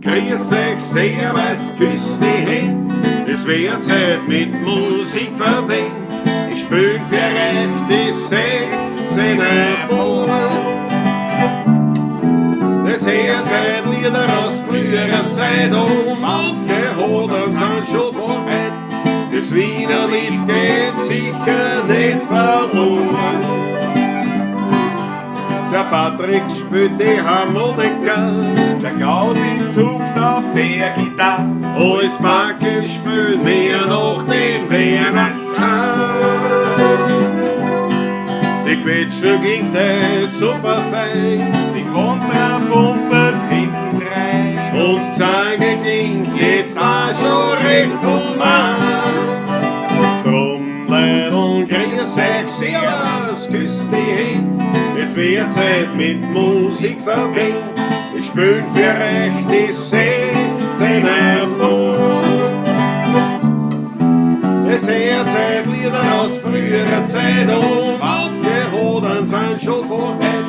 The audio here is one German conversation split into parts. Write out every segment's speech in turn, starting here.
Grüß euch, servus, küss die Hände, es wird Zeit mit Musik verwendet. Ich spiel für euch die 16er Bohnen. Das her seid Lieder aus früherer Zeit und manche Hodern sind schon vorheit. Das Wiener Lied geht sicher nicht verloren. Der Patrick spielt die Harmonika, der Klausi zupft auf der Gitarre. Alles Marke spielt mir noch den Werner Schall. Die Quetsche klingt heute super fein, die Kontra pumpert hintendrein. Und Zange klingt jetzt auch schon recht human. Drum, Leidl, grüß euch, servus, küss die Hände. Es wird Zeit mit Musik verwendet. Ich spiel für euch die 16er Bohnen. Es her Zeit Lieder aus früherer Zeit und manche Hodern sind schon vorheit.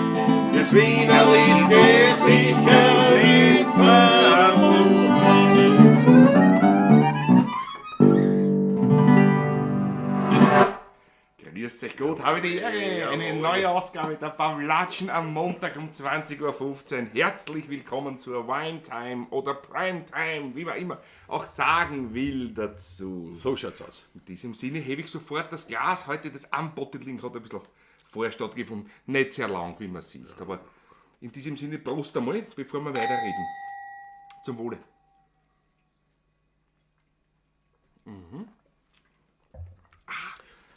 Das Wiener Lied geht sicher nicht verloren. Grüß euch gut, habe ich die Ehre. Eine neue Ausgabe der Pawlatschen am Montag um 20.15 Uhr. Herzlich willkommen zur Wine Time oder Prime Time, wie man immer auch sagen will dazu. So schaut's aus. In diesem Sinne hebe ich sofort das Glas. Heute das Unbottling hat ein bisschen vorher stattgefunden. Nicht sehr lang, wie man sieht. Aber in diesem Sinne Prost einmal, bevor wir weiterreden. Zum Wohle.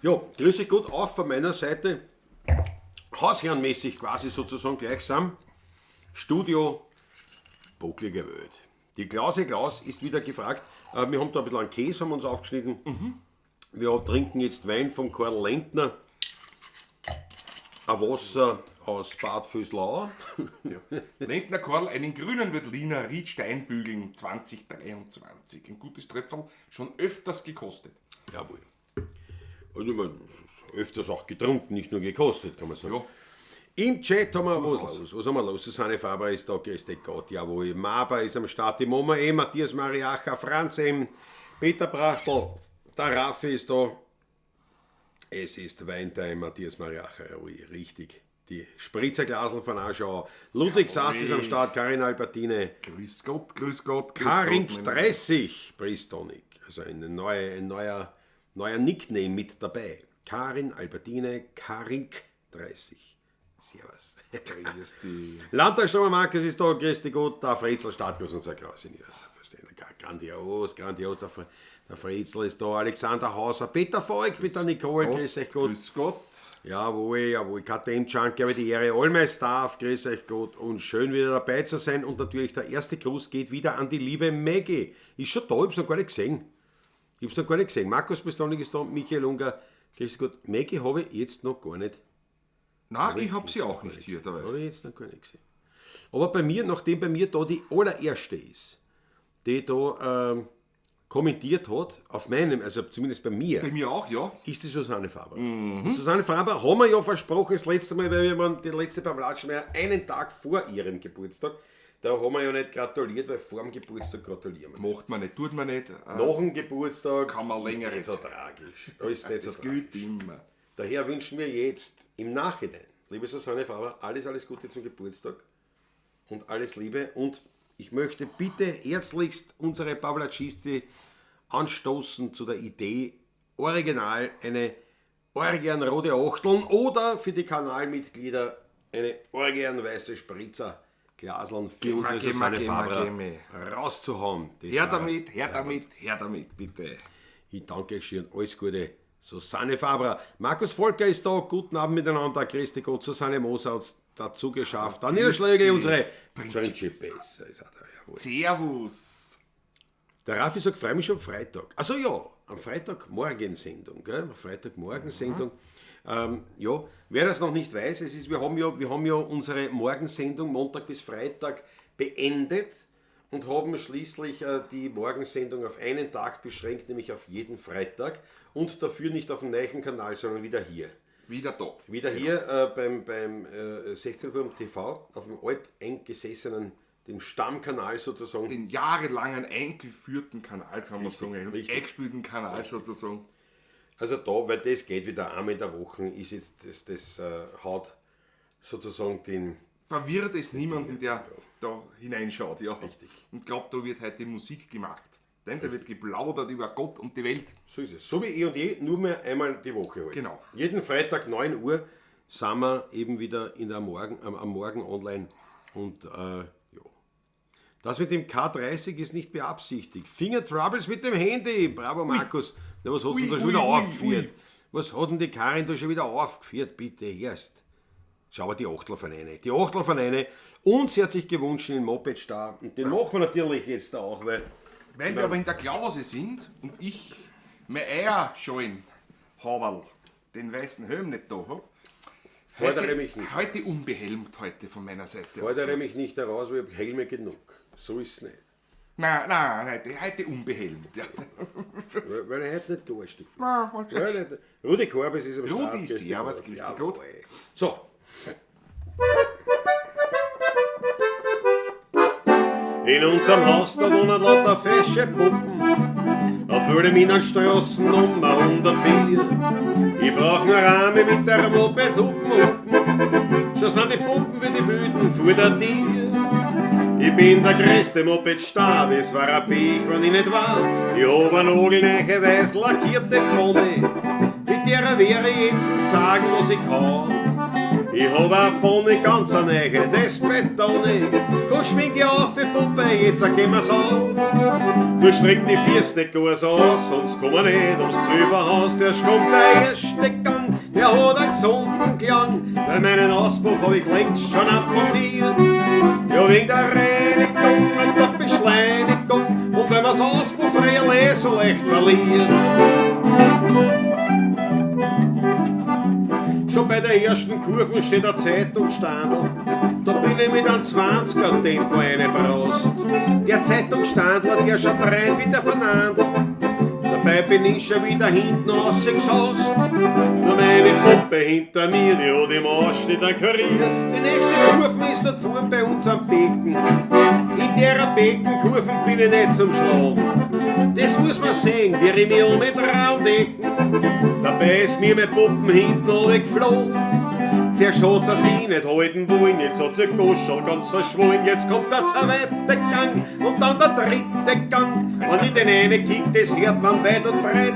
Ja, grüß dich gut, auch von meiner Seite. Hausherrenmäßig quasi sozusagen gleichsam. Studio Bucklige Welt. Die Klause Klaus ist wieder gefragt. Wir haben da ein bisschen einen Käse haben uns aufgeschnitten. Wir trinken jetzt Wein von Karl Lentner. Ein Wasser aus Bad Vöslau. Lentner Karl, einen grünen Veltliner Riedsteinbügeln 2023. Ein gutes Tröpfel, schon öfters gekostet. Jawohl. Also man öfters auch getrunken, nicht nur gekostet, kann man sagen. Ja. Im Chat haben wir was los. Was haben wir los? Susanne Faber ist da, grüß dich Gott, jawohl. Maber ist am Start, die Mama Matthias Mariacha, Franz Peter Brachtl, der Raffi ist da. Es ist Weintime, Matthias Mariacha, jawohl, richtig. Die Spritzerglasel von Aschau. Ludwig Sass ist am Start, Karin Albertine. Grüß Gott, grüß Gott. Karink 30, Bristonic. Also ein neuer Nickname mit dabei. Karin Albertine, Karink 30. Servus. Grüß die. Landtagsstürmer Markus ist da, grüß dich gut. Der Frezl Stadtgruß und sagt raus. Grandios. Der Frezl ist da, Alexander Hauser, Peter Volk mit der Nicole, grüß euch gut. Grüß Gott. Jawohl. KTM-Junkie, habe die Ehre. All my Staff, grüß euch gut und schön wieder dabei zu sein. Und natürlich der erste Gruß geht wieder an die liebe Maggie. Ist schon da, ich hab's noch gar nicht gesehen. Markus Bestonig ist da, Michael Unger, grüß gut. Maggie habe ich jetzt noch gar nicht. Nein, ich habe sie auch nicht hier dabei. Habe ich jetzt noch gar nicht gesehen. Aber bei mir, nachdem bei mir da die allererste ist, die da kommentiert hat, auf meinem, also zumindest bei mir, auch, ja. ist die Susanne Faber. Und Susanne Faber haben wir ja versprochen, das letzte Mal, weil wir die letzte Pawlatschen einen Tag vor ihrem Geburtstag, da haben wir ja nicht gratuliert, weil vor dem Geburtstag gratulieren wir. Macht man nicht, tut man nicht. Nach dem Geburtstag kann man länger ist nicht so tragisch. Ist nicht so das gilt tragisch. immer. Daher wünschen wir jetzt im Nachhinein, liebe Susanne Faber, alles Gute zum Geburtstag und alles Liebe. Und ich möchte bitte herzlichst unsere Pawlatschisti anstoßen zu der Idee, original eine Orgian rote Achteln oder für die Kanalmitglieder eine Orgian weiße Spritzer Glaseln für unsere Susanne Faber rauszuhauen. Her damit, bitte. Ich danke euch schön, alles Gute, Susanne Faber. Markus Volker ist da, guten Abend miteinander, grüß dich Gott, Susanne Moser hat es dazu geschafft. Daniela Schlegel, unsere Principes. Servus. Der Raffi sagt, freue mich schon am Freitag. Also ja, am Freitagmorgensendung, gell? Freitagmorgensendung. Ja, wer das noch nicht weiß, wir haben ja unsere Morgensendung Montag bis Freitag beendet und haben schließlich die Morgensendung auf einen Tag beschränkt, nämlich auf jeden Freitag und dafür nicht auf dem neuen Kanal, sondern wieder hier. Wieder da. Wieder hier beim 16 Uhr TV auf dem alteingesessenen dem Stammkanal sozusagen. Den jahrelangen eingeführten Kanal, kann man sagen, einen richtig. eingespielten Kanal sozusagen. Also da, weil das geht wieder einmal in der Woche, ist jetzt das hat sozusagen den... Verwirrt es niemanden, der da hineinschaut. Ja. Richtig. Und glaubt, da wird heute Musik gemacht. Denn da wird geplaudert über Gott und die Welt. So ist es. So wie eh und je, nur mehr einmal die Woche halt. Genau. Jeden Freitag 9 Uhr sind wir eben wieder am Morgen online. Und ja. Das mit dem K30 ist nicht beabsichtigt. Finger Troubles mit dem Handy. Bravo Markus. Na, was hat denn da schon wieder aufgeführt? Was hat denn die Karin da schon wieder aufgeführt? Bitte erst. Schau mal die Achtelvereine. Die Achtelvereine. Uns hat sich gewünscht den Moped-Star. Und den machen wir natürlich jetzt auch, weil Wir aber in der Klause sind und ich mein Eierschalen habe, den weißen Helm nicht da habe. Fordere mich nicht. Heute unbehelmt heute von meiner Seite. Fordere mich nicht heraus, weil ich habe Helme genug. So ist es nicht. Nein, heute unbehelmt. Ja. Weil er heute nicht da steht. Na, was Weil ist? nicht- Rudi Korbes ist am Start. Rudi, grüß dich, servus, Gott. grüß dich, Jawohl. Gott. So. In unserem Haus, da wohnen lauter fesche Puppen. Auf viele Minenstraßen Nummer 104. Ich brauch einen Rahmen mit der Moped-Huppen. Schon sind die Puppen wie die Wüten vor der Tür. Ich bin der größte Moped-Star, das war ein Pech, wenn ich nicht war. Ich hab eine nagelneiche weiß lackierte Pony. Mit der wäre ich jetzt sagen, was ich kann. Ich hab ein Pony ganz eine neue, das Betone. Komm, schwing die auf, die Puppe, jetzt gehen wir's an. Du streck die Füße nicht gar so aus, sonst komm wir nicht ums 12er Haus. Erst kommt der erste Gang, der hat einen gesunden Klang. Weil meinen Auspuff hab ich längst schon abmontiert. Ja, wegen der Reinigung und der Beschleunigung. Und wenn man's Auspuffrelais so leicht verliert. Schon bei der ersten Kurve steht ein Zeitungsstandel. Da bin ich mit einem 20er Tempo reinbraust. Der Zeitungsstandler, der schaut rein wie der Fernandel. Dabei bin ich schon wieder hinten rausgesaust. Nur meine Puppe hinter mir, die hat im Arsch nicht ein Kurier. Die nächste Kurve ist dort vorn bei uns am Becken. In der Beckenkurven bin ich nicht zum Schlagen. Das muss man sehen, wie ich mich um mit Raum decken. Dabei ist mir mein Puppen hinten geflogen. Zuerst hat sie nicht halten wollen, jetzt hat sie Goschel ganz verschwollen. Jetzt kommt der zweite Gang und dann der dritte Gang. Wenn ich den einen kick, das hört man weit und breit.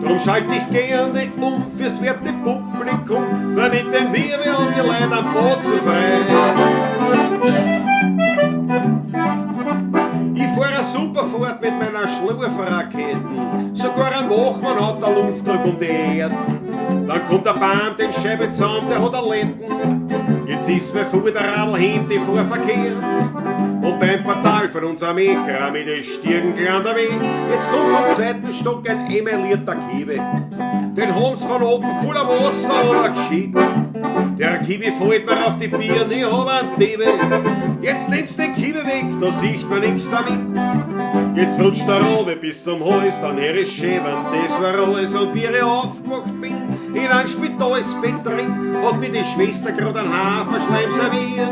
Drum schalte ich gerne um fürs werte Publikum, weil mit dem Wirbel und die Leute am Boden frei. Ich fahr super fort mit meiner Schlurfraketen. Sogar ein Wachmann hat der Luftdruck um die Erde. Dann kommt der Baum, den Scheibezaun, der hat ein Letten. Jetzt ist mein Vorderradl hinten vor verkehrt. Und beim Portal von unserem Ekra mit den Stirn klar der Weg. Jetzt kommt vom zweiten Stock ein emaillierter Kiwi. Den haben's von oben voller Wasser oder geschickt. Der Kiwi fällt mir auf die Birne, ich hab einen Tebe. Jetzt nimmst den Kiwi weg, da sieht man nix damit. Jetzt rutscht der Robe bis zum Hals, dann her ist schäbend, das war alles. Und wie ich aufgewacht bin, in ein Spitalsbett drin, hat mir die Schwester grad einen Haferschleim serviert.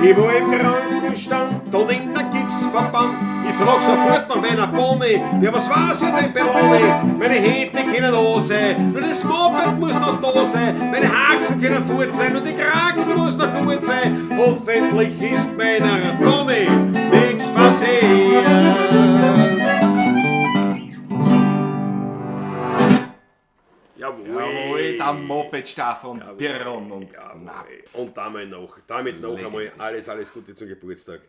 Ich war im Krankenstand und in der Gipsverband. Ich frag sofort nach meiner Bonne, ja was war's ja denn bei Bonne? Meine Hände können da sein, nur das Moped muss noch da sein. Meine Haxen können fort sein, nur die Kraxen muss noch gut sein. Hoffentlich ist meiner Bonne nichts passiert. Jawohl, der Moped-Star von Piron und Und damit noch einmal alles Gute zum Geburtstag.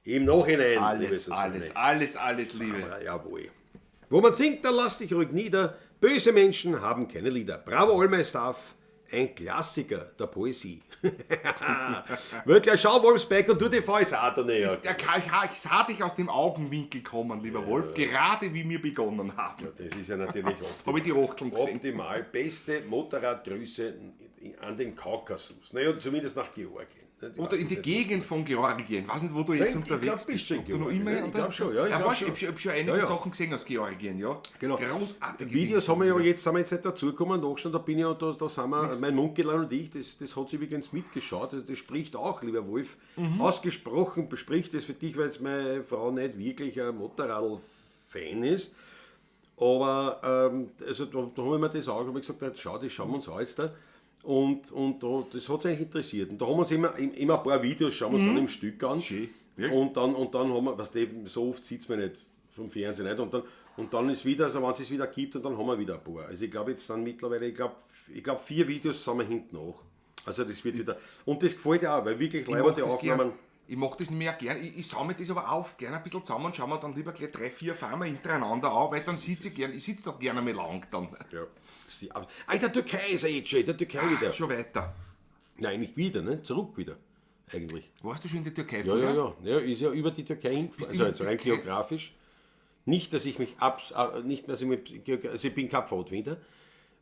Im Nachhinein, liebe Susanne. Alles Liebe. Ja, jawohl. Wo man singt, da lass dich ruhig nieder. Böse Menschen haben keine Lieder. Bravo, all my stuff. Ein Klassiker der Poesie. Wirklich, schau Wolfsbeck und du die Falsate näher. Ich sah dich aus dem Augenwinkel kommen, lieber Wolf, gerade wie wir begonnen haben. Das ist ja natürlich Habe ich die Rochteln gesehen. optimal. Beste Motorradgrüße an den Kaukasus. Naja, zumindest nach Georgien. Oder in die Gegend von Georgien. Ich weiß nicht, wo du jetzt unterwegs bist. Ich glaube schon, ja. Ich habe schon einige Sachen gesehen aus Georgien, ja. Genau. Großartige Videos haben wir ja jetzt, sind wir jetzt nicht dazugekommen, nachschauen, da bin ich, da sind wir, mein Mundgelein und ich, das hat sie übrigens mitgeschaut, also das spricht auch, lieber Wolf, ausgesprochen bespricht das für dich, weil jetzt meine Frau nicht wirklich ein Motorradl-Fan ist, aber also da haben wir mir das auch gesagt, das schauen wir uns an jetzt da. Und das hat uns eigentlich interessiert. Und da haben wir uns immer ein paar Videos, schauen wir uns dann im Stück an. Schön. Ja. Und dann haben wir, was so oft sieht man nicht vom Fernsehen nicht. Und dann ist wieder, also wenn es wieder gibt, und dann haben wir wieder ein paar. Also ich glaube, jetzt sind mittlerweile, ich glaube 4 Videos sind wir hinten nach. Also das wird wieder. Und das gefällt ja auch, weil wirklich Leute die Aufnahmen. Ich mache das nicht mehr gern. Ich sammle das aber auf, gerne ein bisschen zusammen und schaue mir dann lieber gleich 3, 4 Filme hintereinander an, weil dann sitze ich sitze doch gerne mal lang dann. Ja. In der Türkei ist er jetzt schon, in der Türkei wieder. Schon weiter. Nein, nicht wieder, ne? Zurück wieder. Eigentlich. Warst du schon in der Türkei? Ja, ist ja über die Türkei hingefahren. Also jetzt rein geografisch. Nicht, dass ich mich also ich bin kein Pfadfinder,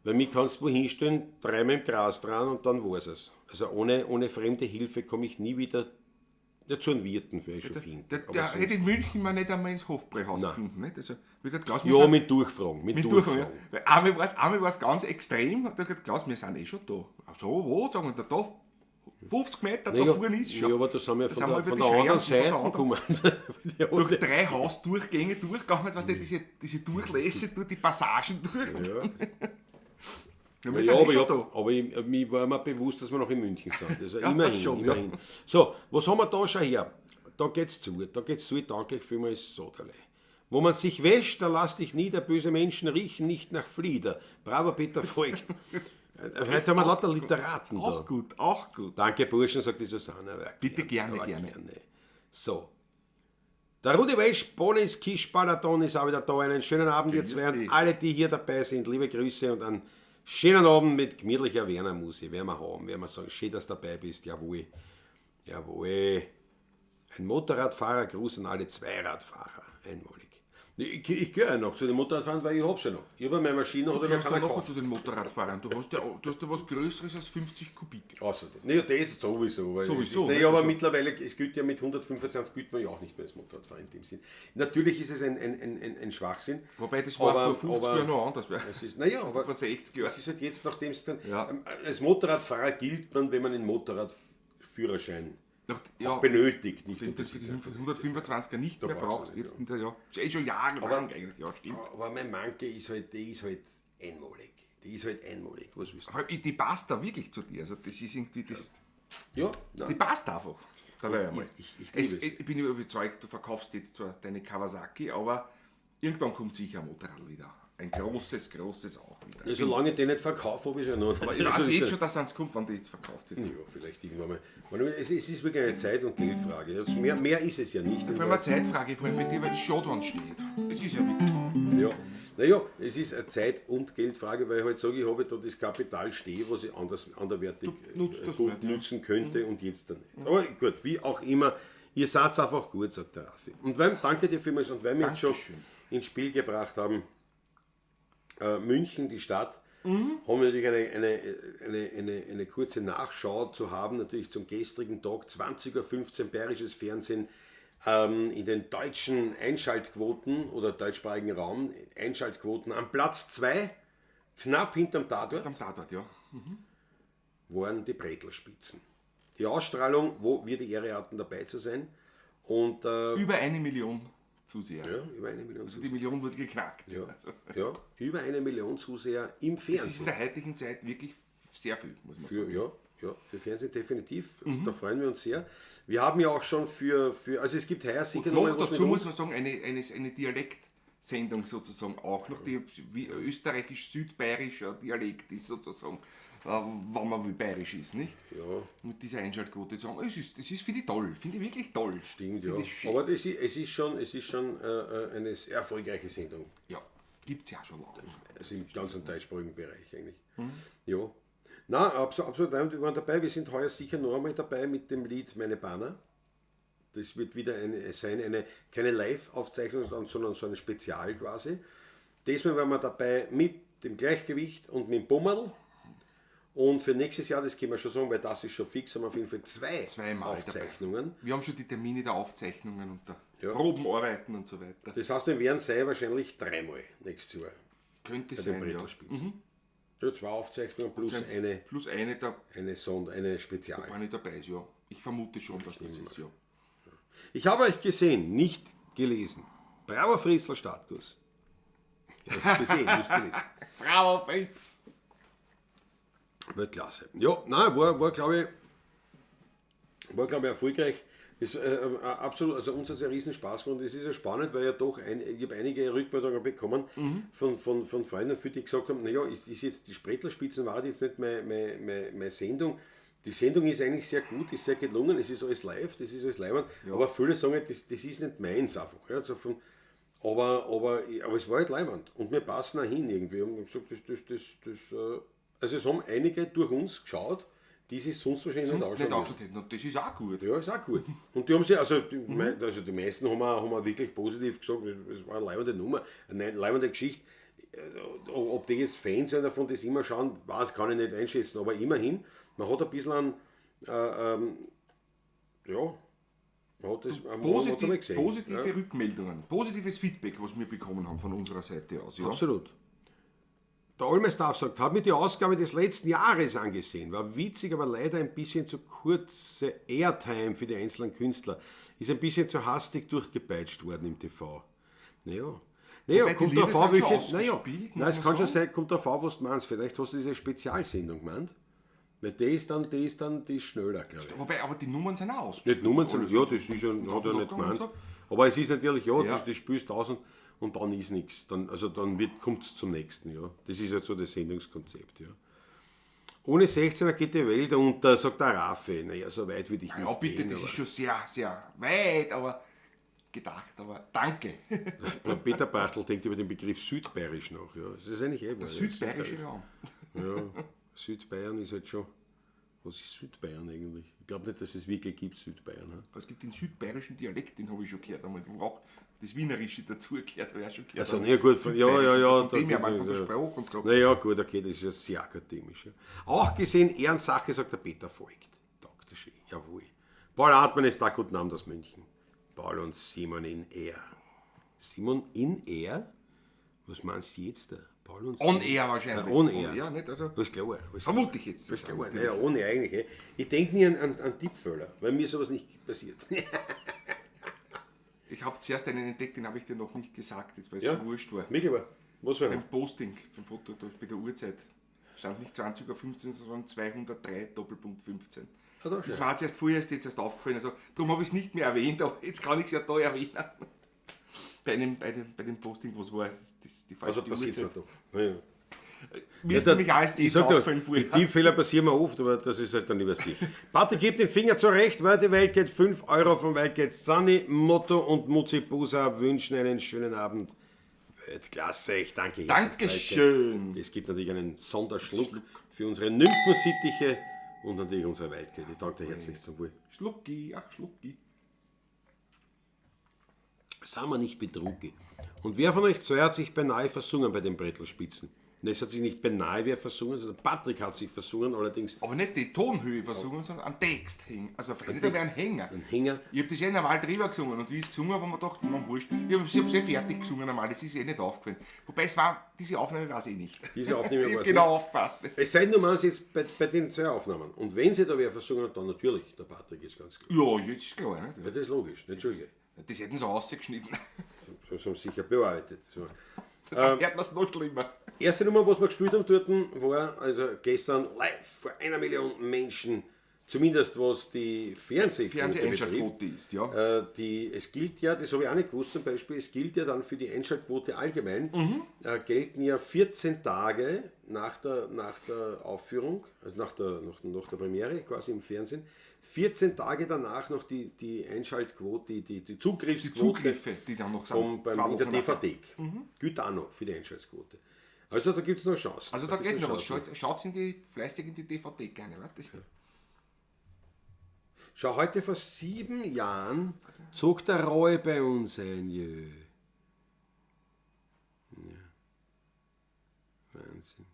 weil mich kannst du wo hinstellen, 3-mal im Gras dran und dann war es. Also ohne fremde Hilfe komme ich nie wieder zu einem Wirten, wäre ich schon finden. Der hätte in München mal nicht einmal ins Hofbräuhaus gefunden. Nicht? Also, ja, mit Durchfragen. Ja. Einmal war es ganz extrem, da hat gesagt, Klaus, wir sind eh schon da. So, wo? Sagen wir, da 50 Meter, da vorne ist schon. Ja, aber da sind wir von der anderen Seite gekommen. Durch 3 Hausdurchgänge durchgegangen, weißt du, diese Durchlässe, durch die Passagen durch. Ja, aber mir war mir bewusst, dass wir noch in München sind. Also ja, immerhin. So, was haben wir da schon her? Da geht's zu. Ich danke vielmals Soderle. Wo man sich wäscht, da lass dich nieder, böse Menschen riechen nicht nach Flieder. Bravo, Peter Voigt. Heute haben wir lauter Literaten auch da. Auch gut. Danke, Burschen, sagt die Susanne. Bitte gerne. So. Der Rudi Wesch, Bonis, Kisch, Balaton ist auch wieder da. Einen schönen Abend, ihr zwei und alle, die hier dabei sind. Liebe Grüße und einen schönen Abend mit gemütlicher Werner-Musik. Werden wir haben, werden wir sagen. Schön, dass du dabei bist. Jawohl. Ein Motorradfahrer, Gruß an alle Zweiradfahrer. Einmalig. Ich gehöre ja noch zu den Motorradfahrern, weil ich hab's ja noch. Ich habe meine Maschine oder noch keiner gekauft. Zu den Motorradfahrern. Du hast ja was Größeres als 50 Kubik. Außerdem. Naja, das ist sowieso. Aber mittlerweile, es gilt ja mit 125, gilt man ja auch nicht mehr als Motorradfahrer in dem Sinn. Natürlich ist es ein Schwachsinn. Wobei das war vor 50 Jahren noch anders. Aber vor 60 Jahren. Das ist halt jetzt, nachdem es dann... Ja. Als Motorradfahrer gilt man, wenn man einen Motorradführerschein benötigt. Nicht 125er nicht mehr brauchst. Jetzt ist schon jahrelang eigentlich. Ja, stimmt. Aber mein Manke ist halt, einmalig. Was willst du? Aber die passt da wirklich zu dir. Also das ist irgendwie das. Ja. Die passt einfach. Ich bin überzeugt, du verkaufst jetzt zwar deine Kawasaki, aber irgendwann kommt sicher ein Motorrad wieder. Ein großes auch wieder. Ja, solange ich den nicht verkaufe, habe ich es ja noch. Aber ich weiß jetzt schon, dass es kommt, wann die jetzt verkauft wird. Ja, vielleicht irgendwann mal. Es ist wirklich eine Zeit- und Geldfrage. Mehr ist es ja nicht. Vor allem eine Zeitfrage, vor allem bei dir, weil es schon steht. Es ist ja wirklich. Ja. Naja, es ist eine Zeit- und Geldfrage, weil ich halt sage, ich habe da das Kapital stehen, was ich anderweitig gut nutzen könnte und jetzt dann nicht. Aber gut, wie auch immer, ihr seid einfach gut, sagt der Raffi. Und danke dir vielmals, und weil wir jetzt schon ins Spiel gebracht haben, München, die Stadt, haben wir natürlich eine kurze Nachschau zu haben, natürlich zum gestrigen Tag, 20.15 Uhr bayerisches Fernsehen, in den deutschen Einschaltquoten oder deutschsprachigen Raum, Einschaltquoten am Platz 2, knapp hinterm Tatort, waren die Bretelspitzen. Die Ausstrahlung, wo wir die Ehre hatten, dabei zu sein. Und, über 1 Million Zuseher. Ja, über 1 Million. Also die Million wurde geknackt. Ja, über 1 Million Zuseher im Fernsehen. Das ist in der heutigen Zeit wirklich sehr viel, muss man sagen. Ja, für Fernsehen definitiv. Also da freuen wir uns sehr. Wir haben ja auch schon also es gibt heuer sicher noch dazu muss man sagen, eine Dialektsendung sozusagen auch noch, die wie österreichisch-südbayerischer Dialekt ist sozusagen, wenn man wie bayerisch ist, nicht? Ja. Mit dieser Einschaltquote zu sagen, das ist finde ich toll, finde ich wirklich toll. Stimmt, ja. Aber es ist schon eine sehr erfolgreiche Sendung. Ja, gibt es ja schon lange. Also im ganzen deutschsprachigen Bereich eigentlich. Ja. Na, absolut, wir waren dabei. Wir sind heuer sicher noch einmal dabei mit dem Lied Meine Banner. Das wird wieder keine Live-Aufzeichnung, sondern so ein Spezial quasi. Diesmal waren wir dabei mit dem Gleichgewicht und mit dem Bummerl. Und für nächstes Jahr, das können wir schon sagen, weil das ist schon fix, haben wir auf jeden Fall Zweimal Aufzeichnungen. Wir haben schon die Termine der Aufzeichnungen und der Ja. Probenarbeiten und so weiter. Das heißt, wir werden sein wahrscheinlich 3-mal nächstes Jahr Könnte bei den sein, ja. Brettelspitzen. Ja, 2 Aufzeichnungen plus eine Plus eine, da eine Spezial. war nicht dabei ist, ja. Ich vermute schon, dass das ist, ja. Ich habe euch gesehen, nicht gelesen. Bravo Fritzl Startkuss. Ja, gesehen, nicht gelesen. Bravo, Fritz! Weltklasse. Ja, nein, war glaube ich, erfolgreich. Das, absolut, also uns hat es ja riesen Spaß gemacht und es ist ja spannend, weil ja doch, ich habe einige Rückmeldungen bekommen von Freunden, die gesagt haben, naja, ist jetzt die Sprettelspitzen war jetzt nicht meine Sendung. Die Sendung ist eigentlich sehr gut, ist sehr gelungen, es ist alles live, das ist alles live, aber viele sagen, das ist nicht meins einfach. Ja, also aber es war halt leibend und wir passen auch hin irgendwie. Und gesagt, also es haben einige durch uns geschaut, die sich sonst wahrscheinlich Sonst nicht angeschaut hätten. Und das ist auch gut. Ja, ist auch gut. Und die haben sich, also die meisten haben wir wirklich positiv gesagt, es war eine leibende Nummer, eine leibende Geschichte. Ob die jetzt Fans sind davon, das immer schauen, kann ich nicht einschätzen, aber immerhin, man hat ein bisschen man hat das einmal gesehen. Positive Rückmeldungen, positives Feedback, was wir bekommen haben von unserer Seite aus. Ja. Absolut. Der Olmestaff sagt, habe mir die Ausgabe des letzten Jahres angesehen. War witzig, aber leider ein bisschen zu kurze Airtime für die einzelnen Künstler. Ist ein bisschen zu hastig durchgepeitscht worden im TV. Naja, kommt drauf an, nein, es kann schon sein, kommt drauf an, was du meinst. Vielleicht hast du diese Spezialsendung gemeint. Weil die ist schneller, glaube ich. Wobei, aber die Nummern sind auch aus. Nicht Nummern sind, ja, das ist schon, hat er nicht gemeint. So. Aber es ist natürlich, das spielst 1000 und dann ist nichts. Dann kommt es zum nächsten, ja. Das ist halt so das Sendungskonzept, ja. Ohne 16er geht die Welt unter, sagt der Raffi. Naja, so weit würde ich nicht Ja, bitte, gehen, das aber ist schon sehr, sehr weit, aber gedacht, aber danke. Peter Bartel denkt über den Begriff Südbayerisch nach, ja. Das ist eigentlich wahr. Südbayerische Raum. Ja, Südbayern ist halt schon. Was ist Südbayern eigentlich? Ich glaube nicht, dass es wirklich gibt, Südbayern. Ne? Es gibt den südbayerischen Dialekt, den habe ich schon gehört, wo auch das Wienerische dazugehört, habe ich auch schon gehört. Also, ja gut, ja. Von dem her mal von der Sprache und so. Naja, gut, okay, das ist ja sehr akademisch. Ja. Auch gesehen, Ehrensache, sagt der Peter Voigt. Dr. Schee, jawohl. Paul Hartmann ist da, guten Abend aus München. Paul und Simon in Air. Simon in Air? Was meinst du jetzt da? Paul und On Air wahrscheinlich. On Air. Ja, nicht? Also, was klar. vermute ich jetzt. Was klar. Naja, on Air eigentlich. Eh. Ich denke nie an Tippfehler, weil mir sowas nicht passiert. Ich habe zuerst einen entdeckt, den habe ich dir noch nicht gesagt, jetzt weil es Ja? schon wurscht war. Wirklich aber. Was für Beim ein? Posting, beim Foto bei der Uhrzeit. Stand nicht 20:15 Uhr, sondern 203 Doppelpunkt 15. Ah, da Das schau. war jetzt vorher jetzt erst aufgefallen, also darum habe ich es nicht mehr erwähnt, aber jetzt kann ich es ja da erwähnen. Bei dem Posting, was war es? Die falsche Also passiert es mir Uhrzeit. doch. Ja. Mir ist nämlich alles Ich das sag dir, aufgefallen die vorher. Tippfehler passieren mir oft, aber das ist halt dann über sich. Patrick gibt den Finger zurecht, weil die Wildcat 5 Euro von Wildcat Sunny, Motto und Mutzi Busa wünschen einen schönen Abend. Weltklasse, ich danke herzlich. Dankeschön. Es gibt natürlich einen Sonderschluck für unsere Nymphensittiche und natürlich unsere Wildcat. Ich danke dir herzlich zum Wohl. Schlucki, ach Schlucki. Sagen wir nicht betrunken. Und wer von euch zwei hat sich beinahe versungen bei den Brettelspitzen? Und es hat sich nicht beinahe wer versungen, sondern Patrick hat sich versungen, allerdings Aber nicht die Tonhöhe versungen, sondern einen Text hängen. Also auf jeden Fall ein Hänger. ein Hänger. Ich habe das ja normal drüber gesungen und wie ich es gesungen habe, habe ich mir gedacht, man wurscht. Ich habe es eh fertig gesungen normal, das ist eh nicht aufgefallen. Wobei es war, diese Aufnahme war es eh nicht. Diese Aufnahme Ich war habe es genau nicht. aufgepasst. Es sei denn, du meinst jetzt bei den zwei Aufnahmen. Und wenn sie da wer versungen hat, dann natürlich, der Patrick ist ganz klar. Ja, jetzt ist klar, nicht? Ja, das ist logisch, nicht Schuldige. Das hätten sie rausgeschnitten. Das haben sie sicher bearbeitet. So. Da hört man es noch schlimmer. Erste Nummer, was wir gespielt haben dort, war also gestern live vor 1 Million Menschen, zumindest was die Fernsehquote betrifft. Fernseheinschaltquote ist, ja. Es gilt ja, das habe ich auch nicht gewusst zum Beispiel, es gilt ja dann für die Einschaltquote allgemein, gelten ja 14 Tage nach der Aufführung, also nach der Premiere quasi im Fernsehen, 14 Tage danach noch die Einschaltquote, die Zugriffsquote Die Zugriffe, die dann noch sind. in der Wochen nachher. DVD. Gilt auch noch für die Einschaltquote. Also da gibt es noch Chancen. Also da geht gibt's noch was. Chancen. Schaut fleißig in die DVD gerne. Warte. Schau, heute vor 7 Jahren zog der Roy bei uns ein. Jö. Ja. Wahnsinn.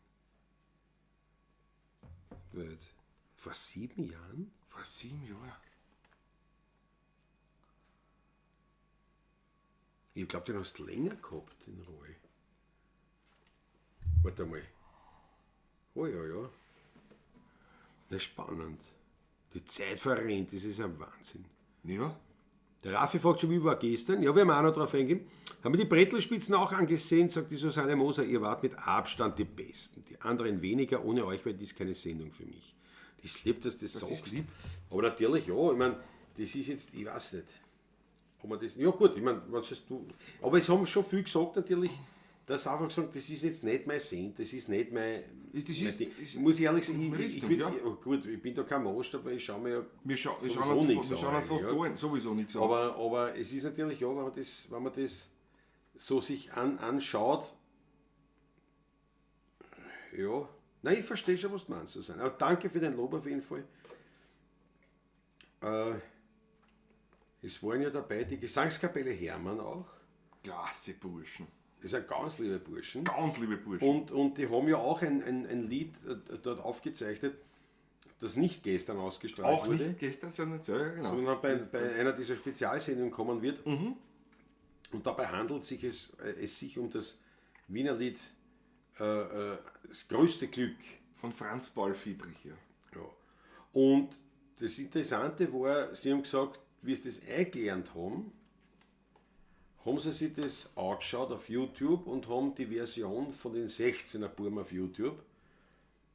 Welt? Vor 7 Jahren? Vor 7 Jahren. Ich glaube, den hast du länger gehabt, den Roy. Warte mal. Oh ja. Das ist spannend. Die Zeit verrennt, das ist ein Wahnsinn. Ja. Der Raffi fragt schon, wie war gestern? Ja, wir haben auch noch drauf eingehen. Haben wir die Brettelspitzen auch angesehen, sagt die Susanne Moser, ihr wart mit Abstand die Besten. Die anderen weniger, ohne euch wäre dies keine Sendung für mich. Das lieb, dass das sagst. ist lieb. Aber natürlich, ja, ich meine, das ist jetzt, ich weiß nicht. Ob man das, ja gut, ich meine, was hast du. Aber es haben schon viel gesagt natürlich, dass sie einfach sagen, das ist jetzt nicht mein Send, das ist nicht mein. Muss ich ehrlich sagen, gut, ich bin da kein Maßstab, weil ich schaue mir ja. Wir schauen uns nichts fast sowieso nichts an. Aber es ist natürlich, ja, wenn man das so sich anschaut, ja. Nein, ich verstehe schon, was du meinst, Susanne. Aber danke für den Lob auf jeden Fall. Es waren ja dabei die Gesangskapelle Hermann auch. Klasse Burschen. Das sind ganz liebe Burschen. Ganz liebe Burschen. Und die haben ja auch ein Lied dort aufgezeichnet, das nicht gestern ausgestrahlt auch wurde. Nicht gestern, sondern genau. Sondern bei einer dieser Spezialsendungen kommen wird. Mhm. Und dabei handelt es sich um das Wiener Lied Das größte Glück. Von Franz Paul Fiebrich, ja. Ja. Und das Interessante war, sie haben gesagt, wie sie das eingelernt haben sie sich das angeschaut auf YouTube und haben die Version von den 16er Buben auf YouTube,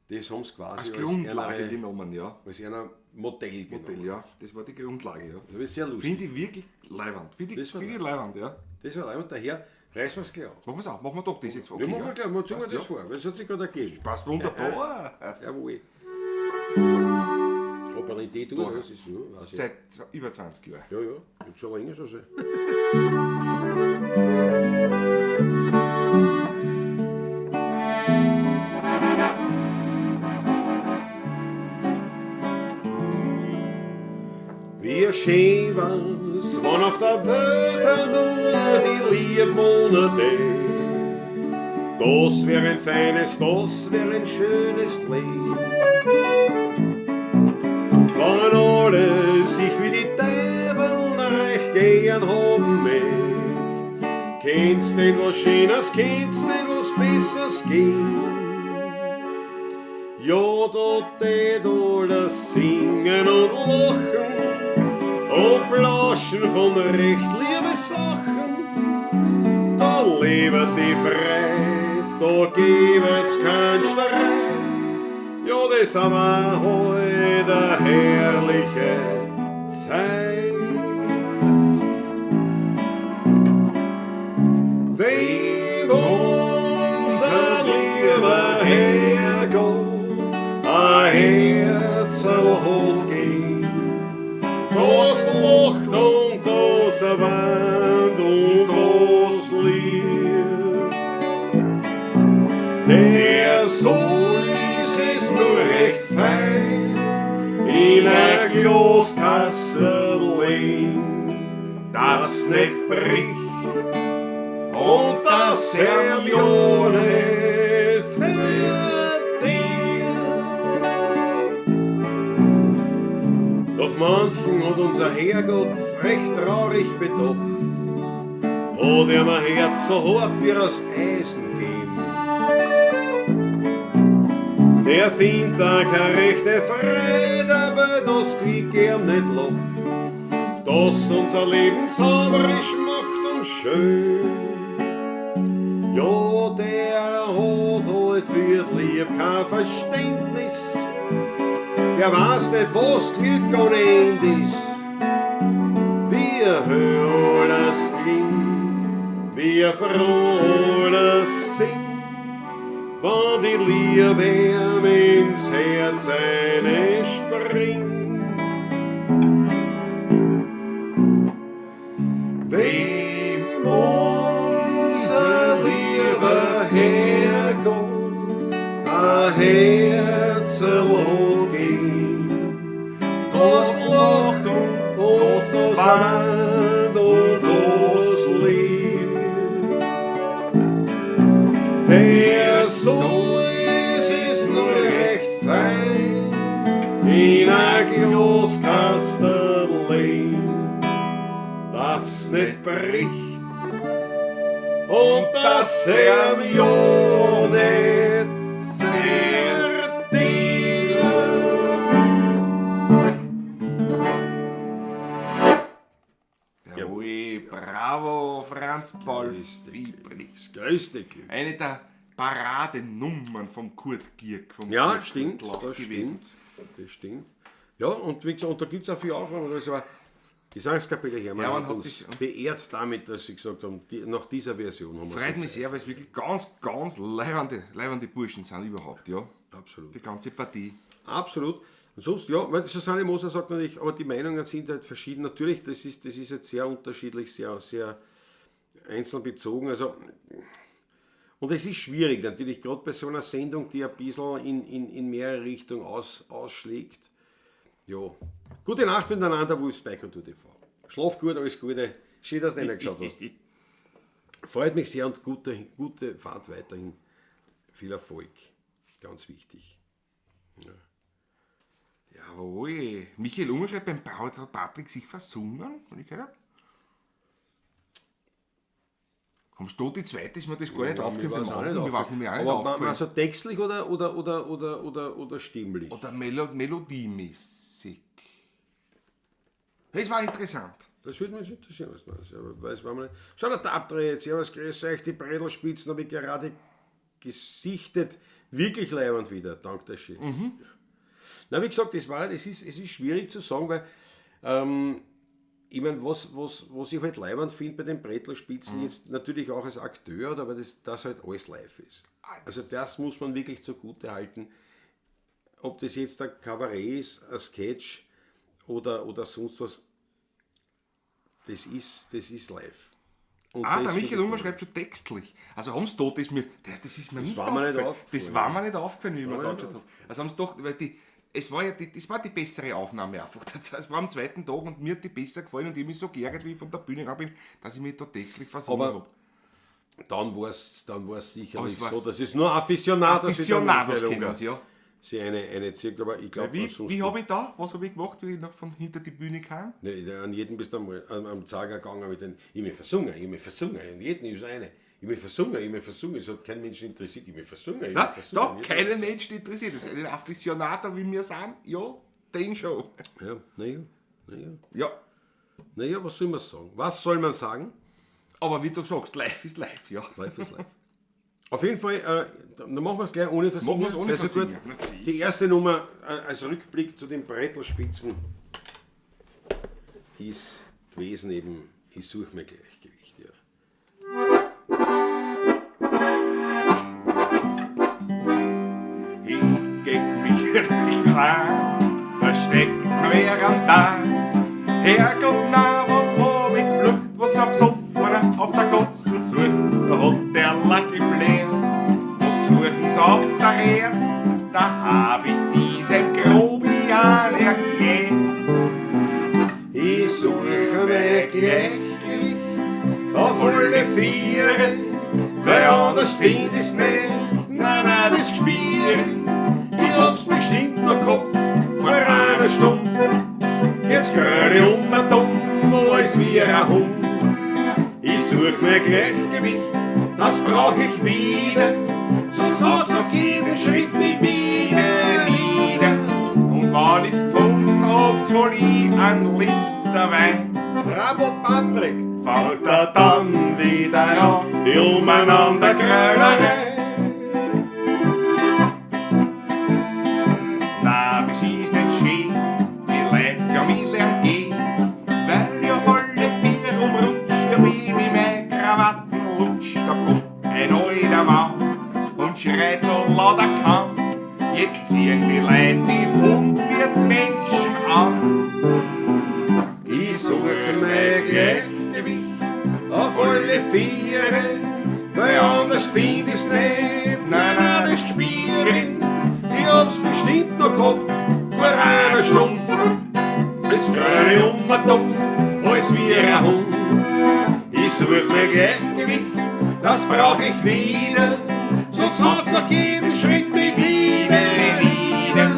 das haben sie quasi als Grundlage genommen, ja. Als einer Modell genommen. Ja, das war die Grundlage, ja. Das ist sehr lustig. Finde ich wirklich leiwand. Finde ich leiwand, ja. Das war leiwand, daher reißen wir es gleich auf. Machen wir es auch, machen wir doch das jetzt. Okay, ja, machen wir gleich, wir ziehen das vor, weil es hat sich gerade ergeben. Passt wunderbar. Jawohl. Ob er die Idee tut, das ist nur. Seit über 20 Jahren. Ja, jetzt schon länger so sein. Wie schön war's, wenn auf der Welt nur die Liebe wohnte. Das wäre ein feines, das wäre ein schönes Leben. Wenn alle sich wie die Teufel recht gern haben möcht, kennst denn was Schönes, kennst denn was Besseres gehen? Ja, da tät alles singen und lachen und plauschen von recht liebe Sachen. Da lebt die Freiheit, da gibt's keinen Streit. Ja, das haben wir heute eine herrliche Zeit. Wem unser lieber Herrgott ein Herzl hat gegeben, das lacht und das weint und das liebt, der soll ist nur recht fein in ein Glaskastel lehn, das nicht bricht und das Hermione verdient. Doch manchen hat unser Herrgott recht traurig bedacht, hat ihm ein Herz so hart wie aus Eisen gegeben. Der findet da keine rechte Freude, aber das Glück ihm nicht lacht, das unser Leben zauberisch macht und schön. Ja, der hat halt für die Liebe kein Verständnis, der weiß nicht, was Glück ohne Ende ist. Wie höher alles klingt, wie froh alles singt, wenn die Liebe ihm ins Herz springt. Wem unser lieber Herrgott ein Herzl hat gegeben, das lacht und das weint und das liebt, der so ist es nur recht fein was nicht bricht und das Hermione verdient. Jawohl, bravo, Franz Paul Fiebrig. Das größte Glück. Eine der Paradenummern vom Kurt Gierk. Vom Ja, Kurt stimmt, Gierk das gewesen. stimmt. Das stimmt. Ja, und wie gesagt, und da gibt es auch viele Aufnahmen. Also Gesangskapelle Hermann Hermann hat hat uns sich- beehrt damit, dass sie gesagt haben, nach dieser Version haben wir Freut es mich sehr, weil es wirklich ganz, ganz leibende Burschen sind überhaupt, ja. Absolut. Die ganze Partie. Absolut. Und sonst, ja, weil Susanne Moser sagt natürlich, aber die Meinungen sind halt verschieden. Natürlich, das ist jetzt sehr unterschiedlich, sehr, sehr einzeln bezogen. Also, und es ist schwierig natürlich, gerade bei so einer Sendung, die ein bisschen in mehrere Richtungen ausschlägt. Ja. Gute Nacht miteinander, Wolfsbeck und UTV. Schlaf gut, alles Gute. Schön, dass du reingeschaut hast. Freut mich sehr und gute Fahrt weiterhin. Viel Erfolg. Ganz wichtig. Jawohl. Michael Unger schreibt, beim Bau hat Patrick sich versungen. Habe ich gehört? Kommst du die zweite, ist mir das gar nicht aufgefallen. Mir war es nämlich auch nicht aber aufgefallen. so textlich oder stimmlich? Oder melodiemäßig. Das war interessant. Das würde mich interessieren, was das ist. Aber weiß man nicht. Schau, der Tab dreht. Servus, grüß euch. Die Bredlspitzen habe ich gerade gesichtet. Wirklich leibend wieder. Dank der Schön. Ja. Na, wie gesagt, es ist schwierig zu sagen, weil ich meine, was ich halt leibend finde bei den Brettelspitzen, jetzt natürlich auch als Akteur, aber das halt alles live ist. Also das muss man wirklich zugute halten. Ob das jetzt ein Kabarett ist, ein Sketch oder sonst was, das ist live. Und Der das Michael finde Unger ich schreibt schon textlich. Also haben sie dort, das ist mir nicht war mir nicht aufgefallen. aufgefallen. Das war mir nicht aufgefallen, wie ich mir War es mir nicht angeschaut habe. Also haben sie doch, weil das war die bessere Aufnahme einfach. Das war am zweiten Tag und mir hat die besser gefallen und ich habe mich so geärgert, wie ich von der Bühne raus bin, dass ich mich da textlich versungen Aber habe. dann war es sicherlich Aber es war's- so, dass es nur Aficionados Aficionados kennen sie, ja. sie eine zirkt, aber ich glaube, Wie habe ich da, was habe ich gemacht, wie ich noch von hinter die Bühne kam? an jedem bist du einmal am Zager gegangen mit den, ich mir versungen, an jeden ist eine. Ich mir versungen, es hat kein Mensch interessiert, ich mir versungen, Da keinen Menschen interessiert. Das ist ein Aficionado, wie wir sind. Ja, den schon. Ja, naja. Ja, Naja, was soll man sagen? Was soll man sagen? aber wie du sagst, live ist live, ja. Live ist live. Auf jeden Fall, dann machen wir es gleich ohne Versingen. Machen wir es ohne Also gut, Versingen. die erste Nummer als Rückblick zu den Brettelspitzen ist gewesen eben, ich suche mir Gleichgewicht. Ja. Ich geb mich nicht rein, da steckt wer an da. Herrgott, na, was hab ich geflucht, was am Sofa auf der Gossen sucht, da hat der Lucky Blair. Was suchen sie auf der Erde, da hab ich diesem Grobian erklärt. Ich suche mir Gleichgewicht auf alle Viere, weil anders find ich's nicht, nein, das Gespiel. Ich hab's bestimmt noch gehabt, vor einer Stunde. Jetzt gröl ich dumm, als wie ein Hund. Ich such mir Gleichgewicht, das brauch ich wieder, sonst hat's noch jeden Schritt nicht wieder. Und wann ich's gefunden hab, zahl ich einen Liter Wein. Bravo Patrick! Fällt er dann wieder an, die umeinander Grölerei. Na, das ist nicht schön, die Leute kann ich lernen gehen, weil ich auf alle vier umrutsch, wie Baby mein Krawattenlutsch. Da kommt ein alter Mann und schreit so laut er kann. Jetzt ziehen die Leute die Hundwirt-Menschen an. Ich suche mein Gleichgewicht auf alle Viere, weil anders find ich's nicht, nein, das Gespiel. Ich hab's bestimmt noch gehabt, vor einer Stunde. Jetzt gröl ich dumm, als wie ein Hund. Ich such mein Gleichgewicht, das brauch ich wieder, sonst hat's nach jedem Schritt mich wieder.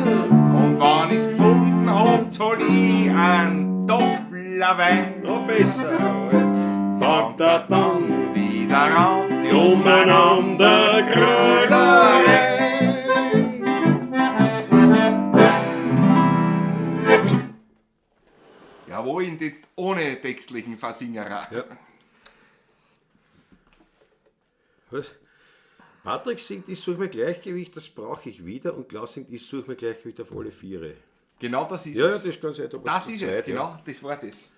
Und wann ich's gefunden hab, zahl ich einen Doppler Wein. Oh, besser. Fangt er dann wieder an, die umeinander Grölerei. Jawohl, und jetzt ohne textlichen Versingerer. Ja. Was? Patrick singt, ich suche mir Gleichgewicht, das brauche ich wieder. Und Klaus singt, ich suche mir Gleichgewicht auf alle Viere. Genau das ist Ja, es. das kann sein. Das ist es, genau, das war das.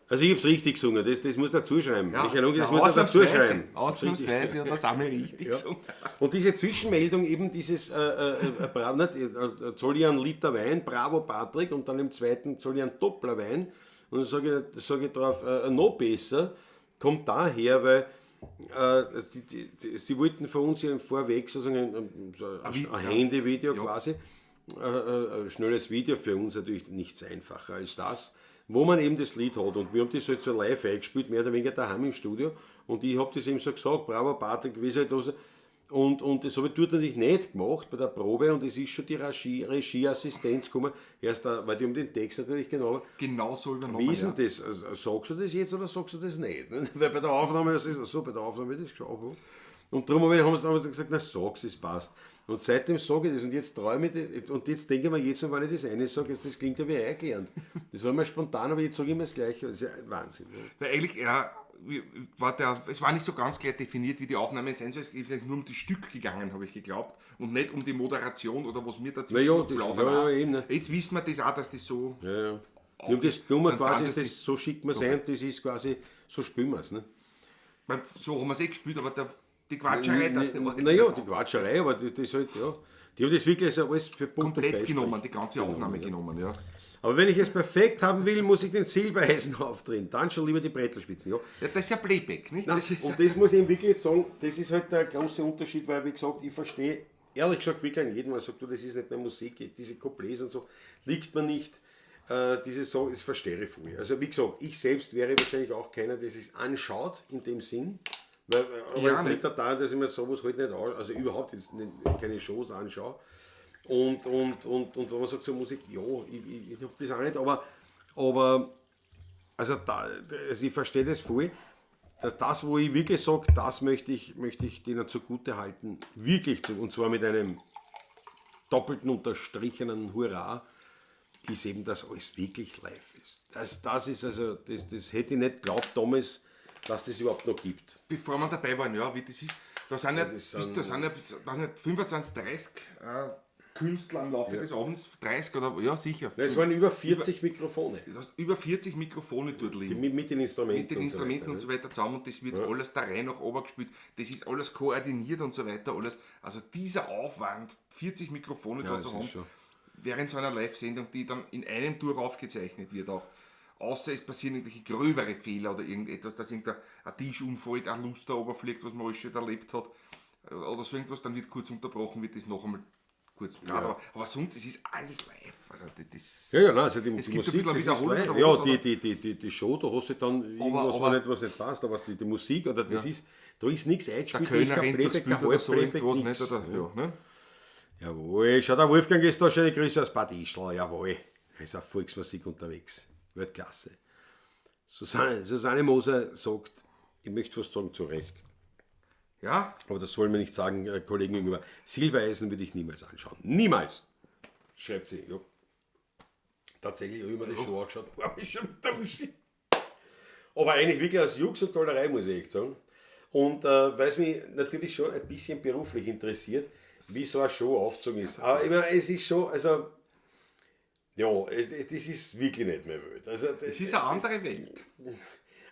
Also ich habe es richtig gesungen, das muss dazu schreiben. Ja, Michael Unge, das muss dazu schreiben. Ausnahmsweise hat das einmal richtig gesungen. Und diese Zwischenmeldung, eben dieses soll ich einen Liter Wein, bravo Patrick, und dann im zweiten soll ich einen Doppler Wein, und dann sage ich drauf, noch besser, kommt daher, weil sie wollten von uns ja vorweg sozusagen ein Handyvideo quasi, ein schnelles Video, für uns natürlich nichts einfacher als das, wo man eben das Lied hat. Und wir haben das halt so live eingespielt, mehr oder weniger daheim im Studio. Und ich habe das eben so gesagt, bravo Patrick, wie soll das? Und das habe ich dort natürlich nicht gemacht bei der Probe, und es ist schon die Regieassistenz gekommen, erst da, weil die um den Text natürlich Genau so übernommen. Wie ist denn das? Sagst du das jetzt oder sagst du das nicht? Weil bei der Aufnahme ist es so, bei der Aufnahme wird das geschaut. Und darum haben sie gesagt, na sag's, es passt. Und seitdem sage ich das, und jetzt traue ich mich das, und jetzt denke ich mir jedes Mal, wenn ich das eine sage, das klingt ja wie eingelernt. Das war immer spontan, aber jetzt sage ich immer das Gleiche. Das ist ja Wahnsinn. Weil eigentlich, es war nicht so ganz klar definiert, wie die Aufnahme sein soll. Es ist nur um das Stück gegangen, habe ich geglaubt. Und nicht um die Moderation oder was mir dazwischen eben, ne? Jetzt wissen wir das auch, dass das so... Ja. Die haben das Nummer quasi, das, so schickt man es ein, das ist quasi, so spielen wir es. Ne? So haben wir es gespielt, aber die Quatscherei... Naja, die Quatscherei, aber das halt, ja. Die haben das wirklich also alles für Punkt komplett genommen, die ganze Aufnahme genommen, ja. Aber wenn ich es perfekt haben will, muss ich den Silbereisen aufdrehen. Dann schon lieber die Brettlerspitzen. Ja. Ja, das ist ja Playback, nicht? Nein, und das muss ich ihm wirklich jetzt sagen, das ist halt der große Unterschied, weil, wie gesagt, ich verstehe, ehrlich gesagt, wirklich an jedem, der sagt, du, das ist nicht mehr Musik, diese Couplets und so, liegt mir nicht. Diese Song, das verstehe ich voll. Also, wie gesagt, ich selbst wäre wahrscheinlich auch keiner, der sich anschaut, in dem Sinn. Weil, aber es liegt daran, dass ich mir sowas halt nicht also überhaupt jetzt nicht, keine Shows anschaue. Und wenn man sagt so Musik, ja, ich habe das auch nicht, aber also ich verstehe das voll. Das, wo ich wirklich sage, das möchte ich denen zugute halten, wirklich und zwar mit einem doppelten unterstrichenen Hurra, ist eben, dass alles wirklich live ist. Das ist also, das hätte ich nicht geglaubt damals, dass das überhaupt noch gibt. Bevor wir dabei waren, ja, wie das ist, da sind ja, weiß nicht, 25, 30 Künstler am Laufe des Abends, 30 oder, ja sicher. Ja, es waren über 40 Mikrofone. Das heißt, über 40 Mikrofone dort liegen. Mit den Instrumenten. Mit den Instrumenten und so weiter zusammen, und das wird alles da rein nach oben gespielt, das ist alles koordiniert und so weiter, alles. Also dieser Aufwand, 40 Mikrofone da zu haben, während so einer Live-Sendung, die dann in einem Tour aufgezeichnet wird auch. Außer es passieren irgendwelche gröbere Fehler oder irgendetwas, dass irgendein Tisch umfällt, ein Luster runterfliegt, was man alles schon erlebt hat, oder so irgendwas, dann wird kurz unterbrochen, wird das noch einmal kurz. Ja. Aber sonst, es ist alles live. Also das, nein, also die es Musik, gibt ein bisschen das Wiederholung. ist live. Ja, die Show, da hast du dann irgendwas, was nicht passt, aber die Musik, oder das ist, da ist nichts eingespielt, da ist kein Playback, kein Halbplayback, nichts. Ne? Jawohl, schau, der Wolfgang ist da schöne Grüße aus Bad Ischl, jawohl. Er ist auf Volksmusik unterwegs. Weltklasse. Susanne Moser sagt, ich möchte fast sagen, zu Recht. Ja. Aber das soll man nicht sagen, Kollegen gegenüber. Silbereisen würde ich niemals anschauen. Niemals! Schreibt sie, ja. Tatsächlich habe ich mir das schon angeschaut, war ich schon mit der Uschi. Aber eigentlich wirklich aus Jux und Tollerei, muss ich echt sagen. Und weil es mich natürlich schon ein bisschen beruflich interessiert, wie so eine Show aufgezogen ist. Aber ich meine, es ist schon, also, ja, das ist wirklich nicht mehr Welt. Also, es ist eine andere Welt.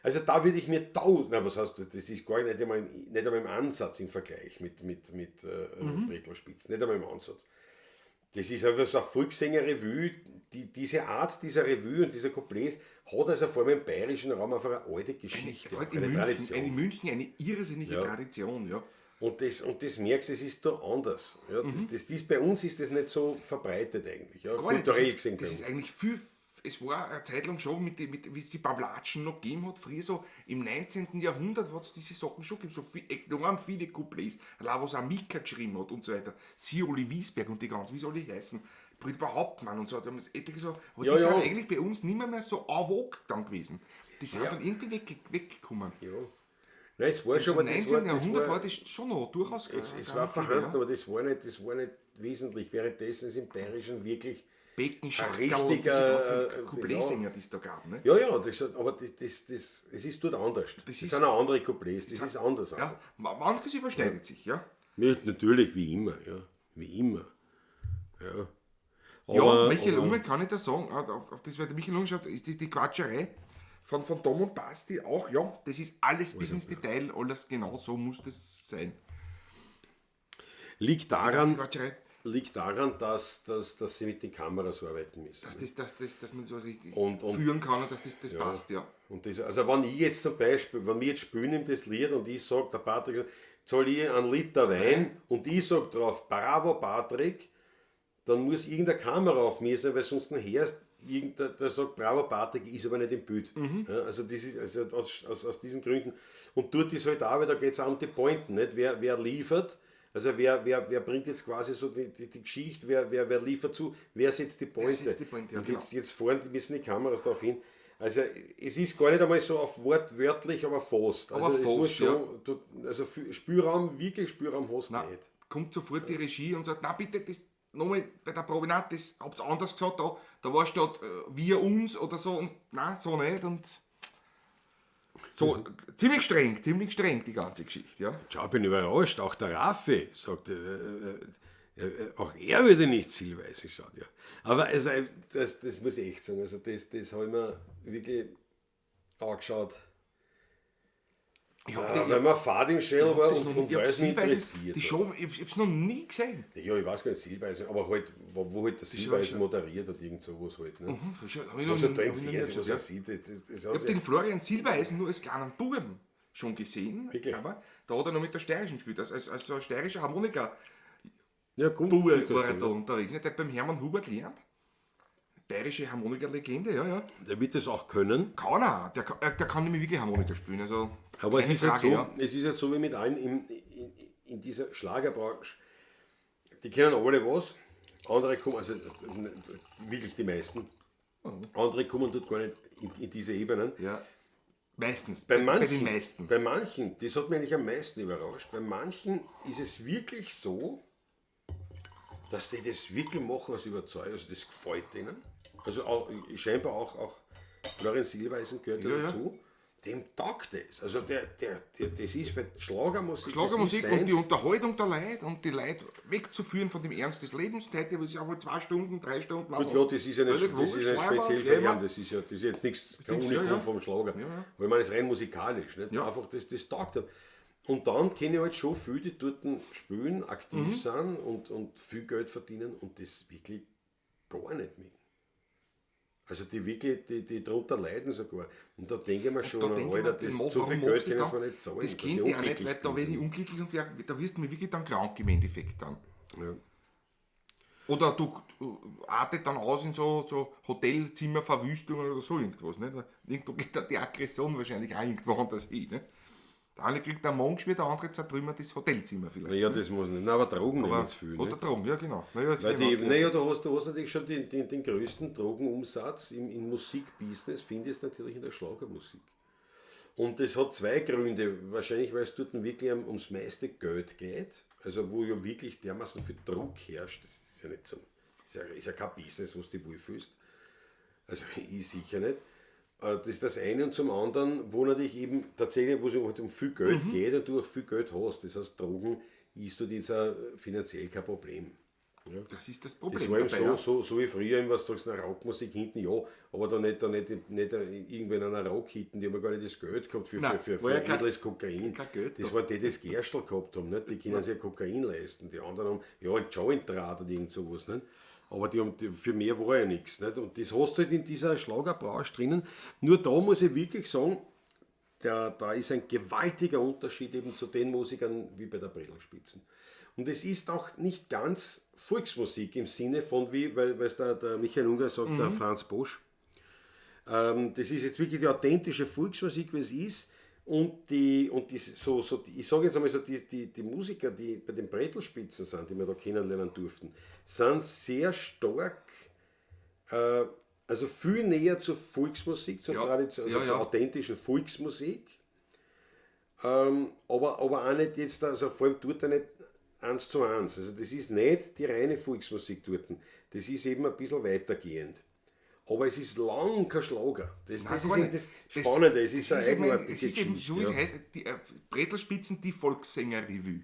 Also da würde ich mir was heißt, das ist gar nicht einmal im Ansatz im Vergleich mit Brettlerspitzen, nicht einmal im Ansatz. Das ist einfach so eine Volkssänger-Revue, diese Art dieser Revue und dieser Couplets hat also vor allem im bayerischen Raum einfach eine alte Geschichte, eine Tradition. In München eine irrsinnige Tradition, ja. Und das merkst du, es ist da anders. Ja. Bei uns ist das nicht so verbreitet eigentlich. Ja. Kulturell gesehen. Das ist eigentlich viel. Es war eine Zeit lang schon, wie es die Pavlatschen noch gegeben hat. Früher so im 19. Jahrhundert hat es diese Sachen schon gegeben. So enorm viele Couplets. Was auch Mika geschrieben hat und so weiter. Sioli Wiesberg und die ganzen, wie soll die heißen? Brüder Hauptmann und so. Die haben das etliche so. Aber die sind eigentlich bei uns nicht mehr so en vogue dann gewesen. Die sind dann irgendwie weggekommen. Ja. Nein, es war Im schon, aber 19. Jahrhundert war das schon noch durchaus es war vorhanden, aber das war nicht wesentlich. Währenddessen ist im Bayerischen wirklich Beckenschachtel ein und diese richtiger, ganzen Coupletsänger, die es da gab. Ne? ja, aber es ist dort anders. Das ist- sind auch andere Couplets, das ist anders. Ja, einfach. manches überschneidet sich, ja. Ja, natürlich, wie immer, ja. Wie immer. Ja. Ja, Michael Unge kann ich da sagen, auf das, weil der Michael Unge schaut, ist die Quatscherei von Tom und Basti auch, ja, das ist alles bis ins Detail, alles genau so muss das sein. Liegt Ganze daran, Quatscherei, dass sie mit den Kameras arbeiten müssen. dass man so richtig Und- führen kann und dass das passt, ja. Und das, also wenn ich jetzt zum Beispiel, wenn wir jetzt spielen das Lied und ich sage, der Patrick sagt, zahl ich einen Liter Wein und ich sage drauf, bravo Patrick, dann muss irgendeine Kamera auf mir sein, weil sonst nachher irgendeiner, der sagt, bravo Patrick, ist aber nicht im Bild. Ja, also das ist also aus diesen Gründen. Und dort ist halt auch, weil da geht es auch um die Pointen, nicht? Wer liefert, also wer bringt jetzt quasi so die Geschichte, wer liefert zu, wer setzt die Pointe. setzt die Pointe, ja, und jetzt fahren müssen die Kameras darauf hin. Also es ist gar nicht einmal so auf wortwörtlich, aber fast. Also Aber es fast, muss schon, also Spielraum hast du Nein, nicht. kommt sofort die Regie und sagt, na bitte, das nochmal bei der Probe, nein, das habt ihr anders gesagt, da war statt wir uns oder so und nein, so nicht und so ziemlich streng, die ganze Geschichte, ja. Schau, ich bin überrascht, auch der Raffi sagt, auch er würde nicht Zielweise schauen. Ja. Aber also, das muss ich echt sagen, also das habe ich mir wirklich angeschaut. Ich Weil man fahrt im Shell war und weil es mich Silbeisen, interessiert. die Show, ich hab's noch nie gesehen. Ja, ich weiß gar nicht, Silbeisen, aber halt, wo halt der Silbeisen moderiert hat, irgend sowas halt. Ne? Was er da im Fernsehen, was er sieht, das Ich habe den Florian Silbereisen nur als kleinen Buben schon gesehen, Wirklich? aber da hat er noch mit der Steirischen gespielt, als so ein steirischer Harmonika. ja, gut, Bube war er da unterwegs. Der hat beim Hermann Huber gelernt. Bayerische Harmonika-Legende, ja. Der wird das auch können. Kann er. Der kann nämlich wirklich Harmonika spielen. Also, Aber es keine ist, halt Frage, so, ja. es ist halt so wie mit allen in dieser Schlagerbranche. Die kennen alle was, andere kommen, also wirklich die meisten, andere kommen dort gar nicht in diese Ebenen. Ja. Meistens. Bei Bei manchen, den meisten. Bei manchen, das hat mich eigentlich am meisten überrascht, bei manchen ist es wirklich so, dass die das wirklich machen aus Überzeugung, also das gefällt denen. Also auch, scheinbar auch Florian Silbereisen gehört Ja, ja. dazu. Dem taugt das. Also das ist für Schlagermusik. Schlagermusik das ist und die seins. Unterhaltung der Leute und die Leute wegzuführen von dem Ernst des Lebens. Heute ist ja wohl 2 Stunden, 3 Stunden lang. Gut, ja, das ist ja nicht, Völlig das ist wurscht, ja nicht aber speziell für jemand- ihn, das ist jetzt nichts, kein nichts, Unikum ja, ja. vom Schlager. Ja, ja. Weil man ist rein musikalisch, nicht? Ja. Einfach das taugt ihm. Und dann kenne ich halt schon viele, die dort spielen, aktiv Mhm. sind und viel Geld verdienen und das wirklich gar nicht mögen. Also die wirklich, die darunter leiden sogar. Und da denke ich mir schon, Da denke ich Alter, mir, das, warum so viel magst Geld du können das sie mir dann? nicht zahlen. Das dass kennt ich ihr auch nicht, unglücklich weil da bin. werde ich unglücklich und da wirst du mir wirklich dann krank im Endeffekt dann. Ja. Oder du artet dann aus in so Hotelzimmerverwüstungen oder so irgendwas. Nicht? Weil irgendwo geht dann die Aggression wahrscheinlich auch irgendwo anders hin. Nicht? Der eine kriegt einen Monk, der andere zertrümmert das Hotelzimmer vielleicht. Naja, das muss nicht. Nein, aber Drogen nehmen Aber, jetzt viel. oder Nicht? drum, ja genau. Naja, das Weil ist genau du hast natürlich schon den größten Drogenumsatz im Musikbusiness, findest du natürlich in der Schlagermusik. Und das hat 2 Gründe. Wahrscheinlich, weil es dort wirklich ums meiste Geld geht. Also wo ja wirklich dermaßen viel Druck herrscht. Das ist ja nicht so. Ist ja kein Business, was du wohlfühlst. Also ich sicher nicht. Das ist das eine. Und zum anderen, wo natürlich eben tatsächlich, wo es halt um viel Geld geht und du auch viel Geld hast. Das heißt, Drogen ist dort jetzt auch finanziell kein Problem. Ja. Das ist das Das Problem war eben dabei. Ja. so wie früher, eben, was du sagst, eine Rockmusik hinten, ja, aber da nicht irgendwann einer Rockhitten, die haben ja gar nicht das Geld gehabt für war ja kein- edles Kokain. kein Geld Das da. waren die, die das Gerstl gehabt haben, nicht? Die können sich ja Kokain leisten. Die anderen haben ja ein Joint-Draht oder irgend sowas. Nicht? Aber für mehr war ja nichts. Nicht? Und das hast du halt in dieser Schlagerbranche drinnen. Nur da muss ich wirklich sagen, da ist ein gewaltiger Unterschied eben zu den Musikern wie bei der Bredelspitzen. Und es ist auch nicht ganz Volksmusik im Sinne von, weil es der Michael Unger sagt, der Franz Bosch. Das ist jetzt wirklich die authentische Volksmusik, wie es ist. Und ich sage jetzt einmal so, die Musiker, die bei den Bredelspitzen sind, die wir da kennenlernen durften, sind sehr stark Also viel näher zur Volksmusik, zur Tradition, also zur authentischen Volksmusik. Aber auch nicht jetzt, also vor allem tut er nicht 1:1. Also das ist nicht die reine Volksmusik dort. Das ist eben ein bisschen weitergehend. Aber es ist lang kein Schlager. Das ist eben das Spannende. Es ist eine eigenartige Geschichte. Es ist eben, so wie es heißt, die Bretelspitzen, die Volkssänger-Revue.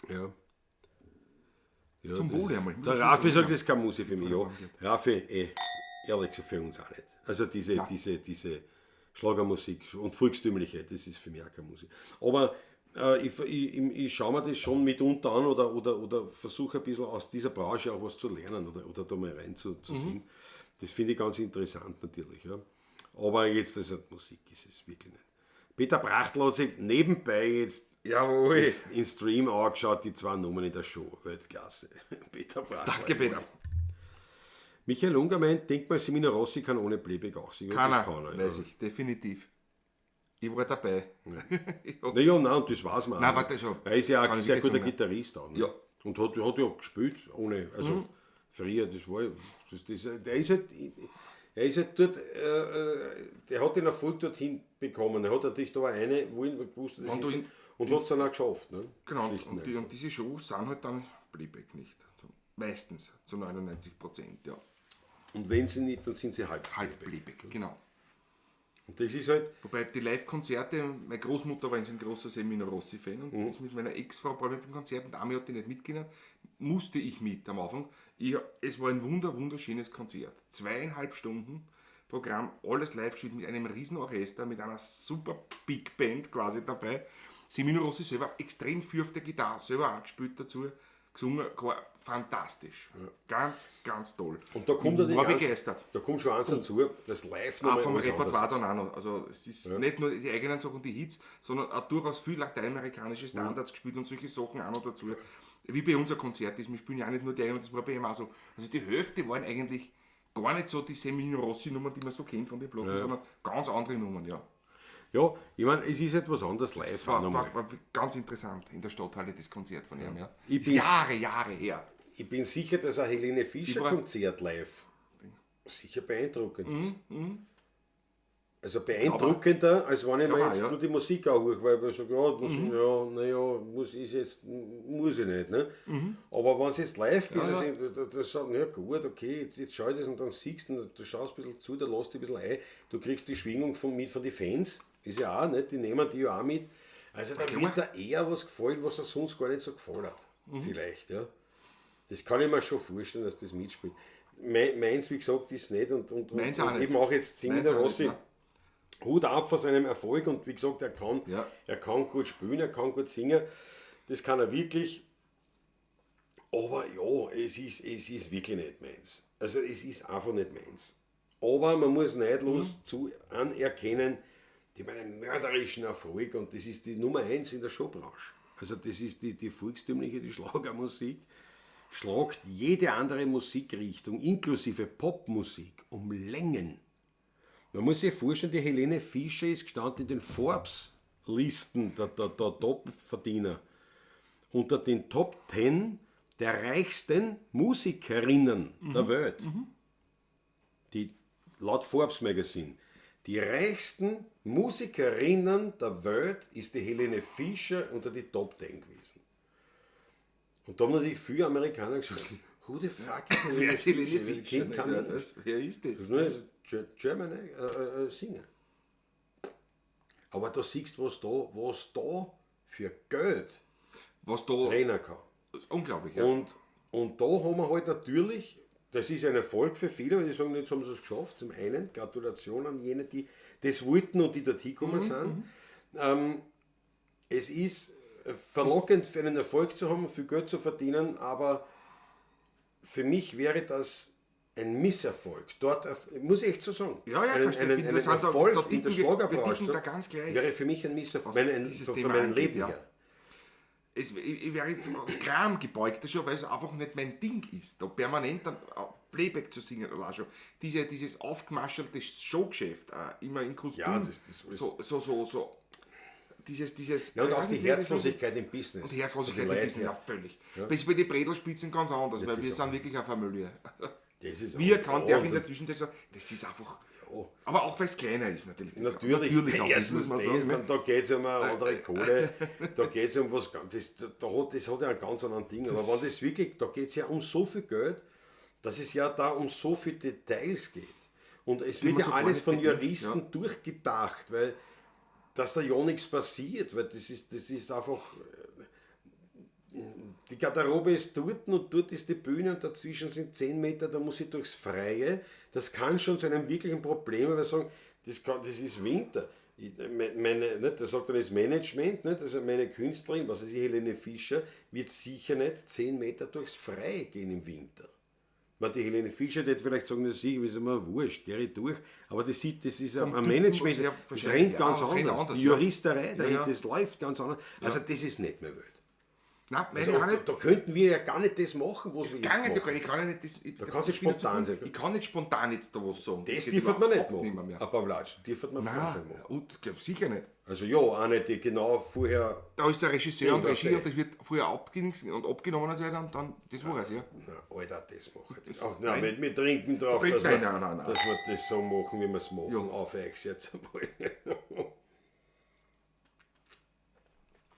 Ja. Zum Wohle einmal. Der Raffi sagt, das ist keine Musik für mich. Ja. Raffi, ehrlich gesagt, für uns auch nicht. Also diese Schlagermusik und volkstümliche, das ist für mich auch keine Musik. Aber ich schaue mir das schon mitunter an oder versuche ein bisschen aus dieser Branche auch was zu lernen oder da mal reinzuziehen. Das finde ich ganz interessant natürlich. Ja. Aber jetzt, also Musik ist es wirklich nicht. Peter Brachtl hat sich nebenbei jetzt in Stream angeschaut, die 2 Nummern in der Show. Weltklasse. Peter Brachtl. Danke, Peter. Michael Unger meint, denk mal, Semino Rossi kann ohne Playback auch singen. Kann er, weiß ich, definitiv. Ich war dabei. Nein, und das weiß man. Nein, warte schon. Er ist ja auch ein sehr guter Gitarrist auch. Ne? Ja. Und hat ja gespielt, ohne, also früher, der ist halt dort, der hat den Erfolg dorthin bekommen. Er hat natürlich da eine, gewusst, das ist, und hat es dann auch geschafft. Ne? Genau, und diese Shows sind halt dann Playback nicht. Meistens, zu 99%, ja. Und wenn sie nicht, dann sind sie halb Playback, genau. Und das ist halt... Wobei die Live-Konzerte, meine Großmutter war ein großer Semino Rossi-Fan und ist mit meiner Ex-Frau bei dem Konzert und Ami hat die nicht mitgenommen, musste ich mit am Anfang. Es war ein wunderschönes Konzert. 2,5 Stunden Programm, alles live gespielt mit einem riesen Orchester, mit einer super Big Band quasi dabei. Semino Rossi selber extrem viel auf der Gitarre, selber angespielt dazu, gesungen, fantastisch. Ja. Ganz toll. Und da kommt war begeistert. Da kommt schon eins dazu, das live noch auch vom Repertoire dann auch noch. Also es ist nicht nur die eigenen Sachen, die Hits, sondern auch durchaus viel lateinamerikanische Standards gespielt und solche Sachen auch noch dazu. Wie bei unser Konzert ist, wir spielen ja auch nicht nur die eigenen, das war bei ihm auch so. Also die Hälfte waren eigentlich gar nicht so die Semino Rossi Nummern, die man so kennt von den Blocken, sondern ganz andere Nummern, ja. Ja, ich meine, es ist etwas anderes live. Das war ganz interessant in der Stadthalle, das Konzert von ihm. Ja. Jahre her. Ich bin sicher, dass ein Helene Fischer Konzert live sicher beeindruckend ist. Also beeindruckender, als wenn ich mir jetzt nur die Musik anhöre, weil ich sage, muss ich nicht. Ne? Aber wenn es jetzt live ist, da sagen, ja gut, okay, jetzt schau ich das und dann siehst du, du schaust ein bisschen zu, da lässt dich ein bisschen ein, du kriegst die Schwingung von den Fans, ist ja auch nicht, die nehmen die ja auch mit. Also da wird da eher was gefallen, was er sonst gar nicht so gefallen hat. Vielleicht, ja. Das kann ich mir schon vorstellen, dass das mitspielt. Meins, wie gesagt, ist nicht und eben auch jetzt Semino Rossi. Hut ab vor seinem Erfolg und wie gesagt, er kann gut spielen, er kann gut singen, das kann er wirklich, aber ja, es ist wirklich nicht meins. Also es ist einfach nicht meins. Aber man muss neidlos anerkennen, die haben einen mörderischen Erfolg und das ist die Nummer 1 in der Showbranche. Also das ist die volkstümliche, die Schlagermusik, schlagt jede andere Musikrichtung, inklusive Popmusik, um Längen. Man muss sich vorstellen, die Helene Fischer ist gestanden in den Forbes-Listen der Top-Verdiener. Unter den Top 10 der reichsten Musikerinnen der Welt. Die, laut Forbes Magazine. Die reichsten Musikerinnen der Welt ist die Helene Fischer unter die Top 10 gewesen. Und da haben natürlich viele Amerikaner gesagt, who the fuck is Helene Fischer? Wer ist das? Das ist German Singer. Aber da siehst du, was da für Geld rennen kann. Unglaublich, ja. Und da haben wir halt natürlich, das ist ein Erfolg für viele, weil die sagen, jetzt haben sie es geschafft. Zum einen, Gratulation an jene, die das wollten und die dort hingekommen sind. Es ist verlockend, für einen Erfolg zu haben, viel Geld zu verdienen, aber für mich wäre das ein Misserfolg. Dort, muss ich echt so sagen. Ein Erfolg in der Schlagerbranche wäre für mich ein Misserfolg. Von meinem Leben her. Ich wäre Kram gebeugt, schon, weil es einfach nicht mein Ding ist, da permanent dann Playback zu singen. Oder schon. Dieses aufgemaschelte Showgeschäft, immer in Kostüm. Ja, das so. Dieses ja, und auch die Herzlosigkeit im Business. Und die Herzlosigkeit im Business, ja, völlig. Ja. Bei den Bredelspitzen ganz anders, weil wir sind wirklich eine Familie. Das ist Wie auch- kann der in der Zwischenzeit sagen, das ist einfach. Ja. Aber auch weil es kleiner ist natürlich. Das Natürlich, auch, erstens muss das, man sagen, ne? dann, da geht es um eine andere Kohle, da geht es um was ganz, das hat ja einen ganz anderen Ding, aber wenn das wirklich, da geht es ja um so viel Geld, dass es ja da um so viele Details geht. Und es wird man ja so gar alles nicht von bedenkt, Juristen ja. durchgedacht, weil dass da ja nichts passiert, weil das ist einfach, die Garderobe ist dort und dort ist die Bühne und dazwischen sind 10 Meter, da muss ich durchs Freie. Das kann schon zu einem wirklichen Problem, weil wir sagen, das ist Winter. Da sagt dann das Management, nicht? Also meine Künstlerin, was weiß ich, Helene Fischer, wird sicher nicht 10 Meter durchs Freie gehen im Winter. Die Helene Fischer, die vielleicht sagen, das ist mir wurscht, gehe ich durch. Aber das ist ein Management, ja, das rennt ja, ganz das rennt anders. anders, Die ja. Juristerei dahinter, Ja. das läuft ganz anders. Also das ist nicht mehr wild. Nein, Also, meine auch nicht. da könnten wir ja gar nicht das machen, was wir Das kann jetzt ich, machen. ich kann ja nicht das. Da kannst du spontan sein. Ich kann nicht spontan jetzt da was sagen. Das geht dürfen wir nicht überhaupt machen. mehr. Ein Pavlatsch, dürfen wir Nein, vorher machen. und glaub, sicher nicht. Also ja, auch nicht, die genau vorher... Da ist der Regisseur und Ja, Regie okay. und das wird früher abgenommen und so weiter und dann, das war es, ja. Na, Alter, das machen wir. Nein, mit Trinken drauf, Trinken, dass wir, nein. dass wir das so machen, wie wir es machen. Ja. Auf euch jetzt einmal.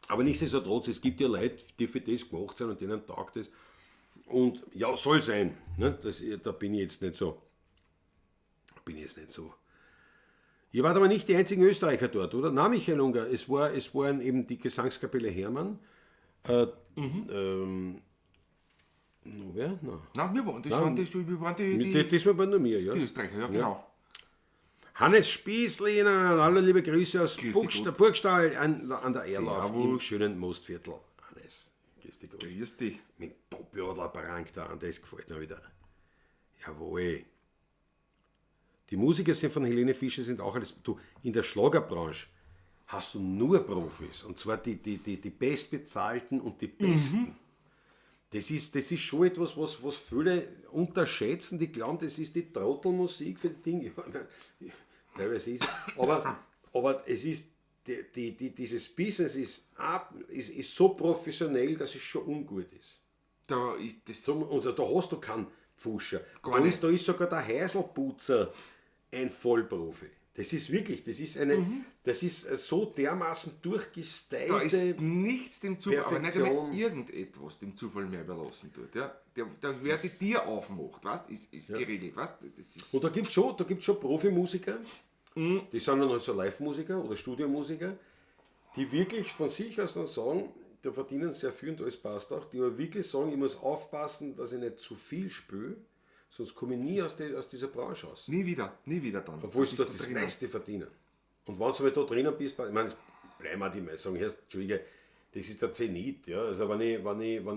Aber nichtsdestotrotz, es gibt ja Leute, die für das gemacht sind und denen taugt das. Und ja, soll sein. Ne? Da bin ich jetzt nicht so. Ihr wart aber nicht die einzigen Österreicher dort, oder? Nein, Michael Unger, es waren eben die Gesangskapelle Hermann. Wer? Nein. Nein, wir waren die Das war bei nur mir, ja. Österreicher, ja genau. Hannes Spießlin, alle liebe Grüße aus Grüß dich gut. Burgstall an der Erlauf im Servus. schönen Mostviertel. Hannes, grüß dich gut. Grüß dich. Mit Top-Jodler Barrank da an, das gefällt mir wieder. Jawohl. Die Musiker sind von Helene Fischer sind auch alles. Du, in der Schlagerbranche hast du nur Profis. Und zwar die bestbezahlten und die besten. Das ist schon etwas, was viele unterschätzen. Die glauben, das ist die Trottelmusik für die Dinge. Ja, teilweise ist aber es ist, dieses Business ist so professionell, dass es schon ungut ist. Da ist das. Also, da hast du keinen Pfuscher. Gar nicht. Da ist sogar der Heiselputzer ein Vollprofi. Das ist wirklich, das ist so dermaßen Da durchgestylte. ist nichts dem Zufall, aber nicht Perfektion. einmal irgendetwas dem Zufall mehr überlassen tut. Ja? Wer die Tier aufmacht, weißt, ist geregelt. Weißt? Das ist Und da gibt es schon Profimusiker, die sind dann halt so Live-Musiker oder Studiomusiker, die wirklich von sich aus dann sagen, da verdienen sehr viel und alles passt auch, die aber wirklich sagen, ich muss aufpassen, dass ich nicht zu viel spiele, sonst komme ich nie aus dieser Branche raus. nie wieder dann. Obwohl Da sie bist dort du das drinnen. meiste verdienen. Und wenn du mal da drinnen bist, ich meine, bleiben wir die mal sagen, Herr, Entschuldige, das ist der Zenit. Ja? Also wenn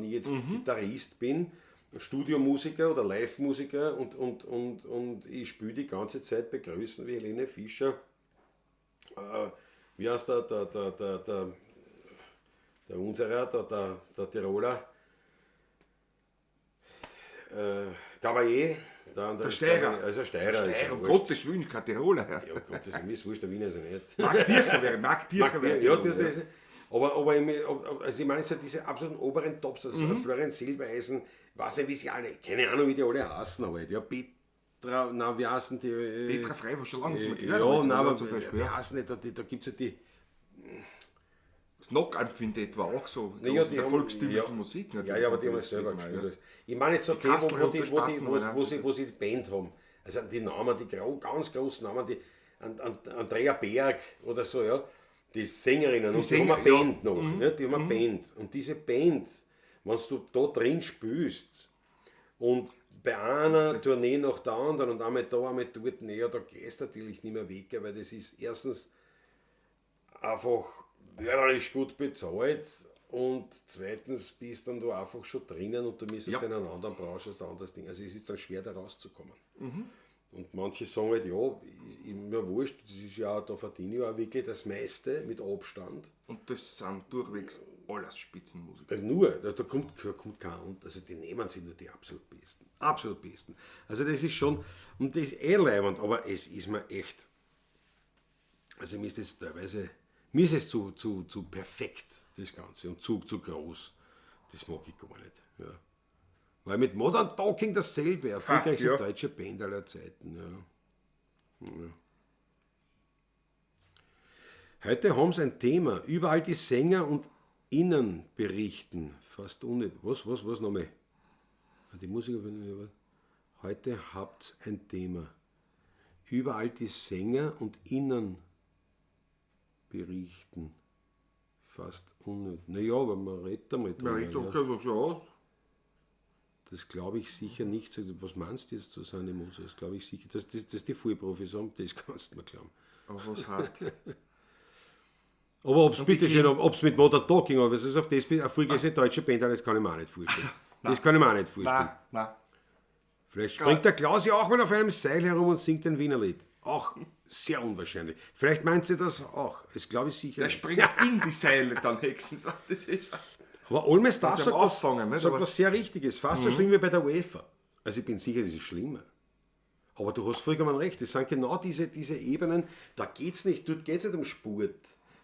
ich jetzt Gitarrist bin, Studiomusiker oder Live-Musiker und ich spiele die ganze Zeit bei Größen wie Helene Fischer, wie heißt der unserer, der Tiroler, Cavalier, Der Steirer. Also Steirer ist ja Um wurscht. Gottes Willen, kein Tiroler. Ja, Gott, das ist mir ist wurscht, der Wiener ist ja nicht. Marc Bircher wäre. Ja, aber also ich meine, so diese absoluten oberen Tops, also Florian Silbereisen, weiß nicht, wie sie alle, keine Ahnung, wie die alle heißen, halt. Ja, Petra, na, wie heißen die? Petra Frey war schon lange nicht mehr Ja, gehört. nein, aber zum Beispiel. wie heißen die? Da gibt es ja die. Das Knockout-Quintett war auch so. Naja, der volkstümlichen Musik. Ja, aber die haben es selber gewesen, gespielt. Ich meine jetzt so die, Kastelruther Spatzen, wo sie die Band haben. Also die Namen, die ganz großen Namen, die Andrea Berg oder so, ja, die Sängerinnen, und die haben eine Band noch, ne? Die haben eine Band. Und diese Band, wenn du da drin spielst und bei einer Tournee nach der anderen und einmal da, einmal dort, naja, da gehst du natürlich nicht mehr weg, weil das ist erstens einfach währlich gut bezahlt und zweitens bist dann da einfach schon drinnen und du müsstest in einer anderen Branche ein anderes Ding. Also es ist dann schwer da rauszukommen. Und manche sagen halt, ja, mir wurscht, das ist ja, da verdiene ich ja wirklich das meiste mit Abstand. Und das sind durchwegs alles Spitzenmusiker. Da kommt kein und also die nehmen sich nur die absolut Besten. Absolut Besten. Also das ist schon, und das ist leibend, aber es ist mir echt, also mir ist das teilweise, mir ist es zu perfekt, das Ganze, und zu groß. Das mag ich gar nicht. Ja. Weil mit Modern Talking dasselbe, erfolgreichste ja. deutsche Band aller Zeiten. Ja. Ja. Heute haben sie ein Thema. Überall die Sänger und Innen berichten. Fast unnötig. Was nochmal? Die Musiker. Heute habt ein Thema. Überall die Sänger und Innen berichten. Fast unnötig. Naja, aber man redet damit. Ja. Das glaube ich sicher nicht. Was meinst du jetzt zu seiner Musik? Das glaube ich sicher. Das die Vollprofis haben, das kannst du mir glauben. Aber was heißt? Aber ob es mit Modern Talking, aber es ist auf das erfolgreiche deutsche Band, das kann ich mir auch nicht vorstellen. Das kann ich mir auch nicht vorstellen. Nein. Vielleicht springt der Klaus ja auch mal auf einem Seil herum und singt ein Wiener Lied. Auch sehr unwahrscheinlich. Vielleicht meint sie das auch. Das glaube ich sicher Der nicht. springt in die Seile dann höchstens. Das ist Aber Olmes Staff am sagt, Auffangen, nicht? sagt was sehr Richtiges. Fast so schlimm wie bei der UEFA. Also ich bin sicher, das ist schlimmer. Aber du hast vollkommen recht. Das sind genau diese Ebenen. Da geht es nicht. Dort geht es nicht um Sport.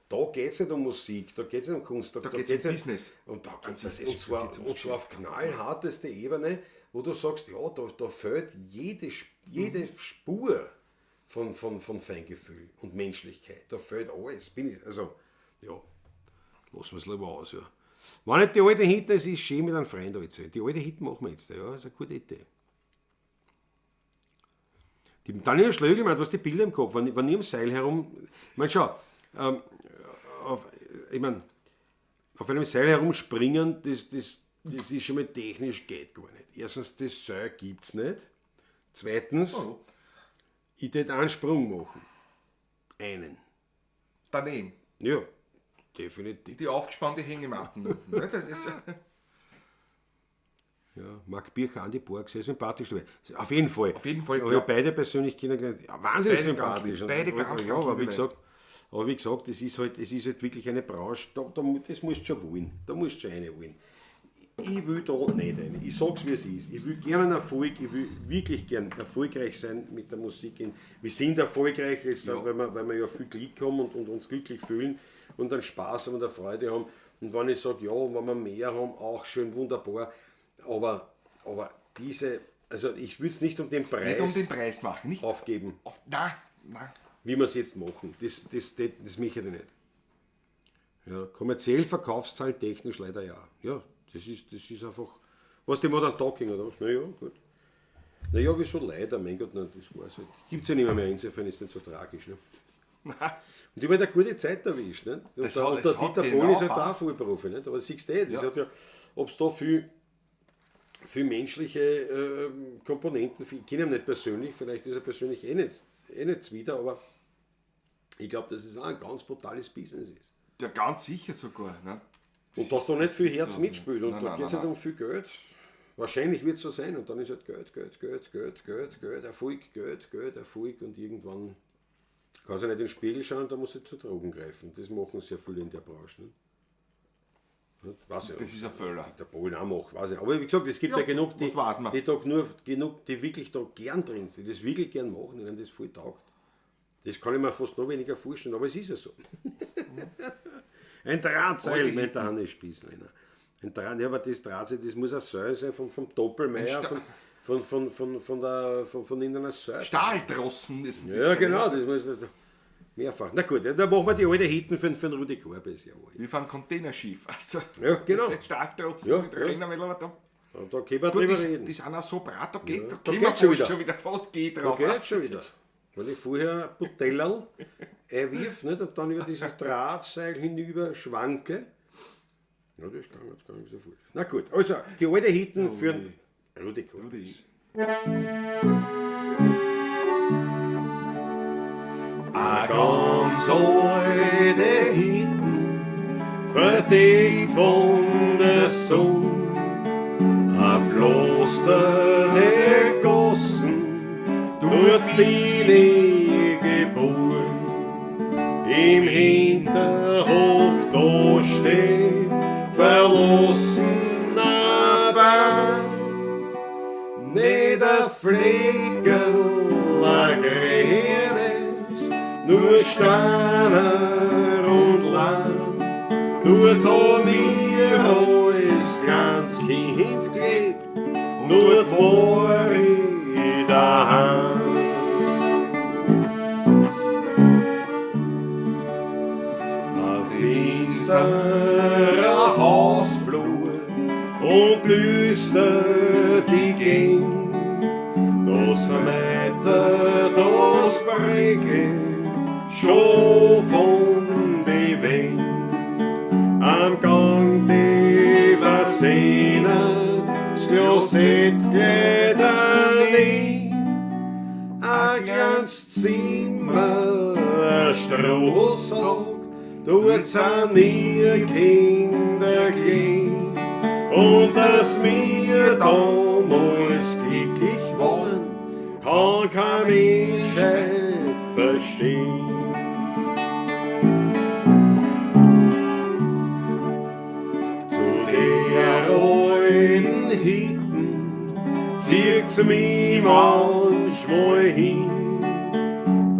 Da geht es nicht um Musik. Da geht es nicht um Kunst. Da geht's geht's um nicht- Business. Und da geht es und zwar auf knallharteste Ebene, wo du sagst, ja, da fehlt jede Spur von Feingefühl und Menschlichkeit. Da fehlt alles. Also, ja, lassen wir es lieber aus. Ja. Wenn nicht die alte Hit ist, ist schön mit einem Freund erzählen. Die alte Hit machen wir jetzt. Ja, ist eine gute Idee. Die Daniel Schlögl, du hast die Bilder im Kopf, wenn ich am Seil herum. Ich meine, schau, auf einem Seil herumspringen, das ist schon mal technisch geht gar nicht. Erstens, das Seil gibt es nicht. Zweitens, ich würde einen Sprung machen. Einen. Daneben. Ja, definitiv. Die aufgespannte Hängematten. Ne, das ist Ja, Marc Bircher, Andi Borg, sehr sympathisch dabei. Auf jeden Fall. Aber ja. beide persönlich kennengelernt. Ja, wahnsinnig Beide ganz sympathisch. lieb, beide ganz aber liebe wie gesagt, es ist halt wirklich eine Branche, das musst du schon wollen. Da musst du schon eine wollen. Ich will da nicht rein. Ich sag's wie es ist. Ich will gerne Erfolg, ich will wirklich gern erfolgreich sein mit der Musik. Wir sind erfolgreich, jetzt, weil wir ja viel Glück haben und uns glücklich fühlen und dann Spaß haben und eine Freude haben. Und wenn ich sage, ja, wenn wir mehr haben, auch schön, wunderbar. Aber also ich würde es nicht um den Preis, nicht um den Preis machen. Nicht aufgeben, Nein. wie wir es jetzt machen. Das möchte ich nicht. Ja, kommerziell, Verkaufszahlen, technisch leider ja. Ja, das ist einfach, was die Modern Talking oder was? Naja, gut. Naja, wieso leider? Mein Gott, nein, das war's halt. Gibt es ja nicht mehr, insofern ist es nicht so tragisch. Ne? Und ich habe halt eine gute Zeit erwischt. Nicht? Und Das der hat Dieter genau Bohlen ist halt auch passt. Vollprofi. Nicht? Aber siehst du, das Ja. hat ja, ob es da viel menschliche Komponenten, ich kenne ihn nicht persönlich, vielleicht ist er persönlich nicht wieder, aber ich glaube, dass es auch ein ganz brutales Business ist. Ja, ganz sicher sogar. Ne? Und dass da nicht viel ist Herz so. mitspielt und Nein, da nein, geht es nein, nicht um viel Geld. Wahrscheinlich wird es so sein und dann ist halt Geld, Erfolg und irgendwann kann sie nicht in den Spiegel schauen, da muss sie zu Drogen greifen. Das machen sehr viele in der Branche. Ne? Weiß ich, Das ist ein Fehler. Der Polen auch macht, weiß ich. Aber wie gesagt, es gibt ja, genug, das weiß man. die wirklich da gern drin sind, die das wirklich gern machen, denen das voll taugt. Das kann ich mir fast noch weniger vorstellen, aber es ist ja so. Ein Drahtseil, meint der Hannes Spießleiner. Ein Draht, ja, aber das Drahtseil, das muss ein Seil sein vom Doppelmeier, von irgendeiner Seil. Stahldrossen ist das. Ja, genau, das muss mehrfach. Na gut, da machen wir die alte Hitten für den Rudi Korbes, jawohl. Wie fahren Containerschiff. Also, Ja, genau. Stahldrossen, Ja, die drehen wir aber da. Und da können wir Gut, drüber reden. die sind auch so brat, da Ja, geht, da da gehen wir geht's schon fast wieder. schon wieder fast geht Da drauf. geht schon wieder. Weil ich vorher ein Butellerl einwirf nicht, und dann über dieses Drahtseil hinüber schwanke. Ja, das kann jetzt gar nicht so viel. Na gut, also die alte Hitten für den Rudi Korbes. A ganz alte Hitten, verdeckt von der Sonne, a Pflaster der Gossen, dort bin ich geboren. Im Hinterhof da steht verlassener Baum, nicht ein Fleckerl, ein grünes, nur Steiner und Land. Dort hab ich als ganz Kind gelebt dort war ich daheim. Ein finsterer Hausflur und düster die Gegend, das Meter, das Prägel, schon von die Wind. Am Gang die Bassine, still sit daneben. Ein kleines Zimmer, ein Strohsack, dort sind wir Kinder klein. Und dass wir damals glücklich waren, kann kein Mensch verstehen. Zieht's mich manchmal hin,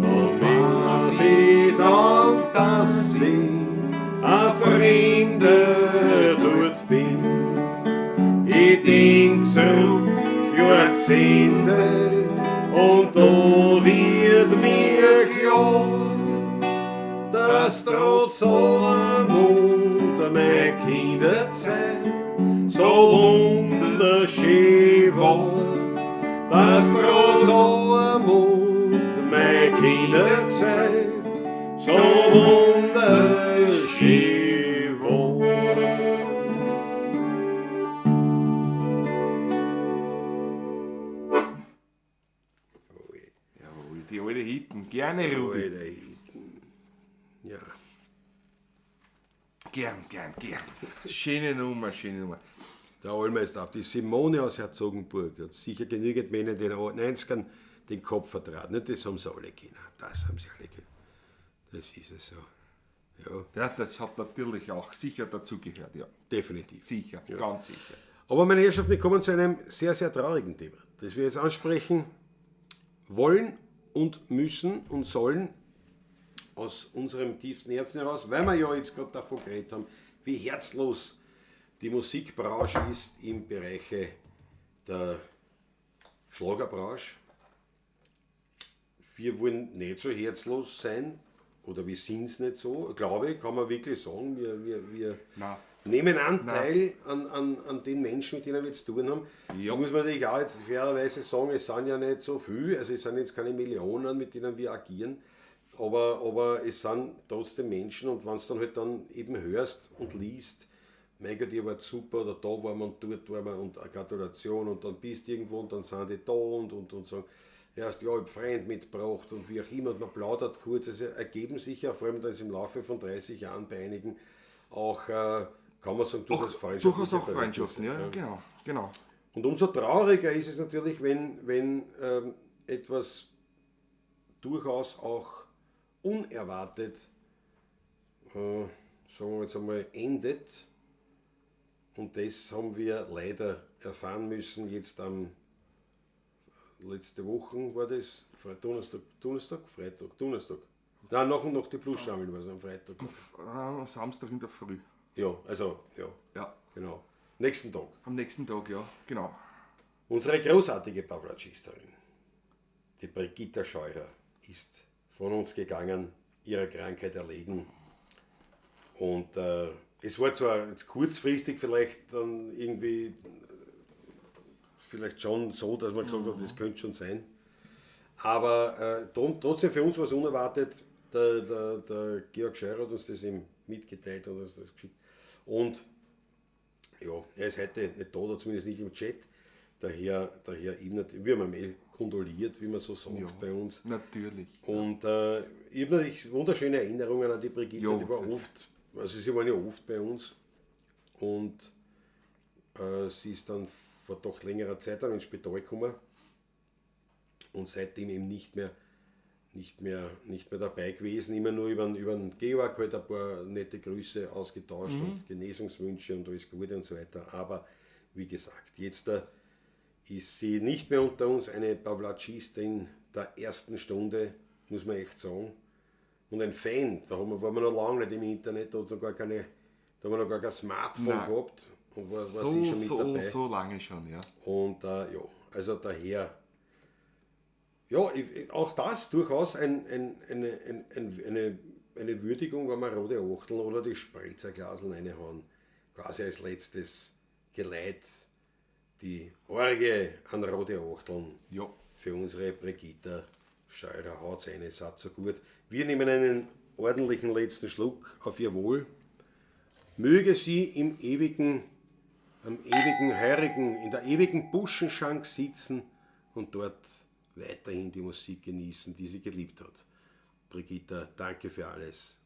dann weiß ich dann, dass ich ein Fremder dort bin. Ich denk zurück Jahrzehnte und da wird mir klar, dass trotz Armut meine Kinderzeit so wunderschön war, dass trotz Armut meine Kinderzeit so wunderschön war. Jawohl, die alte Hitten. Gerne, Rudi. Alter Hitten. Ja. Gern. Schöne Nummer. Der Allmeister, die Simone aus Herzogenburg hat sicher genügend Männer in den 90ern den Kopf vertraut. Nicht? Das haben sie alle können. Das haben sie alle können. Das ist es so. Ja, Ja, das hat natürlich auch sicher dazugehört, ja. definitiv. Sicher, Ja. ganz sicher. Aber meine Herrschaften, wir kommen zu einem sehr, sehr traurigen Thema, das wir jetzt ansprechen wollen und müssen und sollen aus unserem tiefsten Herzen heraus, weil wir ja jetzt gerade davon geredet haben, wie herzlos die Musikbranche ist im Bereich der Schlagerbranche. Wir wollen nicht so herzlos sein, oder wir sind es nicht so, glaube ich, kann man wirklich sagen. Wir Nein. nehmen Anteil an den Menschen, mit denen wir zu tun haben. Ja. Da muss man natürlich auch jetzt fairerweise sagen, es sind ja nicht so viel, also es sind jetzt keine Millionen, mit denen wir agieren, aber es sind trotzdem Menschen, und wenn du dann halt dann eben hörst und liest, mein Gott, ihr wart super, oder da war man und dort war man und eine Gratulation, und dann bist du irgendwo und dann sind die da und sagen, erst ja, ich hab Freund mitgebracht und wie auch immer, und man plaudert kurz. Also ergeben sich ja, vor allem dann im Laufe von 30 Jahren bei einigen auch, kann man sagen, durchaus Freundschaften. Durchaus auch Freundschaften, ja, genau. Und umso trauriger ist es natürlich, wenn etwas durchaus auch unerwartet, sagen wir jetzt einmal, endet. Und das haben wir leider erfahren müssen, jetzt letzte Woche war das, Donnerstag. Nein, noch die Plusschammeln war es am Freitag. Samstag in der Früh. Ja, also, Ja, genau. Nächsten Tag. am nächsten Tag, ja, genau. Unsere großartige Pavlatschisterin, die Brigitta Scheurer, ist von uns gegangen, ihrer Krankheit erlegen. Und es war zwar jetzt kurzfristig vielleicht dann irgendwie, vielleicht schon so, dass man gesagt hat, das könnte schon sein. Aber trotzdem für uns war es unerwartet. Der Georg Scheurer hat uns das eben mitgeteilt und uns das geschickt. Und ja, er ist heute nicht da, oder zumindest nicht im Chat. Daher ihm nicht, wir haben ihm kondoliert, wie man so sagt bei uns. Natürlich. Und ich habe natürlich wunderschöne Erinnerungen an die Brigitte, Ja, die war oft, also sie waren ja oft bei uns. Und sie ist dann vor doch längerer Zeit dann ins Spital gekommen und seitdem eben nicht mehr dabei gewesen, immer nur über den Georg halt ein paar nette Grüße ausgetauscht und Genesungswünsche und alles Gute und so weiter. Aber wie gesagt, jetzt ist sie nicht mehr unter uns, eine Pavlatschistin der ersten Stunde, muss man echt sagen. Und ein Fan, waren wir noch lange nicht im Internet, da haben wir noch gar kein Smartphone gehabt. und war sie schon mit dabei. So lange schon, ja. Und ja, also daher, ja, auch das durchaus eine Würdigung, wenn wir rote Achteln oder die Spritzerglaseln reinhauen, quasi als letztes Geleit, die Orgie an rote Achteln Ja. für unsere Brigitta Scheurer. Haut's eine, seid so gut. Wir nehmen einen ordentlichen letzten Schluck auf ihr Wohl. Möge sie am ewigen Heurigen, in der ewigen Buschenschank sitzen und dort weiterhin die Musik genießen, die sie geliebt hat. Brigitta, danke für alles.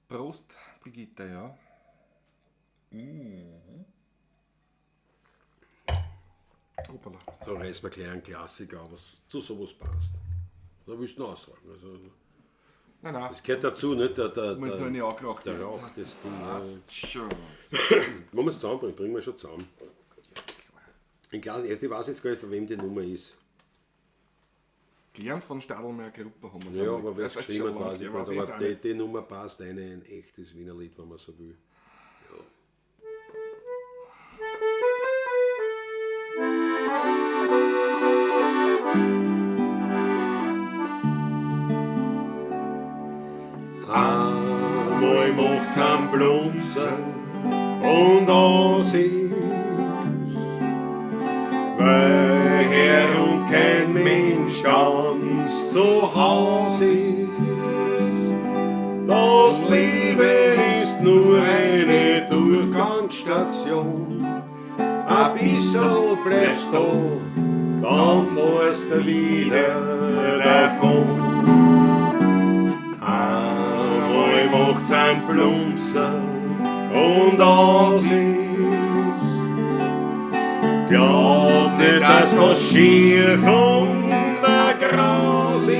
Prost, Brigitta, ja. Hoppala. Da reißen wir gleich einen Klassiker, was zu sowas passt. Da willst du noch aussagen. Also, Nein. das gehört dazu, nicht? Der Wenn du angeraucht der hast. Rauch, das Ding. Passt schon. Wenn wir es zusammenbringen, bringen wir schon zusammen. Ein Glas, erst ich weiß jetzt gar nicht, von wem die Nummer ist. Gelernt von Stadelmeier Gruppe haben wir Ja, aber wer es geschrieben hat, weiß ich weiß nicht. jetzt Aber auch nicht. die Nummer passt ein echtes Wiener Lied, wenn man so will. Ja. Einmal macht's am Blumsen und aus ist, weil Herr und kein Mensch ganz zu Haus ist. Das Leben ist nur eine Durchgangsstation, ein bisschen bleibst du, dann fährst du wieder davon. Einmal macht's ein Plumpsen und aus ist. Glaub nicht, dass das schier und ein Graus ist.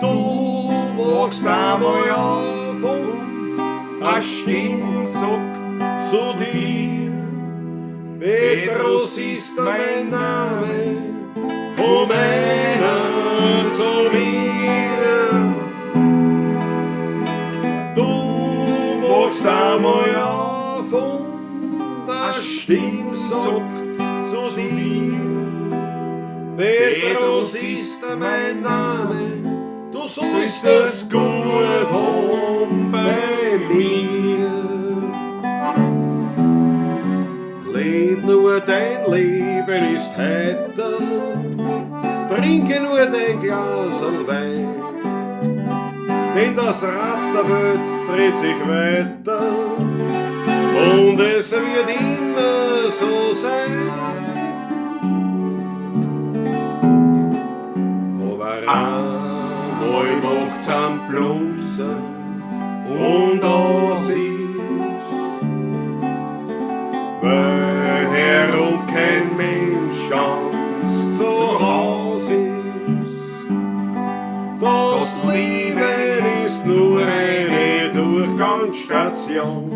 Du wachst einmal auf und eine Stimme sagt zu dir: Petrus ist mein Name, komm einer zu mir. Du wachst einmal auf und eine Stimme sagt zu dir: Petrus ist mein Name, du sollst es gut haben bei mir. Leb nur dein Leben ist heiter, trinke nur dein Glasl Wein, denn das Rad der Welt dreht sich weiter und es wird immer so sein. Aber einmal macht's am Plumpsen und aus ist, weil Herr und kein Mensch ganz zu Haus ist. Das Leben ist nur eine Durchgangsstation,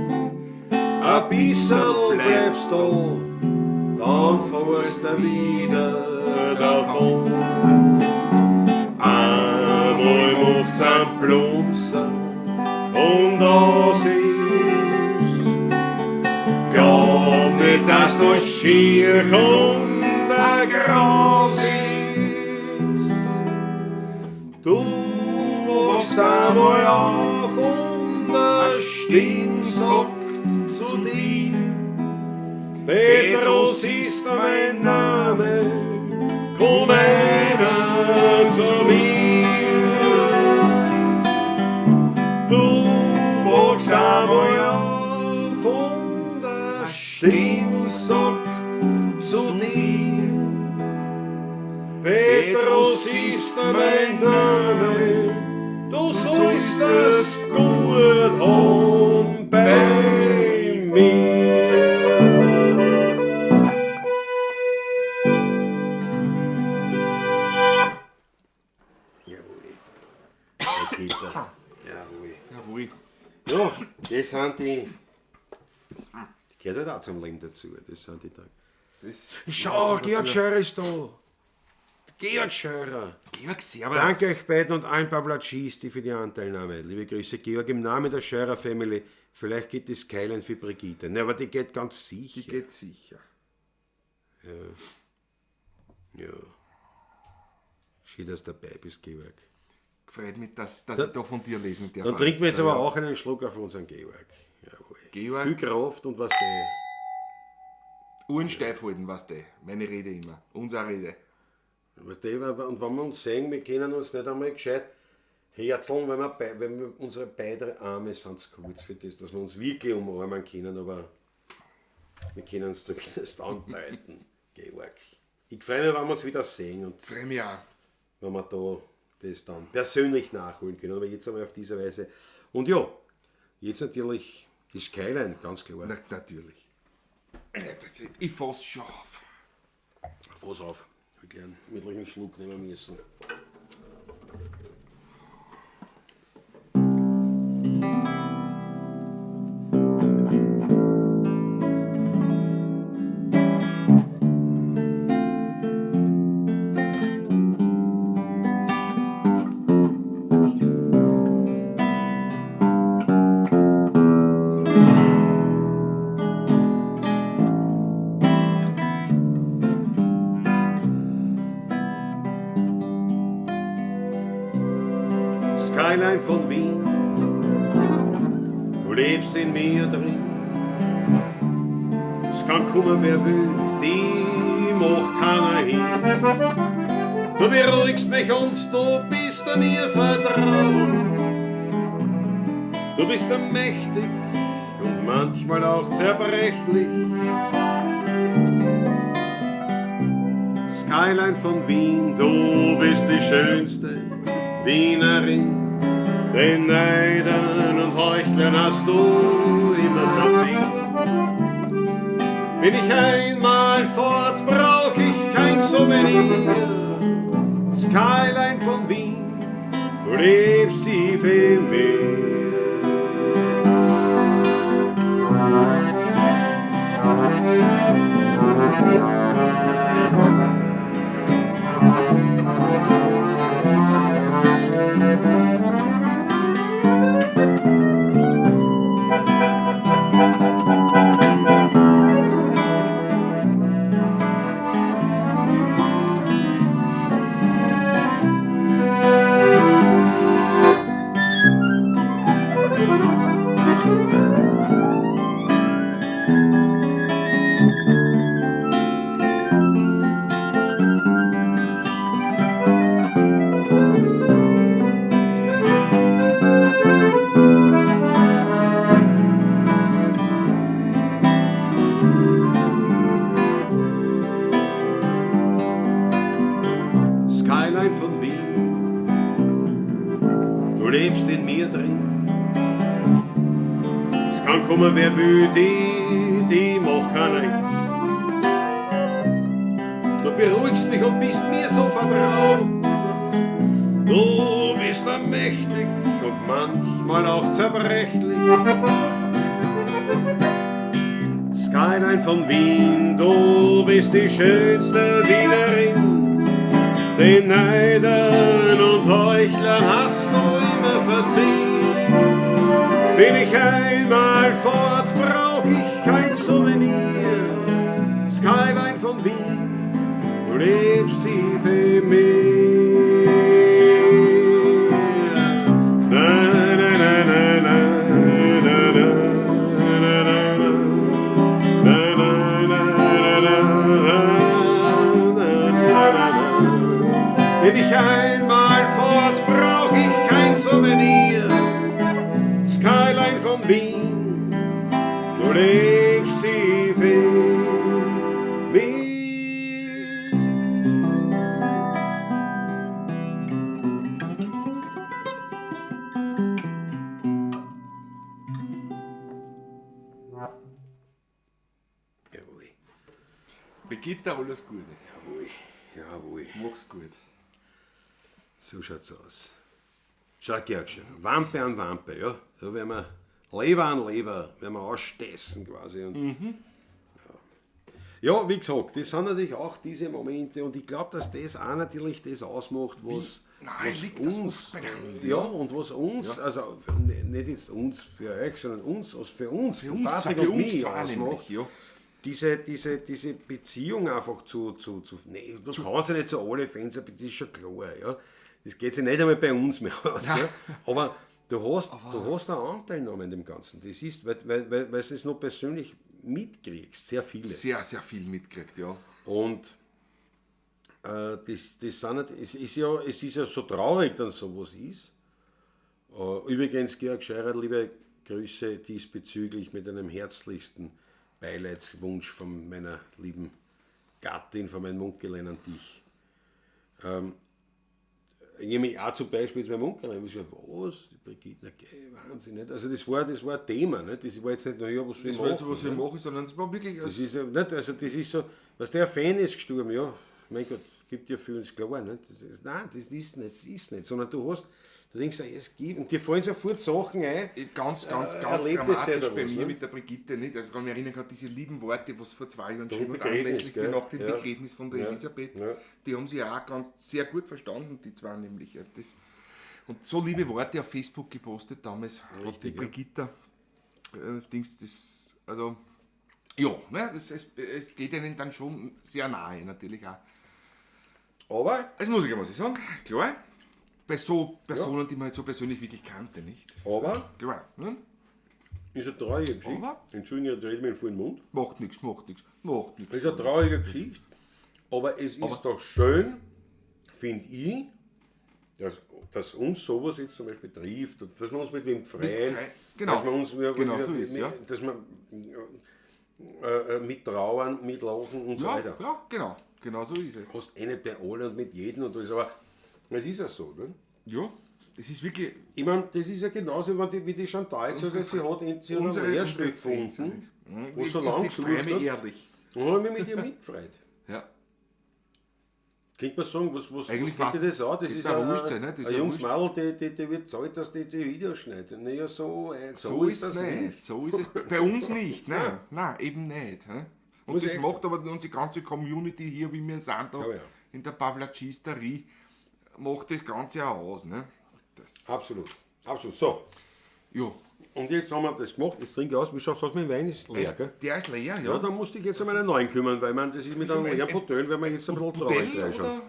ein bisschen bleibst du, dann fährst du wieder davon. Einmal macht's ein Plumpsen und aus ist. Glaub nicht, dass das schier und ein Gras ist. Du wachst einmal auf und eine Stimme sagt zu dir: Petrus ist mein Name, komm einer zu mir. Du wachst einmal auf und eine Stimme sagt zu dir: Petrus ist mein Name, du sollst es gut haben bei mir. Jawohl. Brigitta. Jawohl. Ja, das sind die. Gehört halt auch zum Leben dazu. Das sind die Tage. Schau, Georg Scheurer ist da. Georg Schörer. Georg, servus. Danke euch beiden und allen Pavlacisti für die Anteilnahme. Liebe Grüße, Georg, im Namen der Schörer Family. Vielleicht geht die Skyline für Brigitte. Ne, aber die geht ganz sicher. Die geht sicher. Ja. Schön, dass du dabei bist, Georg. Gefreut mich, dass ich da von dir lesen darf. Dann trinken wir jetzt aber auch einen Schluck auf unseren Georg. Jawohl. Georg. Viel Kraft und was der. Uhren steif halten, weißt du. Meine Rede immer. Unsere Rede. Und wenn wir uns sehen, wir können uns nicht einmal gescheit herzeln, wenn wir unsere beiden Arme sind zu kurz für das, dass wir uns wirklich umarmen können, aber wir können es zumindest andeuten, Georg. Ich freue mich, wenn wir uns wieder sehen und Freue mich auch. wenn wir da das dann persönlich nachholen können, aber jetzt einmal auf diese Weise. Und ja, jetzt natürlich die Skyline, ganz klar. Natürlich. Ich fass schon auf. Pass auf, wirklich einen mittleren Schluck nehmen müssen. Skyline von Wien, du lebst in mir drin. Es kann kommen, wer will, die macht keiner hin. Du beruhigst mich und du bist mir vertraut. Du bist mächtig und manchmal auch zerbrechlich. Skyline von Wien, du bist die schönste Wienerin. Den Neidern und Heuchlern hast du immer verziehen. Bin ich einmal fort, brauch ich kein Souvenir. Skyline von Wien, du lebst tief in mir. Skyline von Wien, du lebst in mir drin. Es kann kommen, wer will, die macht keiner. Du beruhigst mich und bist mir so vertraut. Du bist mächtig und manchmal auch zerbrechlich. Skyline von Wien, du bist die schönste Wienerin. Den Neidern und Heuchlern hast du immer verziehen. Bin ich einmal fort, brauch ich kein Souvenir. Skyline von Wien, du lebst tief in mir. Na, na, na, na, na, na, na, na, na, na, na, na. Bin ich einmal fort, brauch ich kein Souvenir. Skyline von Wien, du lebst tief in mir. Jawohl, Brigitte, alles Gute. jawohl, jawohl. Mach's gut. So schaut's aus. Schau, Georg, Wampe an Wampe, ja. So werden wir Leber an Leber, werden wir ausstessen quasi. Und, Ja, wie gesagt, das sind natürlich auch diese Momente und ich glaube, dass das auch natürlich das ausmacht, was liegt das uns, oft bei der Hand, ja, und was uns, also nicht jetzt uns für euch, sondern uns, was für uns, für Patrick und mich ausmacht, ja. diese Beziehung einfach nee, du kannst ja nicht so alle Fans, das ist schon klar, ja. Das geht sich nicht einmal bei uns mehr aus, ja. Aber du hast einen Anteil an dem Ganzen. Das ist, weil du es noch persönlich mitkriegst, sehr viele. Sehr, sehr viel mitkriegt, ja. Und das sind nicht, es ist ja so traurig, dass sowas ist. Übrigens, Georg Scheurer, liebe Grüße diesbezüglich mit einem herzlichsten Beileidswunsch von meiner lieben Gattin, von meinem Onkel an dich. Ich mich auch zum Beispiel mit meinem Onkel, ich gesagt, was, die Brigitte, Wahnsinn, nicht? Also das war ein Thema, nicht? Das war jetzt nicht nur, ja, was soll ich machen, Das war so, was ich mache, sondern es war wirklich... das ist ja nicht, also das ist so, was der Fan ist gestorben, ja, mein Gott, gibt ja für uns klar, nicht? Nein, das ist nicht, sondern du denkst, es gibt, und dir fallen sofort Sachen ein. Ganz dramatisch bei mir mit der Brigitte, nicht? Also, ich kann mich erinnern, gerade diese lieben Worte, was vor 2 Jahren schon anlässlich nach dem Begräbnis von der Elisabeth, die haben sie auch sehr gut verstanden, die zwei nämlich. Ja. Und so liebe Worte auf Facebook gepostet damals, hat die Brigitte. Also, ja, ne, es geht ihnen dann schon sehr nahe, natürlich auch. Aber, Das muss ich sagen, klar. Bei so Personen, die man halt so persönlich wirklich kannte, nicht? aber, Klar, ne? ist eine traurige Geschichte. Aber? Entschuldigung, ich rede mir vor den Mund. Macht nichts. Es ist eine traurige Geschichte, aber es ist doch schön, finde ich, dass uns sowas jetzt zum Beispiel trifft, und dass wir uns mit wem freuen, Genau. dass wir uns So ist, ja. dass wir mit trauern, mit lachen und so weiter. Ja, genau so ist es. Hast nicht bei allen und mit jedem und alles, aber es ist ja so, ne? Ja, das ist wirklich... Ich meine, das ist ja genauso, wie die Chantal gesagt hat, sie hat einen Lehrstuhl gefunden, wo so lange gesucht hat. ehrlich. Und habe mich mit ihr mitgefreut. Ja. Könnte man sagen, was Eigentlich geht dir das an? Das ist Bewusstsein, ne? Das ist ein ja junges Mädel, die wird zahlt, dass die Videos schneidet. Naja, so ist es nicht. So ist es bei uns nicht. Nein, eben nicht. He? Und Muss das ich macht aber unsere ganze Community hier, wie wir sind, da in der Pavlacisterie, macht das Ganze auch aus. Ne? Absolut. So, Ja. und jetzt haben wir das gemacht, jetzt trinke ich aus. Wie schaut es aus, mein Wein ist leer, gell? Der ist leer, Ja, dann musste ich jetzt um einen neuen kümmern, weil man, das ist mit einem leeren Bouteille, weil wir jetzt ein bisschen traurig reinschauen.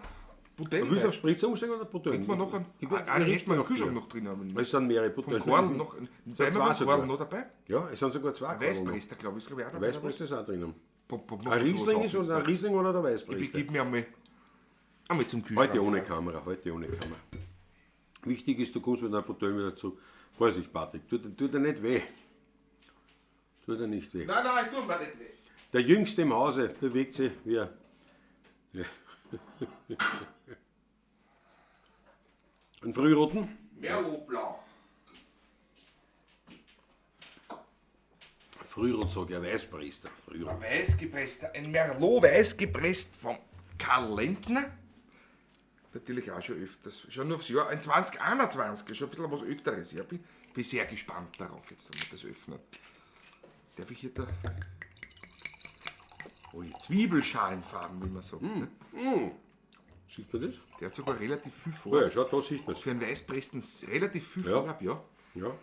Bouteille? Willst du auf Spritzer umsteigen oder Bouteille? Hätten wir noch einen riecht man noch Kühlschrank noch drin haben. Es sind mehrere Von Bouteillen. Korn noch, zwei Korn noch dabei. Ja, es sind sogar zwei Ein Weißprester, glaube ich, auch dabei. Weißprester ist auch drinnen. Ein Ein Riesling ist und ein Riesling oder der Ich Weißprester. begib mir einmal zum Kühlschrank. Heute ohne Kamera. Wichtig ist, du kommst mit einer Bouteille wieder zu. Vorsicht, Patrick, tut dir nicht weh. Tut dir nicht weh. Nein, tut mir nicht weh. Der Jüngste im Hause bewegt sich wie ein Frühroten. Merlot-blau. Frührot sage ich, ein Weißprester. Frührot. Ein Merlot weiß gepresst von Karl Lentner. Natürlich auch schon öfters, schon aufs Jahr, ein 2021, schon ein bisschen was Älteres. Ich bin sehr gespannt darauf, jetzt wenn wir das öffnen. Darf ich hier da... Oh, die Zwiebelschalenfarben, wie man sagt. Ne? Sieht man das? Der hat sogar relativ viel Ja, Farbe. schau, da sieht man es. Für einen Weißpresten relativ viel Ja. Farbe, ja. Ja.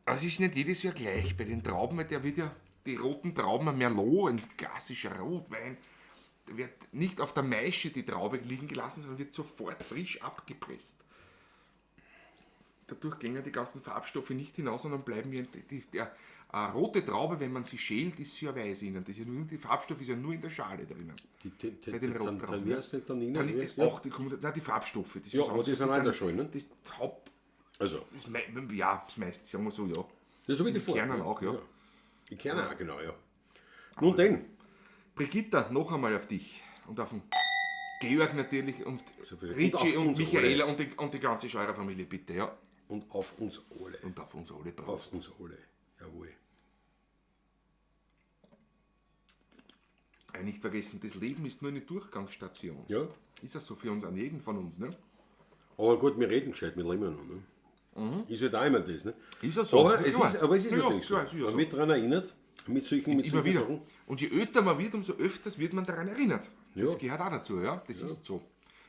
Aber es ist nicht jedes Jahr gleich. Bei den Trauben, weil der wird ja, die roten Trauben, ein Merlot, ein klassischer Rotwein, der wird nicht auf der Maische die Traube liegen gelassen, sondern wird sofort frisch abgepresst. Dadurch gehen die ganzen Farbstoffe nicht hinaus, sondern bleiben wie eine rote Traube, wenn man sie schält, ist sie ja weiß innen. Das ist ja nur, die Farbstoff ist ja nur in der Schale drinnen. Bei den roten Trauben. Dann wäre es nicht dann innen. Die Farbstoffe. Das Ja, aber die sind auch in der Schale, ne? Das Haupt... Also, das meiste, sagen wir so, ja. das so wie die Kernen auch, ja. Die Kerne auch, genau, ja. Nun denn. Brigitta, noch einmal auf dich und auf den Georg natürlich und viel. Richie Und auf und uns Michaela und die ganze Scheurer-Familie, bitte, ja. Und auf uns alle. Und auf uns alle drauf. Auf uns alle. Jawohl. Nicht vergessen, das Leben ist nur eine Durchgangsstation. Ja. Ist das so für uns, an jeden von uns, ne? Aber gut, wir reden gescheit mit Leben noch. Ne? Ist ja da immer das. Ne? Ist das so? Aber es ist natürlich so. Ja, Wenn mich daran erinnert, Mit solchen Immer wieder. Sachen. Und je älter man wird, umso öfters wird man daran erinnert. Das Ja. gehört auch dazu, ja. Das ist so.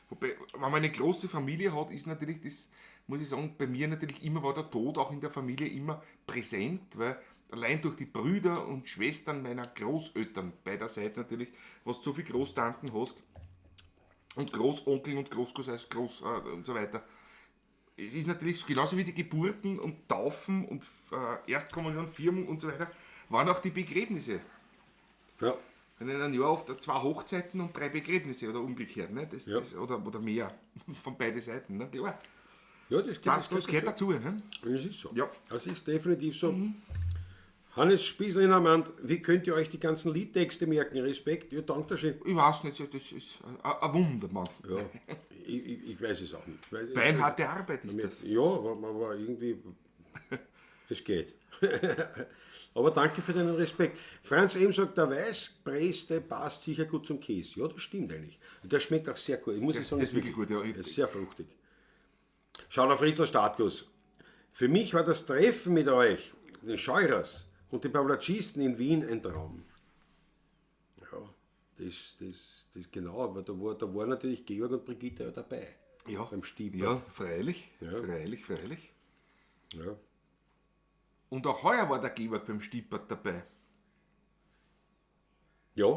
Wobei, wenn man eine große Familie hat, ist natürlich das, muss ich sagen, bei mir natürlich immer war der Tod auch in der Familie immer präsent, weil allein durch die Brüder und Schwestern meiner Großeltern, beiderseits natürlich, was du so viele Großtanten hast und Großonkel und Großcousin und so weiter. Es ist natürlich genauso wie die Geburten und Taufen und Erstkommunion, Firmung und so weiter, waren auch die Begräbnisse. Ja. In einem Jahr oft 2 Hochzeiten und 3 Begräbnisse oder umgekehrt, ne? Oder mehr von beiden Seiten, ne? Klar. Ja, Das gehört dazu. Ne? Das ist so. Ja. Das ist definitiv so. Hannes Spießlin meint, wie könnt ihr euch die ganzen Liedtexte merken? Respekt, ja, danke schön. Ich weiß nicht, das ist ein Wunder, Mann. Ja, ich weiß es auch nicht. Beinharte Arbeit ist das. Ja, aber irgendwie, es geht. Aber danke für deinen Respekt. Franz M. sagt, der Weißpreste passt sicher gut zum Käse. Ja, das stimmt eigentlich. Der schmeckt auch sehr gut. Ich muss sagen, Das ist wirklich gut, ja. Das ist sehr fruchtig. Schau auf Fritzl Staatlos. Für mich war das Treffen mit euch, den Scheurers und den Pavlacisten in Wien ein Traum. Ja, das genau, aber da war natürlich Georg und Brigitte auch dabei. Ja, beim Stiebel. ja, freilich. Ja. Freilich. Ja. Und auch heuer war der Georg beim Stiepert dabei. Ja,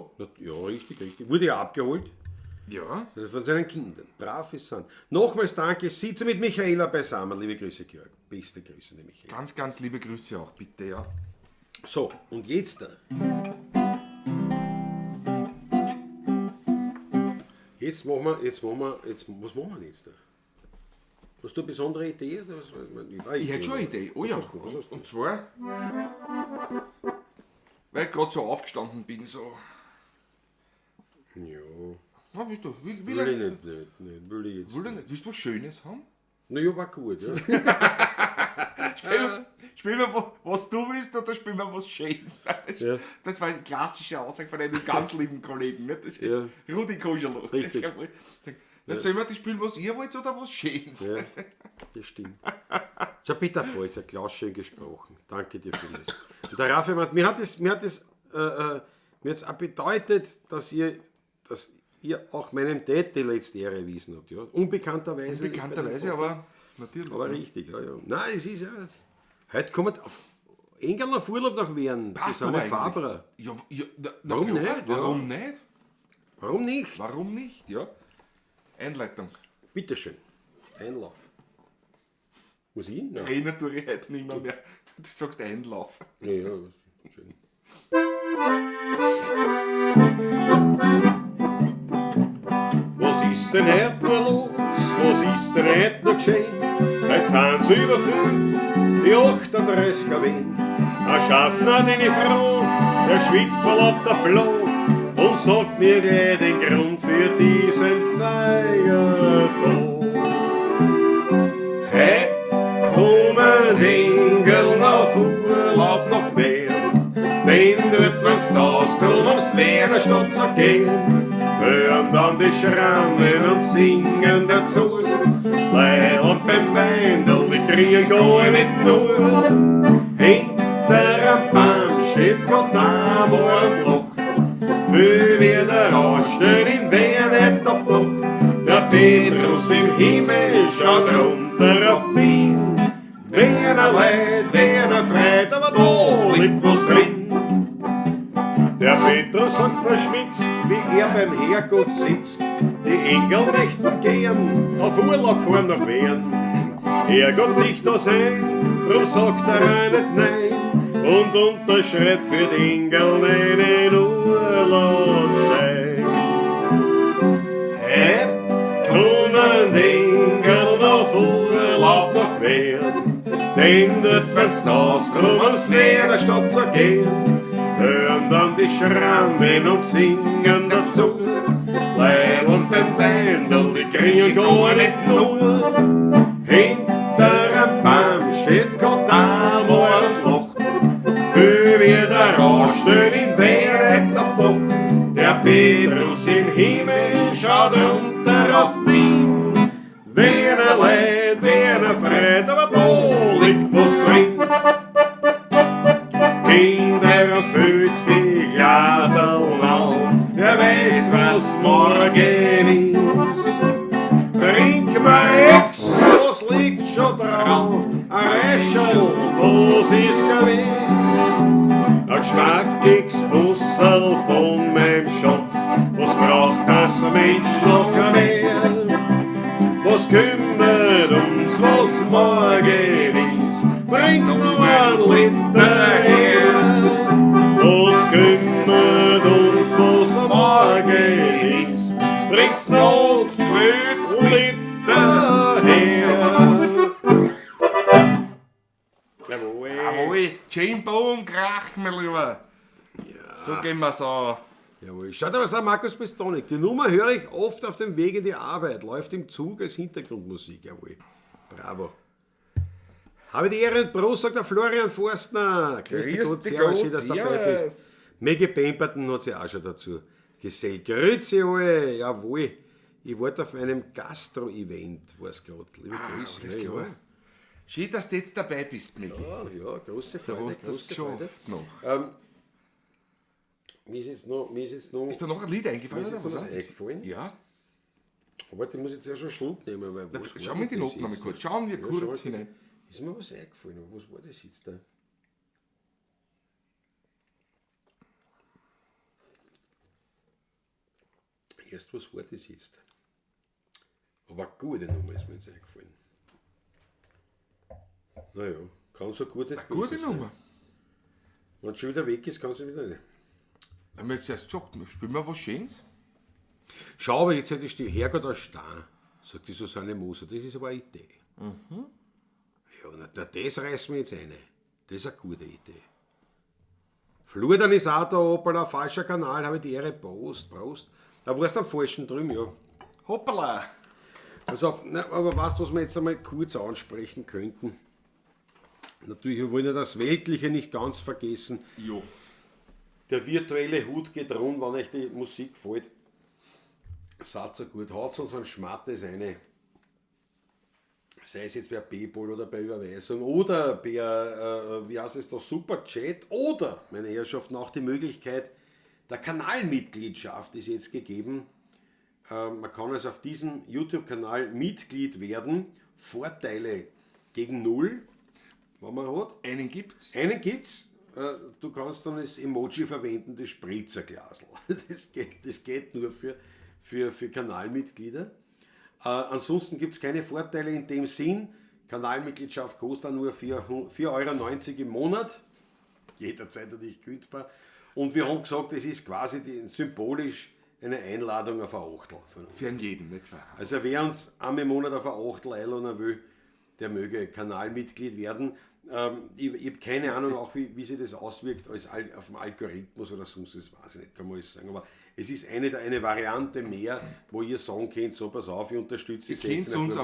richtig. Wurde ja abgeholt Ja. von seinen Kindern. Brav ist Sand. Nochmals danke, sitze mit Michaela beisammen. Liebe Grüße, Georg. Beste Grüße, die Michaela. Ganz, ganz liebe Grüße auch, bitte, ja. So, und jetzt da. Was machen wir jetzt da? Hast du eine besondere Idee? Ich hätte schon eine Idee. Oh ja. Was hast du? Und zwar, weil ich gerade so aufgestanden bin, so. Ja, Na, willst du? Will will ich nicht, will ich jetzt Will du nicht? Willst du was Schönes haben? Na ja, war gut, ja. Spiel mir, was du willst, oder spiel mir was Schönes. Ja. Das war eine klassische Aussage von einem ganz lieben Kollegen. Nicht? Das ist Rudi Koschelloch. Richtig. Sollen wir das spielen, was ihr wollt, oder was Schönes? Ja, das stimmt. Schau, Peter Volz, Klaus, schön gesprochen. Danke dir für das. Und der Raffi meint, mir hat es auch bedeutet, dass ihr auch meinem Dad die letzte Ehre erwiesen habt. Ja? Unbekannterweise, aber natürlich. aber richtig, ja. Nein, es ist ja. Heute kommt auf Engel auf Urlaub nach Wien. Passt zusammen aber mit Fabra. Ja, Warum klar, nicht? Warum nicht? Warum nicht? Warum nicht? Ja. Einleitung. Bitteschön. Einlauf. Muss ich? Nein. Reden tue ich heute nicht mehr. Du sagst Einlauf. Ja, schön. Was ist denn heute nur los? Was ist denn heute noch geschehen? Heute sind sie überfüllt, die 38 Wien. Ein Schaffner, den ich frag, der schwitzt vor lauter Blut und sagt mir gleich den Grund für diesen Feiertag. Heute kommen Engel auf Urlaub nach Wien, denn dort wenn's zaust und ums Wiener Stadt zu gehen, hören dann die Schrammen und singen dazu. Leidl beim Weindl, die kriegen gar nicht genug. Hinter am Baum steht Gott einmal und lacht, viel wieder rausstehen in wer nicht auf die Nacht. Der Petrus im Himmel schaut runter auf Wien. Wiener Leid, Wiener Freit, aber da liegt was drin. Der Petrus hat verschmitzt, wie er beim Herrgott sitzt. Die Engel möchten gern auf Urlaub fahren nach Wien. Herrgott sich das ein, drum sagt er auch nicht nein und unterschreibt für die Engel einen Urlaubsschein. Heute kommen die Engel auf Urlaub nach Wien, denn dort wenn's zaust, drum ans Wiener Stadt zu gehen, hören dann die Schrammen und singen dazu. Leid und beim Weindl, die kriegen gar nicht genug. Hinter am Baum steht Gott einmal und lacht, für wieder rausstehen in wer nicht auf Doch. Der Petrus im Himmel schaut runter auf Wien. Wiener Leid, Wiener Freit, aber da liegt was drin. Kinder erfüllen morgen ist. Trink mir jetzt, was liegt schon drauf, ein Räschel, das ist gewiss. Ein geschmackiges Bussel von meinem Schatz, was braucht das Mensch noch mehr? Was kümmert uns, was morgen ist, bringt's nur ein Liter her. Was kümmert uns, was morgen ist, bringt's noch 12 Liter her. Jawohl. Jawohl, Jane Boom, krach mir lieber. Ja. So gehen wir so. Jawohl. Schaut aber, sagt Markus Pistonik, die Nummer höre ich oft auf dem Weg in die Arbeit, läuft im Zug als Hintergrundmusik. Jawohl. Bravo. Habe die Ehre und Prost, sagt der Florian Forstner. Grüß dich Gott, servus, schön, dass du dabei bist. Maggie Pemberton hat sie auch schon dazu gesellt. Grüezi alle, jawohl. Ich warte auf einem Gastro-Event, weiß gerade. Liebe Grüße. Alles Ja, klar. Schön, dass du jetzt dabei bist, Migi. ja, große Freude. Du hast das große Freude. geschafft noch. Mir ist jetzt noch Ist da noch ein Lied eingefallen? Mir ist Oder jetzt noch was? was eingefallen. Ja. Aber die muss ich jetzt ja schon Schluck nehmen. Weil was Schau war mir die das Noten jetzt? nochmal kurz. Schauen wir Ja, kurz schau mal. hinein. Ist mir was eingefallen? Aber was war das jetzt da? Erst was war das jetzt? Aber eine gute Nummer ist mir jetzt eingefallen. Naja, kann so gut nicht Gute gewesen Nummer. Wenn es schon wieder weg ist, kannst du wieder nicht. Dann möchtest du erst gesagt, spielen wir was Schönes? Schau, aber jetzt hätte ich die Herrgott aus Star, sagt die Susanne Moser, das ist aber eine Idee. Ja, na, das reißen wir jetzt eine. Das ist eine gute Idee. Flurorganisator, Opala, falscher Kanal, habe ich die Ehre, Prost. Da warst du am falschen drüben, ja. Hoppala! Pass auf, na, aber weißt du, was wir jetzt einmal kurz ansprechen könnten? Natürlich, wir wollen ja das Weltliche nicht ganz vergessen. Jo. Der virtuelle Hut geht rund, wenn euch die Musik gefällt. Seid so gut, haut uns ein Schmattes eine. Sei es jetzt bei PayPal oder bei Überweisung oder bei, wie heißt es da, Superchat oder, meine Herrschaften, auch die Möglichkeit der Kanalmitgliedschaft ist jetzt gegeben. Man kann also auf diesem YouTube-Kanal Mitglied werden. Vorteile gegen null, wenn man hat. Einen gibt's. Einen gibt's. Du kannst dann das Emoji verwenden, das Spritzerglasl. Das geht nur für Kanalmitglieder. Ansonsten gibt es keine Vorteile in dem Sinn. Kanalmitgliedschaft kostet nur 4,90 Euro im Monat. Jederzeit natürlich kündbar. Und wir haben gesagt, das ist quasi symbolisch eine Einladung auf ein Achtel. Für jeden, nicht wahr? Also wer uns einmal im Monat auf ein Achtel einladen will, der möge Kanalmitglied werden. Ich habe keine Ahnung, auch wie sich das auswirkt auf den Algorithmus oder sonst, das weiß ich nicht, kann man alles sagen. Aber es ist eine Variante mehr, wo ihr sagen könnt, so pass auf, ich unterstütze Ihr könnt uns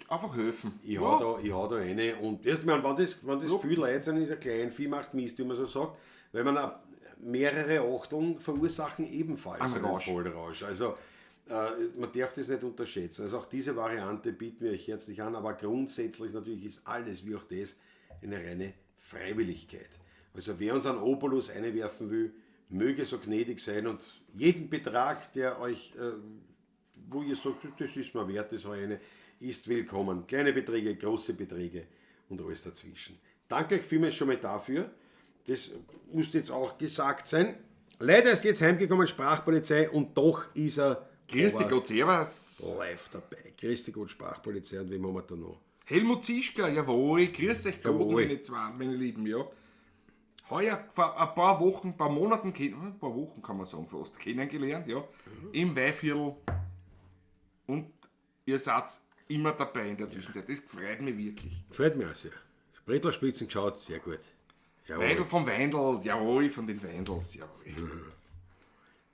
einfach helfen. Ich hau da eine und erst mal, wenn das viele Leute sind, ist ein klein Vieh macht Mist, wie man so sagt, weil man auch mehrere Achteln verursachen ebenfalls einen Vollrausch. Also man darf das nicht unterschätzen. Also auch diese Variante bieten wir euch herzlich an, aber grundsätzlich natürlich ist alles wie auch das eine reine Freiwilligkeit. Also wer uns einen Obolus einwerfen will, möge so gnädig sein und jeden Betrag, der euch, wo ihr sagt, das ist mir wert, das eine, ist willkommen. Kleine Beträge, große Beträge und alles dazwischen. Danke euch vielmals schon mal dafür. Das muss jetzt auch gesagt sein. Leider ist jetzt heimgekommen Sprachpolizei und doch ist er Grüß dich Gott, servus. live dabei. Grüß dich Gott, Sprachpolizei, und wem haben wir da noch? Helmut Zischka, jawohl, grüß euch Gott, Jawohl. meine Lieben, ja. Heuer vor ein paar Wochen, ein paar Monaten, ein paar Wochen kann man sagen fast, kennengelernt, ja, im Weihviertel. Und ihr seid immer dabei in der Zwischenzeit. Das freut mich wirklich. Freut mich auch sehr. Sprettlerspitzen geschaut, sehr gut. Jawohl. Weindl vom Weindl, jawohl, von den Weindls, jawohl.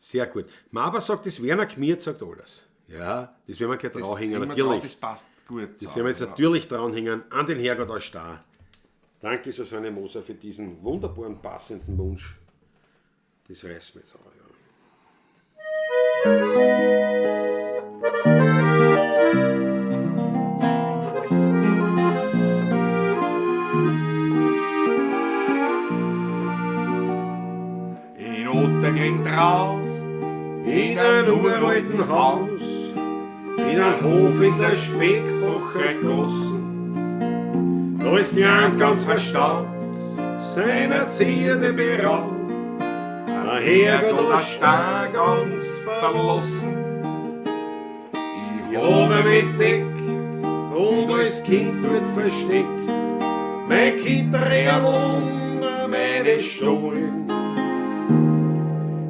Sehr gut. Mama sagt, das Werner Gmiert sagt alles. Ja, das werden wir gleich dranhängen, natürlich. Das passt gut. Das werden wir jetzt natürlich dranhängen an den Herrgott aus Star. Danke, Susanne Moser, für diesen wunderbaren, passenden Wunsch. Das reißt mir jetzt auch, In Ottergring draust, in einem uralten Haus, in einem Hof in der Speckbacher Gossen. Da ist jemand ganz verstaubt, seiner Zierde beraubt. Ein Herrgott, der Stein ganz verlassen. Ich habe mich entdeckt und als Kind dort versteckt. Mein Kind dreht unter meine Stollen,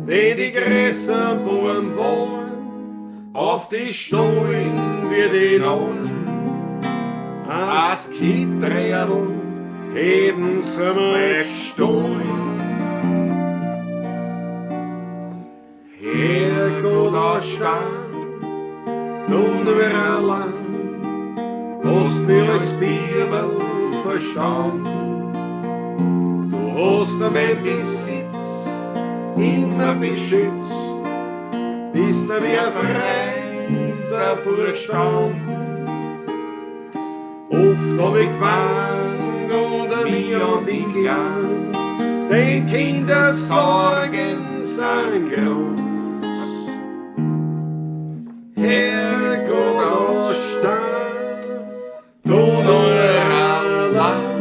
die größeren Bauern wollen auf die Stollen wie die Nauen. Als Kind dreht heben sie mir Stollen. Herrgott, der Stein, tun wir allein, hast mich als Bibel verstanden. Du hast mein Besitz immer beschützt, bist du wie frei davor gestanden. Oft hab ich geweint unter mir und ich gern, den Kindersorgen sind groß. Herrgott, der Stein, du nur allein,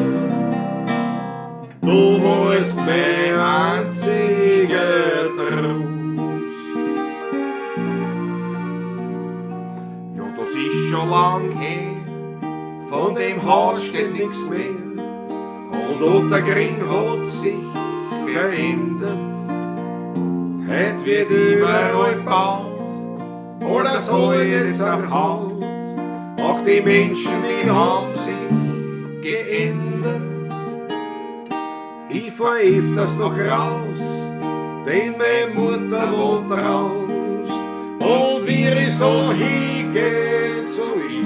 du warst mein einziger Trost. Ja, das ist schon lang her, von dem Haus steht nichts mehr. Und auch der Gring hat sich verändert. Heut wird überall gebaut, alles soll jetzt erhaut. Auch die Menschen, die haben sich geändert. Ich fahr öfters noch raus, denn meine Mutter wohnt draußen. Und wie ich so hingehe zu ihr,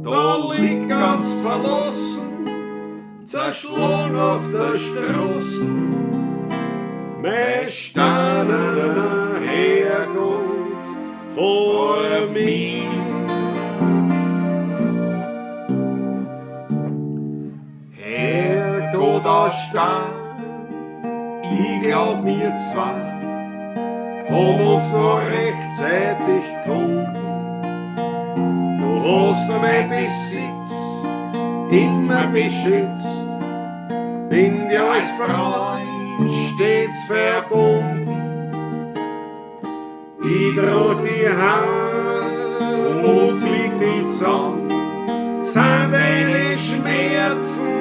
da liegt ganz verlassen, zerschlagen auf der Straße, mein steinerner Herrgott vor mir. Herrgott, der Stein, ich glaub wir zwei haben uns noch rechtzeitig gefunden. Du hast mein Besitz immer beschützt, bin dir als Freund stets verbunden. Ich trag die Hand und flieg die zusammen, sind deine Schmerzen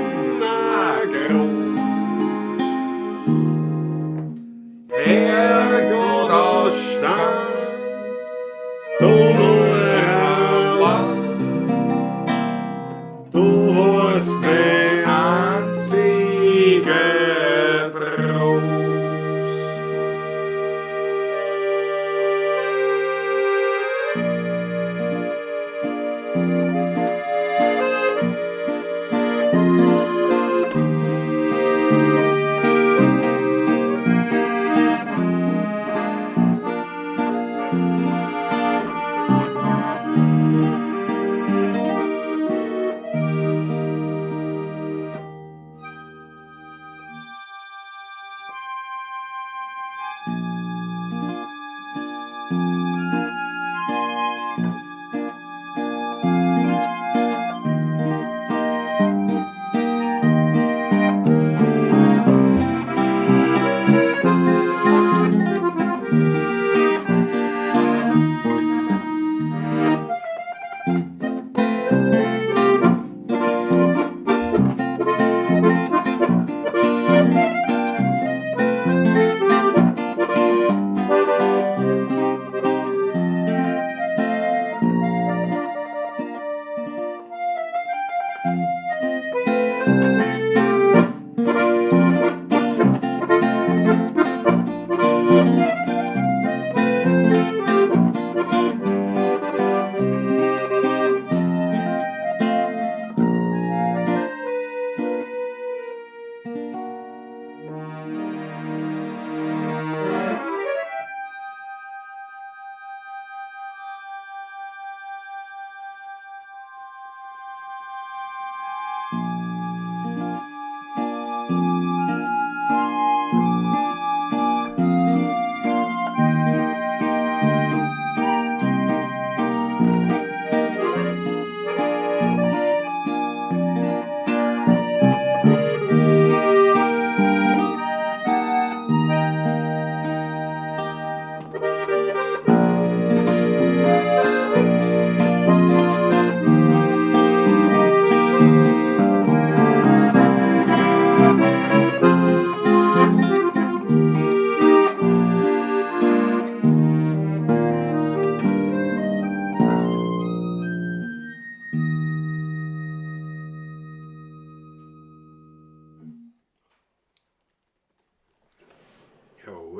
groß. Herrgott, der Stein, du nur allein, du warst mein einziger Trost.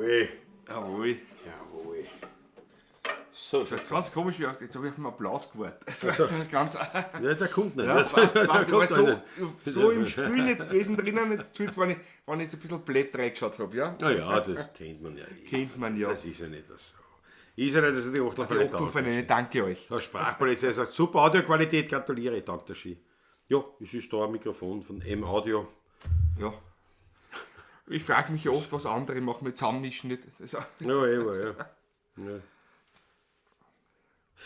Jawohl. Jawohl. Jawohl. So, Das ist ganz komisch, wie auch, jetzt habe ich auf einen Applaus gewartet. Das war jetzt ein ganz. Ja, der kommt nicht. Ja, Der weißt, kommt ich war nicht. so im Spiel jetzt gewesen drinnen, jetzt tut's, wenn ich jetzt ein bisschen blöd reingeschaut habe, ja? Naja, das kennt man ja. Kennt man ja. Das ist ja nicht so. Ist ja nicht, dass die Die Achtelvereine Oktobervereine, danke euch. Der Sprachpolizei sagt, super Audioqualität, gratuliere, danke der Ski. Ja, es ist da ein Mikrofon von M-Audio. Ja. Ich frage mich ja oft, was andere machen mit Zusammenmischen nicht. Ja, ja.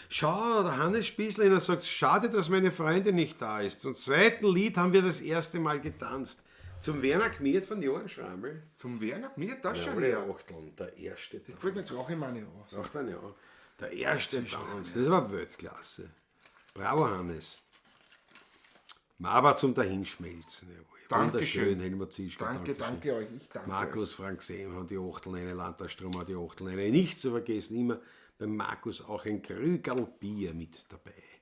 Schau, der Hannes Spießleiner sagt, schade, dass meine Freundin nicht da ist. Zum zweiten Lied haben wir das erste Mal getanzt. Zum Werner Kmiert von Johann Schrammel. Zum Werner? Mir das Ja, schon der her. Achteln, der erste Tanz. Fällt mir jetzt auch immer nicht aus. 18 Jahre. Der erste Tanz, das war Weltklasse. Bravo, Hannes. Maba zum Dahinschmelzen. Jawohl. Dankeschön. Wunderschön, Helmut Zischka. Danke euch. Ich danke Markus Frank Sehm hat die Achteln, Landtagsstrom hat die Achteln. Nicht zu vergessen, immer beim Markus auch ein Krügerl Bier mit dabei. euch.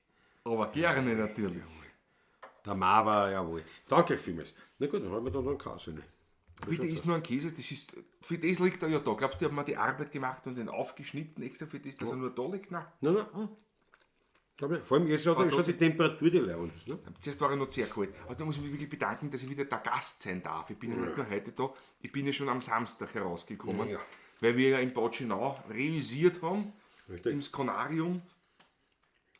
Aber gerne natürlich. Der Maba, jawohl. Danke vielmals. Na gut, dann haben wir da noch einen Käse rein. Bitte ist nur ein Käse, das ist, für das liegt er ja da. Glaubst du, haben wir die Arbeit gemacht und den aufgeschnitten extra für das, dass er nur da liegt? Nein. Nein. Vor allem jetzt hat er schon die Temperatur, die leibend ist. Ne? Zuerst war er noch sehr kalt. Also da muss ich mich wirklich bedanken, dass ich wieder der Gast sein darf. Ich bin ja nicht nur heute da, ich bin ja schon am Samstag herausgekommen, Ja. weil wir ja in Botschenau reüssiert haben, Richtig. im Skonarium.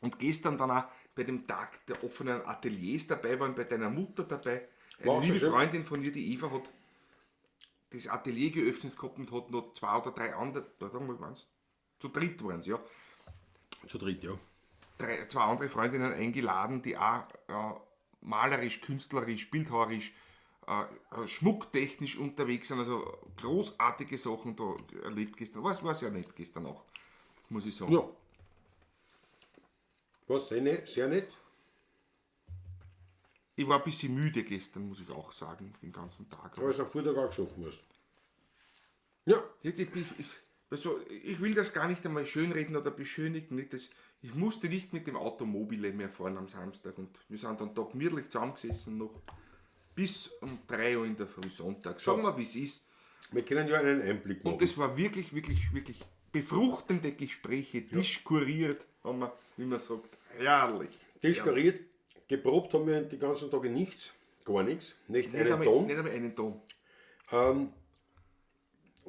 Und gestern dann auch bei dem Tag der offenen Ateliers dabei waren, bei deiner Mutter dabei. Eine War so liebe schön. Freundin von ihr, die Eva, hat das Atelier geöffnet gehabt und hat noch 2 oder 3 andere, zu dritt waren sie, ja. Zu dritt, ja. 2 andere Freundinnen eingeladen, die auch malerisch, künstlerisch, bildhauerisch, schmucktechnisch unterwegs sind. Also großartige Sachen da erlebt gestern. War sehr nett gestern auch, muss ich sagen. Ja. Was, sehr nett. Ich war ein bisschen müde gestern, muss ich auch sagen, den ganzen Tag. Aber es am Vortag auch gesoffen hast. Ja. Ich will das gar nicht einmal schönreden oder beschönigen. Nicht? Ich musste nicht mit dem Automobile mehr fahren am Samstag und wir sind dann da gemütlich zusammengesessen noch bis um 3 Uhr in der Früh Sonntag. Sagen wir, wie es ist. Wir können ja einen Einblick machen. Und es war wirklich, wirklich, wirklich befruchtende Gespräche, diskuriert, haben wir, wie man sagt, herrlich. Diskuriert, geprobt haben wir die ganzen Tage nichts. Gar nichts. Nicht einen Ton. Nicht einmal einen Ton.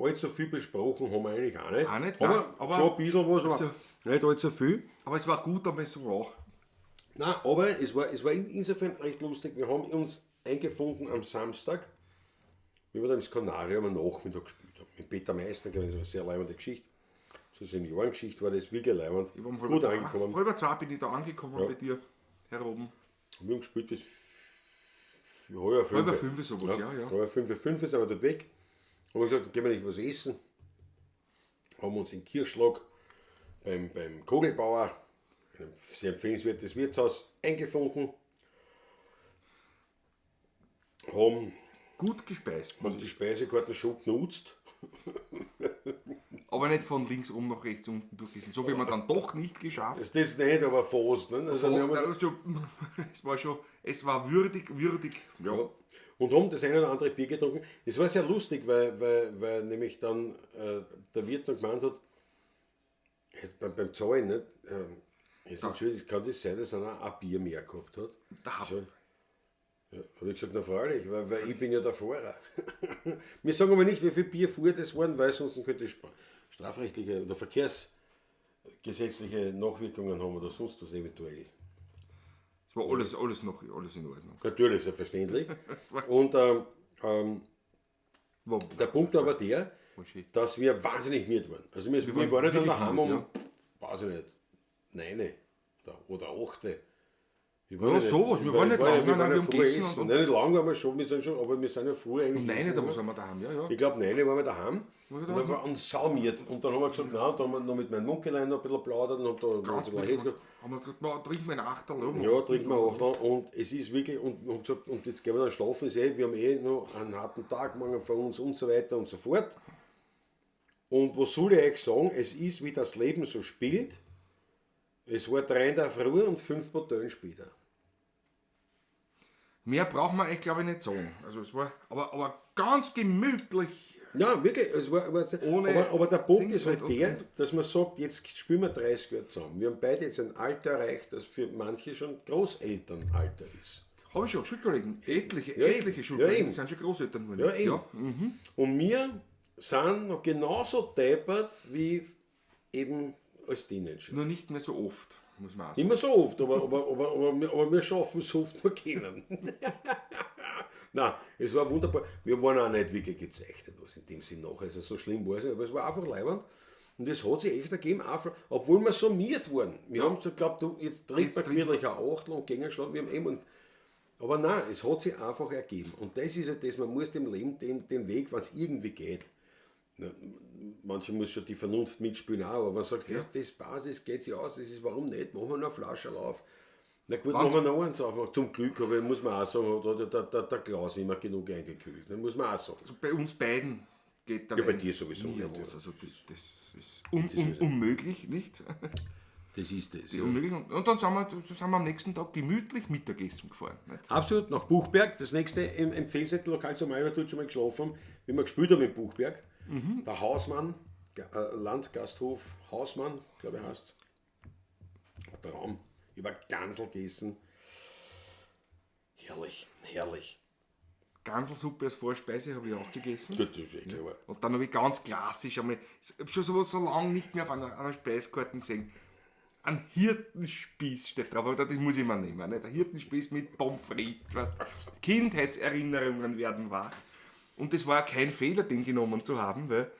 Allzu viel besprochen haben wir eigentlich auch nicht. Auch nicht, haben nein, wir aber- schon ein bisschen was, aber Also- nicht allzu viel. Aber es war gut, aber es war. Nein, aber es war insofern recht lustig. Wir haben uns eingefunden am Samstag, wie wir da im Skanarium am Nachmittag gespielt haben. Mit Peter Meister, das war eine sehr leibende Geschichte. So eine Seniorengeschichte war das wirklich leibend. Ich war um Gut angekommen. Halb 2 bin ich da angekommen bei dir heroben. Wir haben gespielt bis halb fünf. Halb 5 sowas, ja. Halb fünf sind wir dort weg. Haben wir gesagt, dann gehen wir nicht was essen. Haben uns in Kirchschlag beim Kogelbauer, einem sehr empfehlenswertes Wirtshaus, eingefunden. Haben Gut gespeist. die Speisekarten schon genutzt. Aber nicht von links rum nach rechts unten durchgessen. So viel haben wir dann doch nicht geschafft. Das ist nicht, aber fast. Ne? Also wir haben, Es war würdig. ja. Und haben das eine oder andere Bier getrunken. Es war sehr lustig, weil nämlich dann der Wirt dann gemeint hat, beim Zahlen, nicht? Kann das sein, dass einer ein Bier mehr gehabt hat? Da So. Ja, habe ich gesagt, na freilich, weil ich bin ja der Fahrer. Wir sagen aber nicht, wie viel Bier fuhr das waren, weil sonst könnte es strafrechtliche oder verkehrsgesetzliche Nachwirkungen haben oder sonst was eventuell. Es war alles in Ordnung. Natürlich, selbstverständlich. Und der Punkt aber der, War schön. dass wir wahnsinnig müde waren. Also wir waren waren nicht wirklich daheim um, müde, weiß ich nicht, 9 oder 8. Ja, sowas, wir waren nicht lang, wir haben gegessen und- Nein, nicht lang waren wir schon, aber wir sind ja früh eigentlich. Nein, essen da was gegangen. haben wir daheim, ja. Ich glaube, 9 waren wir daheim. wir Und daheim? dann war uns saumiert. Und dann haben wir gesagt, nein, da haben wir noch mit meinem Munkelein noch ein bisschen plaudert und haben da Ganz ein bisschen gut. gehabt. Haben wir gesagt, na, trinken wir einen Achterl. Ja, trinken wir auch noch. Und es ist wirklich, und haben gesagt, und jetzt gehen wir dann schlafen, wir haben noch einen harten Tag morgen vor uns und so weiter und so fort. Und was soll ich euch sagen, es ist, wie das Leben so spielt. Es war 3 in der Früh und 5 Botellen später. Mehr braucht man echt, glaube ich, nicht sagen. Also es war aber ganz gemütlich. Ja, wirklich. Aber der Punkt ist halt der, dass man sagt, jetzt spielen wir 30 Jahre zusammen. Wir haben beide jetzt ein Alter erreicht, das für manche schon Großelternalter ist. Habe ich schon, Schulkollegen. Etliche Schulkollegen sind schon Großeltern geworden. Ja, eben. Und wir sind noch genauso deppert wie eben als Teenager. Nur nicht mehr so oft, muss man auch sagen. Immer so oft, aber wir schaffen es so oft wir können. Nein, es war wunderbar. Wir waren auch nicht wirklich gezeichnet, was in dem Sinn noch. Also so schlimm war es nicht, aber es war einfach leibend. Und es hat sich echt ergeben, obwohl wir summiert wurden. Wir haben so geglaubt, jetzt tritt man gemütlich ein Achtel und Gegenschlag, wir haben eben. Aber nein, es hat sich einfach ergeben. Und das ist ja das, man muss dem Leben den Weg, wenn es irgendwie geht. Manche muss schon die Vernunft mitspielen auch, aber man sagt, das passt, das geht sich aus, das ist, warum nicht, machen wir noch eine Flasche auf. Na gut, machen wir noch eins auf. Zum Glück, aber muss man auch sagen, der Klaus immer genug eingekühlt. Das muss man auch sagen. Also bei uns beiden geht der Ja, bei dir sowieso nie nicht. los. Also das ist unmöglich, nicht? Das ist das. Ja. Unmöglich. Und dann sind wir am nächsten Tag gemütlich Mittagessen gefahren. Nicht? Absolut, nach Buchberg. Das nächste empfehlenswerte Lokal zum Alba dort schon mal geschlafen haben, wie wir gespielt haben in Buchberg. Der Hausmann, Landgasthof Hausmann, glaube ich heißt es. Ein Traum. Über Gansel gegessen. Herrlich, herrlich. Ganselsuppe als Vorspeise habe ich auch gegessen. Gut, das ist eh klar. Und dann habe ich ganz klassisch einmal, ich habe schon sowas so lange nicht mehr auf einer Speiskarte gesehen. Ein Hirtenspieß steht drauf, aber das muss ich mir nehmen. Nicht? Ein Hirtenspieß mit Pommes frites. Weißt? Kindheitserinnerungen werden wach. Und das war kein Fehler, den genommen zu haben, weil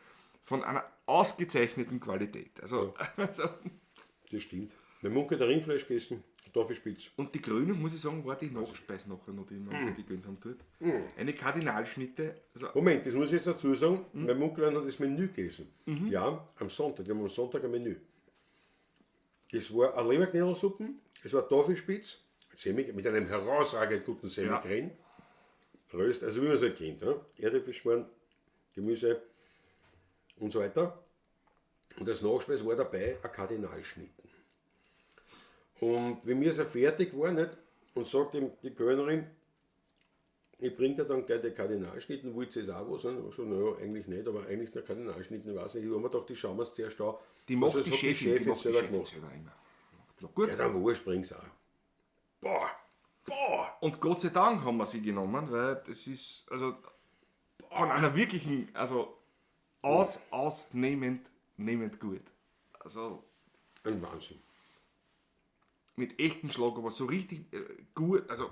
von einer ausgezeichneten Qualität. Also. Das stimmt. Mein Munkel hat Rindfleisch gegessen, Kartoffelspitz. Und die Grüne, muss ich sagen, war die Nachspeise nachher noch, die wir uns gegönnt haben dort. Eine Kardinalschnitte. Also Moment, das muss ich jetzt dazu sagen. Mein Munkel hat das Menü gegessen. Ja, am Sonntag. Wir haben am Sonntag ein Menü. Das war eine Leberknödelsuppe, es war Tafelspitz, mit einem herausragend guten Semikren. Röst, also wie man es halt kennt. Ja? Erdäpfelschmarrn, Gemüse und so weiter. Und als Nachspeise war dabei ein Kardinalschnitten. Und wenn wir so fertig waren, nicht, und sagt ihm die Kölnerin, ich bringe dir dann gleich den Kardinalschnitten, wollt ihr es auch was? Und so, naja, eigentlich nicht, aber eigentlich der Kardinalschnitten, ich weiß nicht, ich habe mir gedacht, die schauen wir es zuerst an. die macht Also, die das hat Chefin, die macht die selber Chefin gemacht. selber immer. Ja, gut. Ja, dann wurscht, bring's auch. Boah! Und Gott sei Dank haben wir sie genommen, weil das ist also von einer wirklichen, also ausnehmend gut. Also Ein Wahnsinn. mit echtem Schlag, aber so richtig gut, also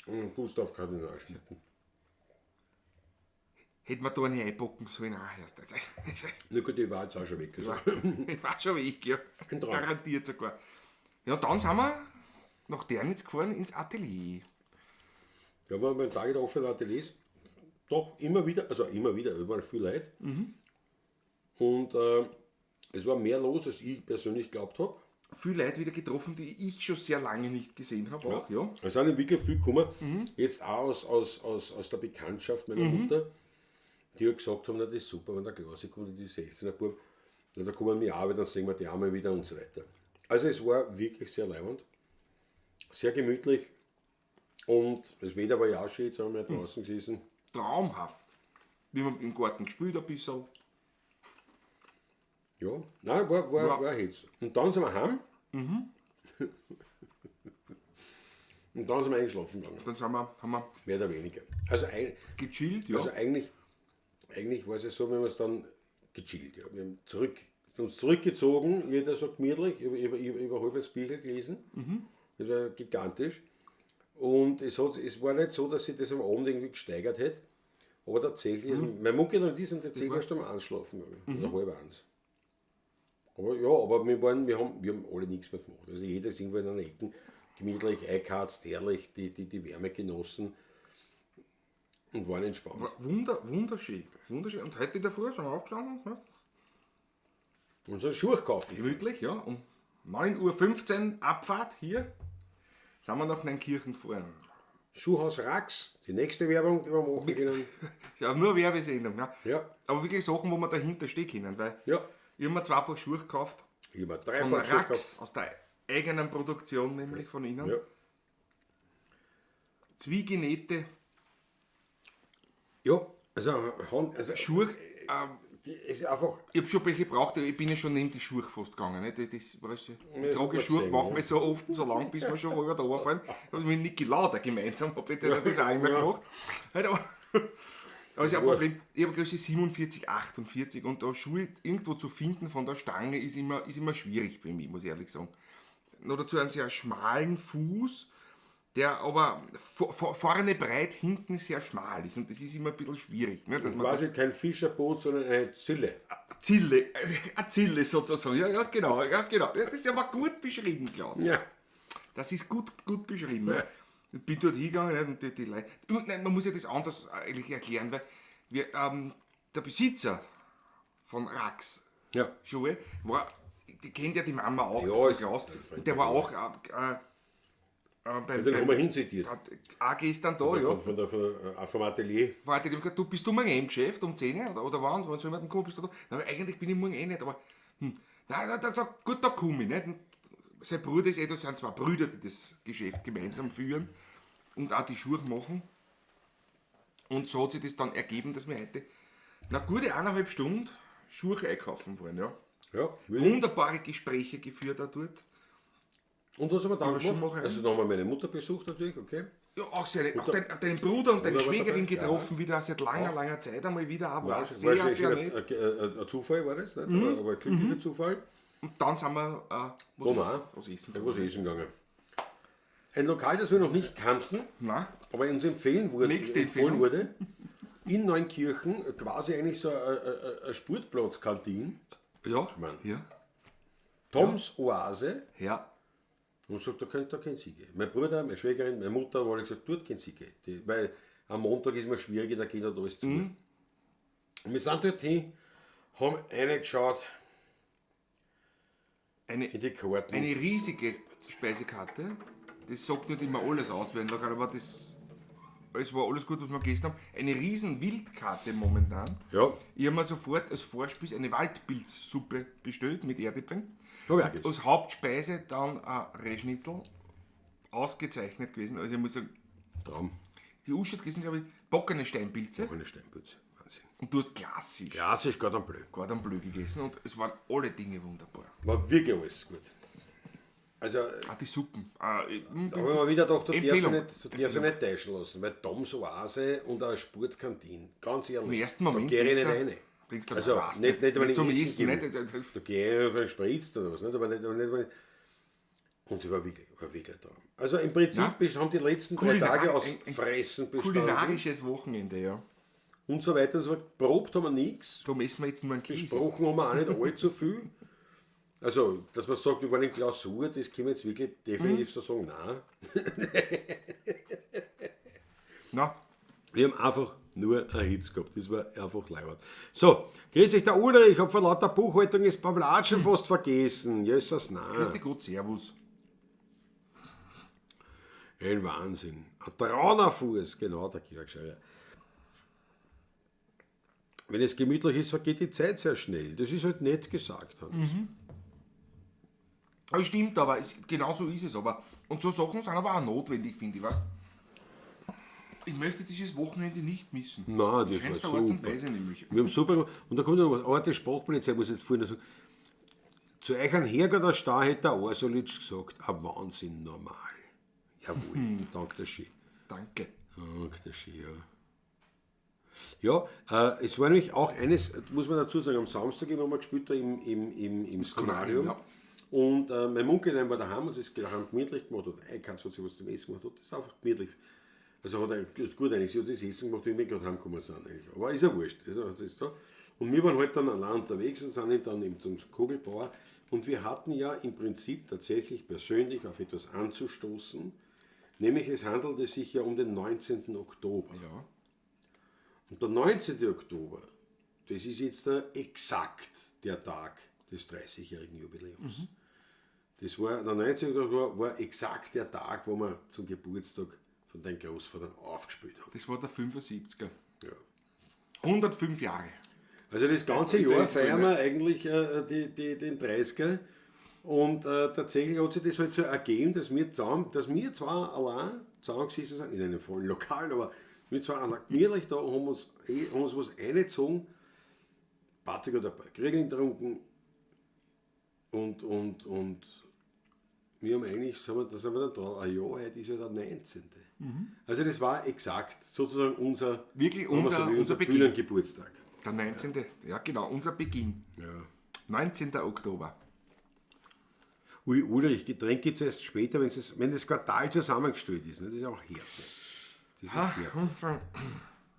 Und Gustav Kardinalschnitten. hätte man da eine einpacken sollen, auch erst. Na gut, ich war jetzt auch schon weg. Also. Ich war schon weg, ja. Ein Traum. Garantiert sogar. Ja, dann sind wir nach Dernitz gefahren ins Atelier. Ja, wir haben einen Tag in der offenen Ateliers doch immer wieder, überall viel Leute. Und es war mehr los, als ich persönlich geglaubt habe. Viele Leute wieder getroffen, die ich schon sehr lange nicht gesehen habe. Auch, ja. Es sind wirklich viel gekommen, jetzt auch aus der Bekanntschaft meiner Mutter, die halt gesagt haben, na, das ist super, wenn der Klaus kommt, die 16er Bub, na, da kommen wir auch, dann sehen wir die Arme wieder und so weiter. Also es war wirklich sehr leibend, sehr gemütlich und das Wetter war ja auch schön, jetzt haben wir draußen gesessen. Traumhaft. Wir haben im Garten gespielt ein bisschen. Ja, nein, war Hitz. Und dann sind wir heim. Und dann sind wir eingeschlafen gegangen. Dann haben wir Mehr oder weniger. Also, gechillt, ja. also eigentlich war es ja so, wenn wir es dann gechillt. Ja. Wir haben uns zurückgezogen, jeder so gemütlich, über halbes Spiegel gelesen. Das war gigantisch. Und es war nicht so, dass sich das am Abend irgendwie gesteigert hätte. Aber tatsächlich, mein Mucke und die sind tatsächlich erst am Einschlafen, glaube ich. Oder halb eins. Aber ja, aber wir haben alle nichts mehr gemacht. Also jeder ist irgendwo in einer Ecke gemütlich, eingeheizt, herrlich, die Wärme genossen und waren entspannt. Wunderschön. Und heute in der Früh sind wir aufgestanden. Ja. Unseren Schuh kaufen. Gemütlich, ja. Um 9:15 Uhr Abfahrt hier. Sind wir nach Neunkirchen gefahren. Schuhhaus Rax, die nächste Werbung, die wir machen können. Ja, nur Werbesendung. Ja. Ja. Aber wirklich Sachen, wo wir dahinter stehen können. Weil Ja. ich habe mir 2 Paar Schuhe gekauft. Ich habe 3 Von Paar Schuhe Rax, gekauft. aus der eigenen Produktion, nämlich von ihnen. Ja. zwiegenähte Ja, also Schuhe. es ist einfach. Ich habe schon welche gebraucht, ich bin ja schon neben die Schuhe fast gegangen. Nicht? Das, weißt du, Ja, ich trage gut Schuhe, gesehen, machen ja. wir so oft, so lang, bis wir schon rüber da runterfallen. Ich habe mit Niki Lauder gemeinsam, habe ich das auch immer gemacht. Halt, aber ist ja ein Problem, ich habe Größe 47, 48 und da Schuhe irgendwo zu finden von der Stange ist immer schwierig für mich, muss ich ehrlich sagen. Noch dazu einen sehr schmalen Fuß, der aber vorne breit, hinten sehr schmal ist und das ist immer ein bisschen schwierig. Ne? Dass man Quasi kein Fischerboot, sondern eine Zille. Eine Zille sozusagen. Ja, genau. Das ist aber gut beschrieben, Klaus. Ja. Das ist gut beschrieben. Ja. Ich bin dort hingegangen und die Leute. Und nein, man muss ja das anders eigentlich erklären, weil der Besitzer von Rax Ja. Schuhe die kennt ja die Mama auch, Ja, der ist Klaus. ein Freund Und der war auch Den haben wir hinzitiert. auch gestern da, ja. Vom Atelier. Warte, ich hab gesagt, du bist du morgen im Geschäft um 10 oder wann? Wann soll man denn kommen? Bist du da? Na, eigentlich bin ich morgen nicht, aber nein, gut, da komme ich nicht. Und sein Bruder ist das sind zwei Brüder, die das Geschäft gemeinsam führen und auch die Schuhe machen. Und so hat sich das dann ergeben, dass wir heute gute 1,5 Stunden Schuhe einkaufen wollen. Ja. Ja, Wunderbare Gespräche geführt auch dort. und was haben wir dann Ja, schon gemacht? machen. Also dann haben wir meine Mutter besucht natürlich, okay. Ja, auch deinen Bruder und deine Bruder war Schwägerin dabei, getroffen, wieder seit langer Zeit einmal wieder. Auch, war War sehr schon nett. ein Zufall war das, nicht? Aber ein glücklicher Zufall. Und dann sind wir was essen. Was essen gegangen. Ein Lokal, das wir noch nicht kannten, Nein, aber uns empfohlen Empfehlung. wurde, in Neunkirchen, quasi eigentlich so eine Sportplatzkantine, ja, Mann. ja, Toms Oase, ja. und sagt, da können Sie gehen. Mein Bruder, meine Schwägerin, meine Mutter haben alle gesagt, dort können Sie gehen. Weil am Montag ist mir schwierig, da geht halt alles zu. Und wir sind dort hin, haben reingeschaut Eine, in die Karten. eine riesige Speisekarte. Das sagt nicht immer alles aus, weil aber es war alles gut, was wir gegessen haben. Eine riesen Wildkarte momentan. Ja, Ich habe mir sofort als Vorspeis eine Waldpilzsuppe bestellt mit Erdäpfeln. habe ich auch gegessen. Als Hauptspeise dann ein Rehschnitzel. Ausgezeichnet gewesen. Also ich muss sagen, Traum. die Uschat gewesen, glaube ich, bockene Steinpilze. Eine Steinputz. Wahnsinn. Und du hast klassisch Klassisch, gerade am Blöd. Gordon Bleu gegessen und es waren alle Dinge wunderbar. War wirklich alles gut. Also, Auch die Suppen. da habe ich mir wieder gedacht, du darfst Empfehlung. dich nicht täuschen lassen, weil Toms Oase und eine Sportkantine, ganz ehrlich, Im ersten Moment da gehe ich nicht trinkst du- rein. trinkst du Also, was, nicht wenn ich zum essen Essen, gehe. nicht? Also, Da gehe ich auf einen Spritz oder was, nicht? Aber nicht wenn ich... Und ich war wirklich dran. Also im Prinzip haben die letzten 3 Tage aus Fressen bestanden kulinarisches Wochenende, ja. und so weiter und so fort. Probt haben wir nichts, Da messen wir jetzt nur einen Käse. gesprochen haben wir auch nicht allzu viel. Also, dass man sagt, wir waren in Klausur, das können wir jetzt wirklich definitiv so sagen, nein. Na, Wir haben einfach nur einen Hitz gehabt, das war einfach leibend. So, grüß euch der Ulrich, ich habe vor lauter Buchhaltung das Pavlatschen fast vergessen. Jesus, grüß nein. dich gut, servus. Ein Wahnsinn. Ein Traunerfuß, genau, der Kirchschreier. Wenn es gemütlich ist, vergeht die Zeit sehr schnell. Das ist halt nett gesagt, Hans. Aber stimmt, aber genau so ist es aber. Und so Sachen sind aber auch notwendig, finde ich, weißt. Ich möchte dieses Wochenende nicht missen. Nein, In das keinster war Art und super. Weise nämlich. Wir haben super gemacht. Und da kommt noch was. Aber die Sprachpolizei muss ich jetzt vorhin noch sagen. Zu euch ein Herger der Star hätte der Orsolitsch gesagt, ein Wahnsinn normal. Jawohl, danke der Ski. Danke. Danke der Ski, ja. Ja, es war nämlich auch eines, muss man dazu sagen, am Samstag haben wir gespielt da im Szenarium. ja. Und mein Munkelheim war daheim und es daheim gemütlich gemacht hat. Eikatz hat sich was zum Essen gemacht hat. Das ist einfach gemütlich. Also hat er gut eigentlich, sie hat das Essen gemacht, wie wir gerade heimgekommen sind. Eigentlich. Aber ist ja wurscht. Also, das ist da. Und wir waren halt dann allein unterwegs und sind eben dann eben zum Kugelbauer. Und wir hatten ja im Prinzip tatsächlich persönlich auf etwas anzustoßen. Nämlich es handelte sich ja um den 19. Oktober. Ja. Und der 19. Oktober, das ist jetzt exakt der Tag des 30-jährigen Jubiläums. Das war, der 19. Oktober war exakt der Tag, wo wir zum Geburtstag von deinem Großvater aufgespielt haben. Das war der 75er. Ja. 105 Jahre. Also das ganze Ist Jahr echt feiern cool, wir eigentlich den 30er Und tatsächlich hat sich das halt so ergeben, dass wir zwar allein zusammengesessen sind, in einem vollen Lokal, aber wir zwar allein gemütlich da und haben uns was reingezogen, Patrick hat ein paar Kriegeln getrunken und wir haben eigentlich, da sind wir dann dran, ein Jahr heute ist ja der 19. Also das war exakt sozusagen unser Beginn. Bühnengeburtstag. Der 19. Ja genau, unser Beginn. Ja. 19. Oktober. Ui, Ulrich, Getränk gibt es erst später, wenn das Quartal zusammengestellt ist. Ne? Das ist auch Härte. Das ist Härte.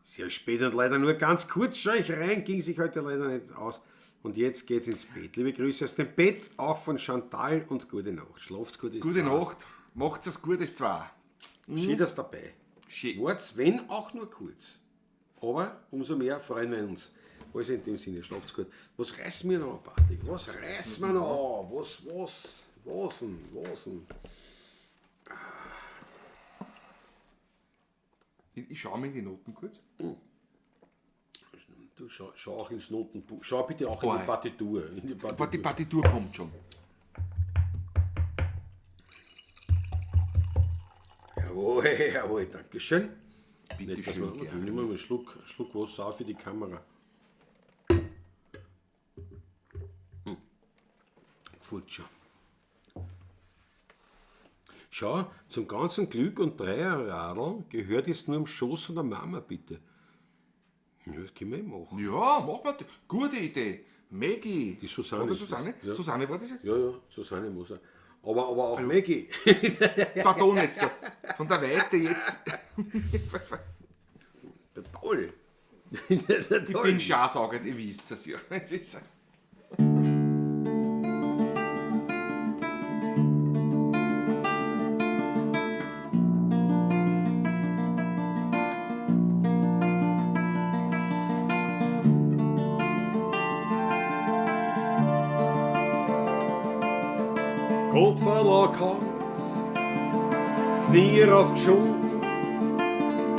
Sehr spät und leider nur ganz kurz. Schau ich rein, ging sich heute leider nicht aus. Und jetzt geht's ins Bett. Liebe Grüße aus dem Bett, auch von Chantal und gute Nacht. Schlaft gut, ist Gute Nacht, macht's es gut, ist zwar. Schön, dass dabei. Schön. Wart's, wenn auch nur kurz. Aber umso mehr freuen wir uns. Also in dem Sinne, schlaft's gut. Was reißen wir noch, Patrick? Was reißen wir noch? Was denn? Ich schaue mir die Noten kurz. Du schau auch ins Notenbuch. Schau bitte auch in die Partitur. Aber die Partitur kommt schon. Jawohl, dankeschön. Bitte Nicht, dass schön, wir, nehmen wir mal einen Schluck Wasser auf für die Kamera. Gefällt schon. Schau, zum ganzen Glück und Dreierradl gehört jetzt nur am Schoß von der Mama, bitte. Ja, das können wir machen. Ja, mach mal. Gute Idee. Maggie. Die Susanne. Oder Susanne? Ja. Susanne war das jetzt? Ja, Susanne muss er. Aber auch Maggie. Pardon jetzt. Von der Weite jetzt. Toll. Ich bin Schausager, ihr wisst es ja. Kopfverlag Knie auf die Schulter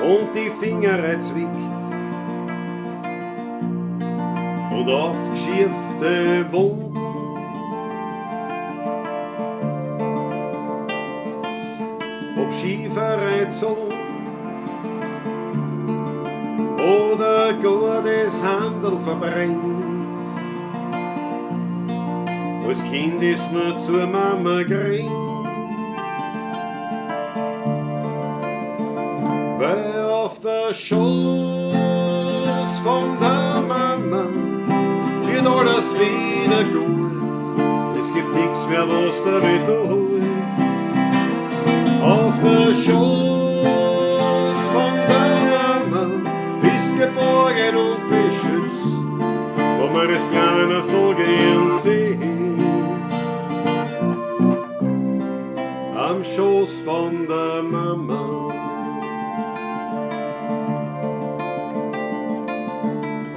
und die Finger zwickt. Und aufgeschiefte Wunden ob Skiverretzung oder gar das Handel verbrennt. Als Kind ist mir zur Mama gerannt, weil auf der Schoß von der Mama wird alles wieder gut. Es gibt nichts mehr, was damit tut. Auf der Schoß von der Mama bist geborgen und beschützt, wo man das Kleine so gern sieht. Am Schoß von der Mama.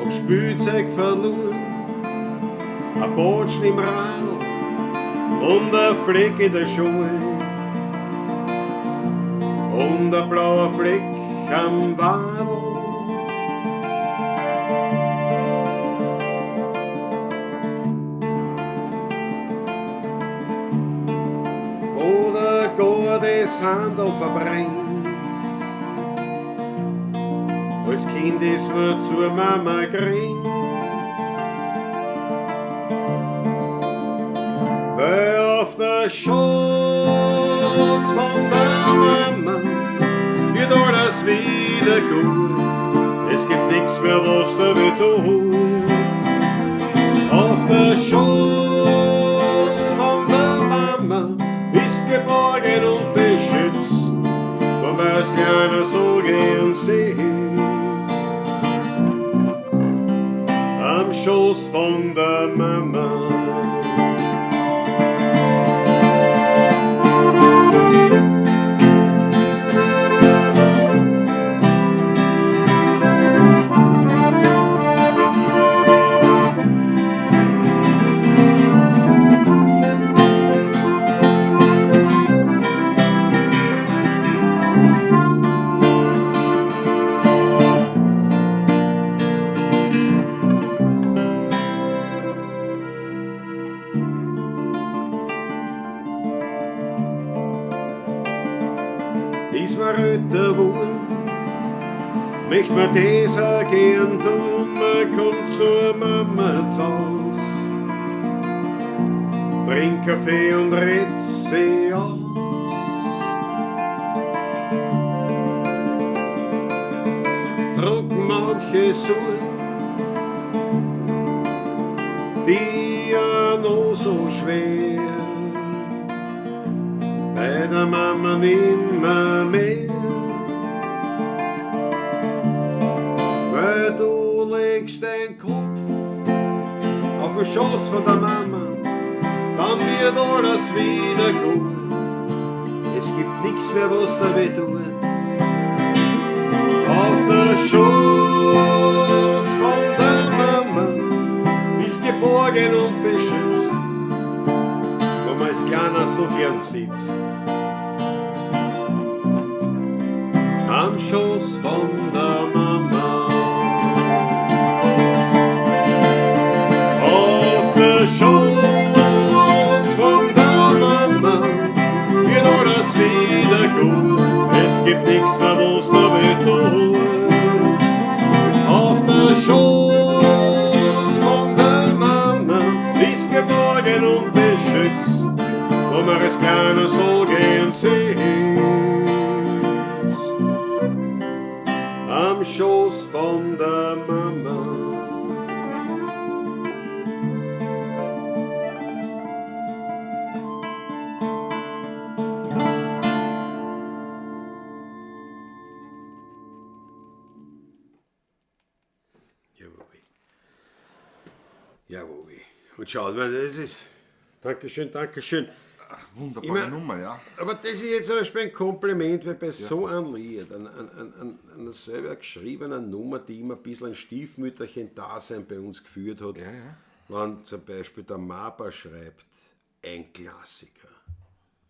Am Spielzeug verloren, ein Botschen im Rad und ein Fleck in der Schuhe und ein blauer Fleck am Wadel. Das Handel verbrennt. Als Kind ist mir zur Mama gerannt, weil auf der Schoß von der Mama wird alles wieder gut. Es gibt nichts mehr, was damit tut. Auf der Schoß von der Mama bist geborgen und beschützt, wo man als Kleiner so gern sieht. Am Schoß von der Mama. ist mir älter geworden, möcht mir das auch gern tun, man kommt zur Mama zu Haus, trink Kaffee und redet sie aus. Druck manche Suchen, die ja noch so schwer, bei der Mama nimmer mehr. Weil du legst den Kopf auf den Schoß von der Mama, dann wird alles wieder gut. Es gibt nichts mehr, was damit tut. Auf der Schoß von der Mama bist geborgen und beschützt, wo man als Kleiner so gern sitzt. Am Schoß von der Mama. Auf der Schoß von der Mama wird alles wieder gut. Es gibt nichts mehr, was damit tut. Auf der Schoß von der Mama ist geborgen und beschützt, wo man es keiner so gern sieht. Am Schoß von der Mama. Jawohl. Und schau, das ist. Dankeschön, Dankeschön. Wunderbare Nummer, ja. Aber das ist jetzt zum Beispiel ein Kompliment, weil bei so einem Lied, einer selber geschriebenen Nummer, die immer ein bisschen ein Stiefmütterchen-Dasein bei uns geführt hat, wenn zum Beispiel der Mapa schreibt, ein Klassiker.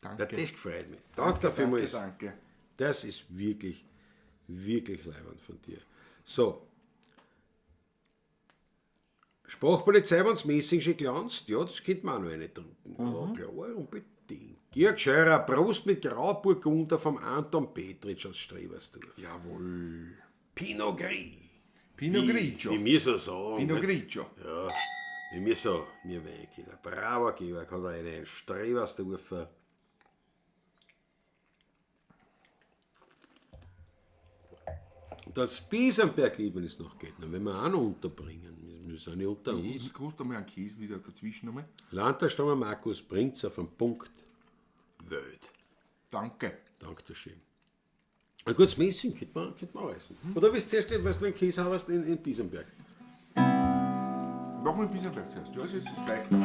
Danke. Ja, das gefreut mich. Danke dafür. Danke. Das ist wirklich, wirklich leibend von dir. So. Sprachpolizei, wenn es Messing glanzt, ja, das könnte man auch noch eine drucken. Ja, klar, unbedingt. Georg Scheurer, Prost mit Grauburgunder vom Anton Petritsch aus Strebersdorf. Jawohl. Pinot Gris. Pinot Grigio. Wie wir so sagen. Pinot Grigio. Ja, wie wir so, wir Weinkinder. Bravo, Georg, hat er einen Strebersdorfer. Das Biesenberg-Liebnis noch geht, wenn wir auch noch unterbringen. Wir sind ja unter uns. Ich koste mal einen Käse wieder dazwischen nochmal. Landtagsstammmer Markus bringt es auf den Punkt. Welt. Danke. Dankeschön. Ein gutes Messing könnte man auch essen. Oder willst du zuerst, was du einen Käse hast in Biesenberg? Mach mal ein bisschen gleich zuerst. Ja, es ist leichter.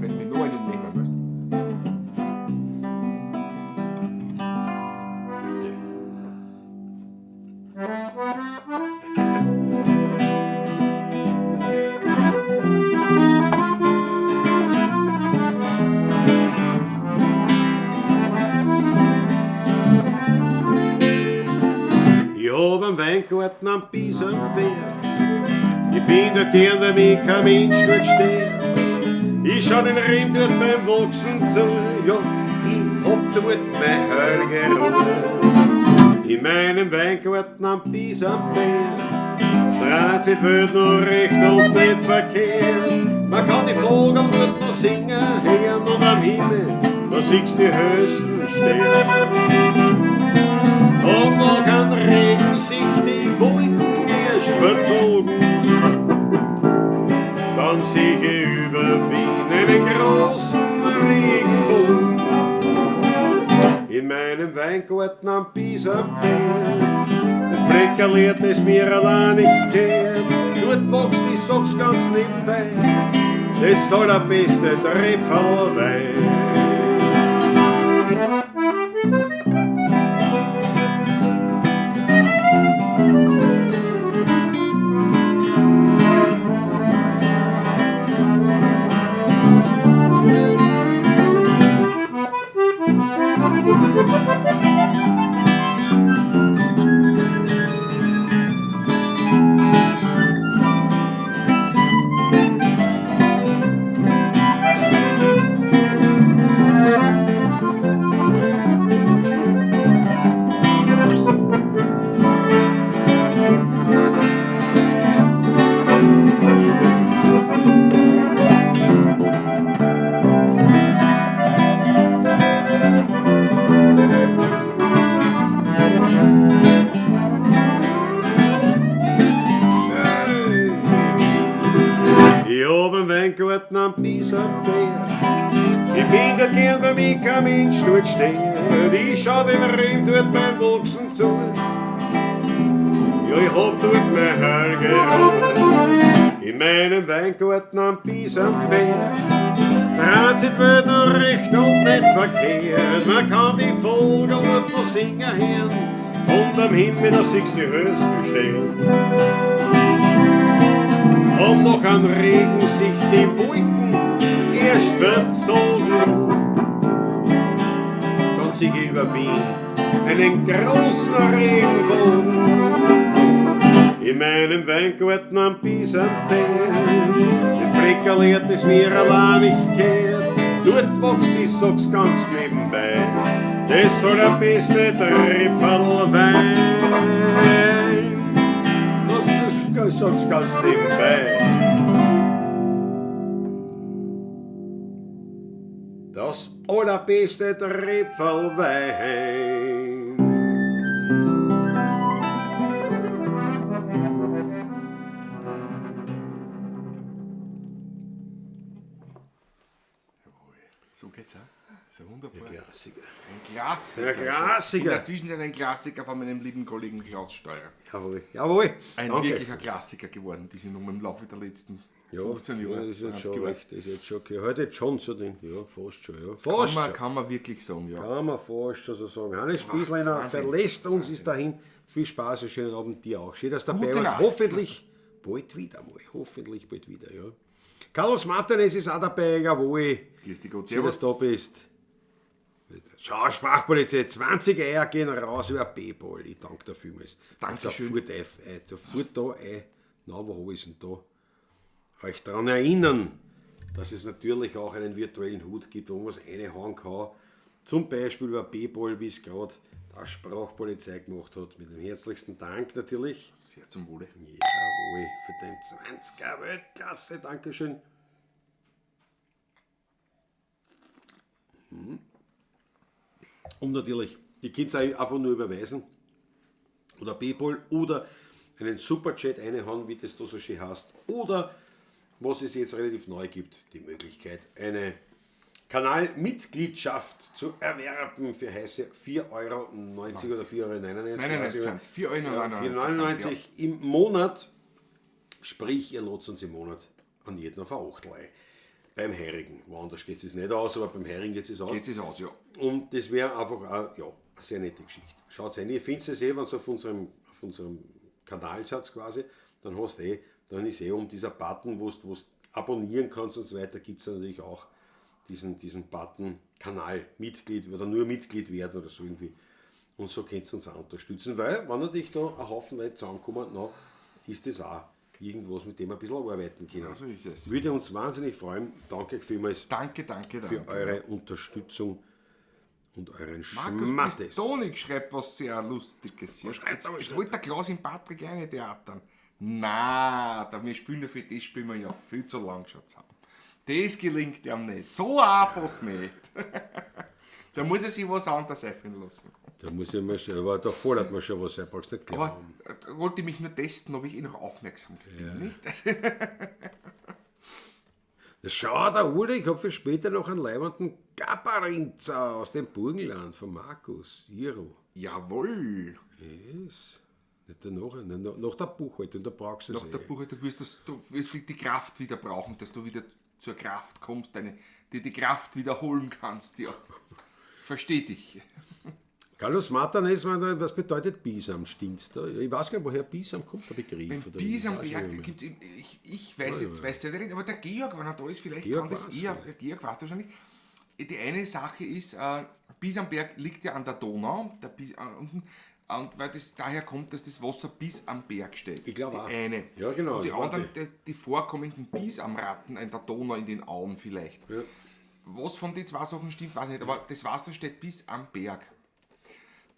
Können wir nur einen nehmen, weißt du? Ich hab einen Weingarten am Biesenberg. Ich bin dort gern, weil mich kein Mensch dort steht. Ich schau den Riem dort beim Wachsen zu. Ja, ich hab dort meine heilige Ruhe. In meinem Weingarten am Biesenberg dreht sich die Welt noch recht und nicht verkehrt. Man kann die Vogel dort noch singen hören und am Himmel, da siehst du die höchsten Sterne. Und nach einem Regen sich die Wolken erst verzogen. Dann sehe ich über Wien einen großen Regenbogen. In meinem Weingarten am Biesenberg, das Fleckerl hat es mir allein nicht gehört. Dort wächst, ich sag's ganz nebenbei, das allerbeste Trepferlwein. Piesenberg. Ich bin dort gern, weil mich kein Mensch dort steht. Ich schau dem Regen dort beim Wachsen zu. Ja, ich hab dort mein Heil geholt. In meinem Weingarten am Piesenberg. Transitwelt noch recht und nicht verkehrt. Man kann die Vogel dort noch singen hören. Und am Himmel da siehst du die höchsten Sterne. Und nach am Regen sich die Wolken erst verzogen. Dann sieh ich über Wien einen großen Regenbogen. In meinem Weingarten am Piesenberg. Das Fleckerl das mir allein nicht kehrt. Dort wächst, ich sag's ganz nebenbei, das soll der beste Trepferl Wein. Das sag's ganz nebenbei. Das allerbeste Trepferl Wein. So geht's auch. So wunderbar. Klassiker. Ein Klassiker. Der Klassiker. Und dazwischen ein Klassiker von meinem lieben Kollegen Klaus Steurer. Jawohl, jawohl. Ein Danke. wirklicher Klassiker geworden, diese Nummer im Laufe der letzten 15 Ja, Jahre. das ist jetzt 20 schon Jahre. recht. Das ist jetzt schon okay. Heute jetzt schon so den. Ja, fast schon. Ja. Fast schon. Kann man wirklich sagen, ja. Kann man fast schon so sagen. Hannes Spiesleiner Wahnsinn. verlässt uns, ist dahin. Viel Spaß, einen schönen Abend dir auch. Schön, dass du dabei Gute warst. Nacht. Hoffentlich bald wieder mal. Hoffentlich bald wieder, ja. Carlos Martinez ist auch dabei, jawohl. Grüß dich Gott, Schön, dass du da bist. Schau, Sprachpolizei, 20 Eier gehen raus über P-Ball. Ich danke dir vielmals. Dankeschön. Da fuhrt da ein. Na, wo habe ich denn da? Euch daran erinnern, dass es natürlich auch einen virtuellen Hut gibt, wo man was reinhauen kann. Zum Beispiel über P-Ball, wie es gerade der Sprachpolizei gemacht hat. Mit dem herzlichsten Dank natürlich. Sehr zum Wohle. Jawohl, für den 20er Weltklasse. Dankeschön. Und natürlich, die könnt ihr einfach nur überweisen. Oder PayPal oder einen Superchat reinhauen, wie das da so schön heißt. Oder, was es jetzt relativ neu gibt, die Möglichkeit, eine Kanalmitgliedschaft zu erwerben für heiße 4,90 Euro oder 4,99 Euro. Nein, 4,99 4,99 Euro im Monat. Sprich, ihr lasst uns im Monat an jeden auf eine Achtelei. Beim Heirigen. Woanders geht es nicht aus, aber beim Heirigen geht es aus. Geht es aus, ja. Und das wäre einfach auch, ja, eine sehr nette Geschichte. Schaut rein, ihr findet es wenn es auf unserem Kanal seid quasi, dann hast du dann ist um dieser Button, wo du abonnieren kannst und so weiter, gibt es natürlich auch diesen Button Kanalmitglied oder nur Mitglied werden oder so irgendwie. Und so könnt ihr uns auch unterstützen, weil, wenn natürlich da ein Haufen Leute zusammenkommen, na, ist das auch irgendwas, mit dem wir ein bisschen arbeiten können. Ja, so ist es. Würde uns wahnsinnig freuen. Danke vielmals Danke. für eure Unterstützung und euren Markus Schmattes. Pistonik schreibt was sehr Lustiges. Jetzt wollte der Klaus im Patrick eine Theatern. Na, wir spielen ja für das spielen wir ja viel zu lang schon zusammen. Das gelingt ihm nicht. So einfach nicht. Da muss er sich was anderes einfallen lassen. Da muss ich mal selber, da fordert man schon was, er braucht nicht Aber glauben. wollte mich nur testen, ob ich noch Aufmerksamkeit bin, nicht? Das schau, der Uli, ich habe für später noch einen leibenden Gabarinzer aus dem Burgenland von Markus Iro. Jawohl. Yes. Nicht danach, nach der Buchhaltung, da brauchst du es. Nach der Buchhaltung du wirst die Kraft wieder brauchen, dass du wieder zur Kraft kommst, die Kraft wiederholen kannst. Ja. Versteh dich. Carlos Martinez, was bedeutet Bisam? Stimmt's da? Ich weiß gar nicht, woher Bisam kommt, der Begriff. Beim Bisamberg gibt es, ich weiß jetzt, weiß der nicht, aber der Georg, wenn er da ist, vielleicht Georg kann das weiß, eher, der Georg weiß wahrscheinlich. Die eine Sache ist, Bisamberg liegt ja an der Donau, und weil das daher kommt, dass das Wasser bis am Berg steht. Ich glaube das auch. ist die eine. Ja, genau, Und die das war anderen, die vorkommenden Bisamratten in der Donau, in den Auen vielleicht. Ja. Was von den zwei Sachen stimmt, weiß ich nicht, aber das Wasser steht bis am Berg.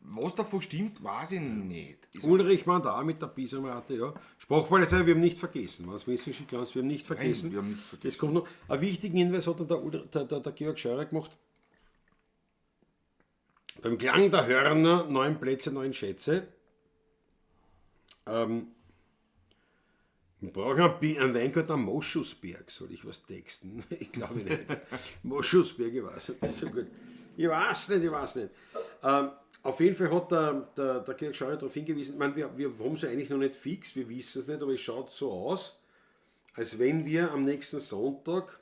Was davon stimmt, weiß ich nicht. Ulrich war da mit der Bisamrate, ja. Sprachpolizei, wir haben nicht vergessen. Was wissen Sie, wir haben nicht vergessen. Nein, wir haben nicht vergessen. Es kommt noch, einen wichtigen Hinweis hat der Georg Scheurer gemacht. Beim Klang der Hörner, 9 Plätze, 9 Schätze. Ich brauche einen Weingut am Moschusberg, soll ich was texten? Ich glaube nicht. Moschusberg, ich weiß nicht, so gut. Ich weiß nicht. Auf jeden Fall hat der Georg Scheuer darauf hingewiesen, ich meine, wir haben es ja eigentlich noch nicht fix, wir wissen es nicht, aber es schaut so aus, als wenn wir am nächsten Sonntag,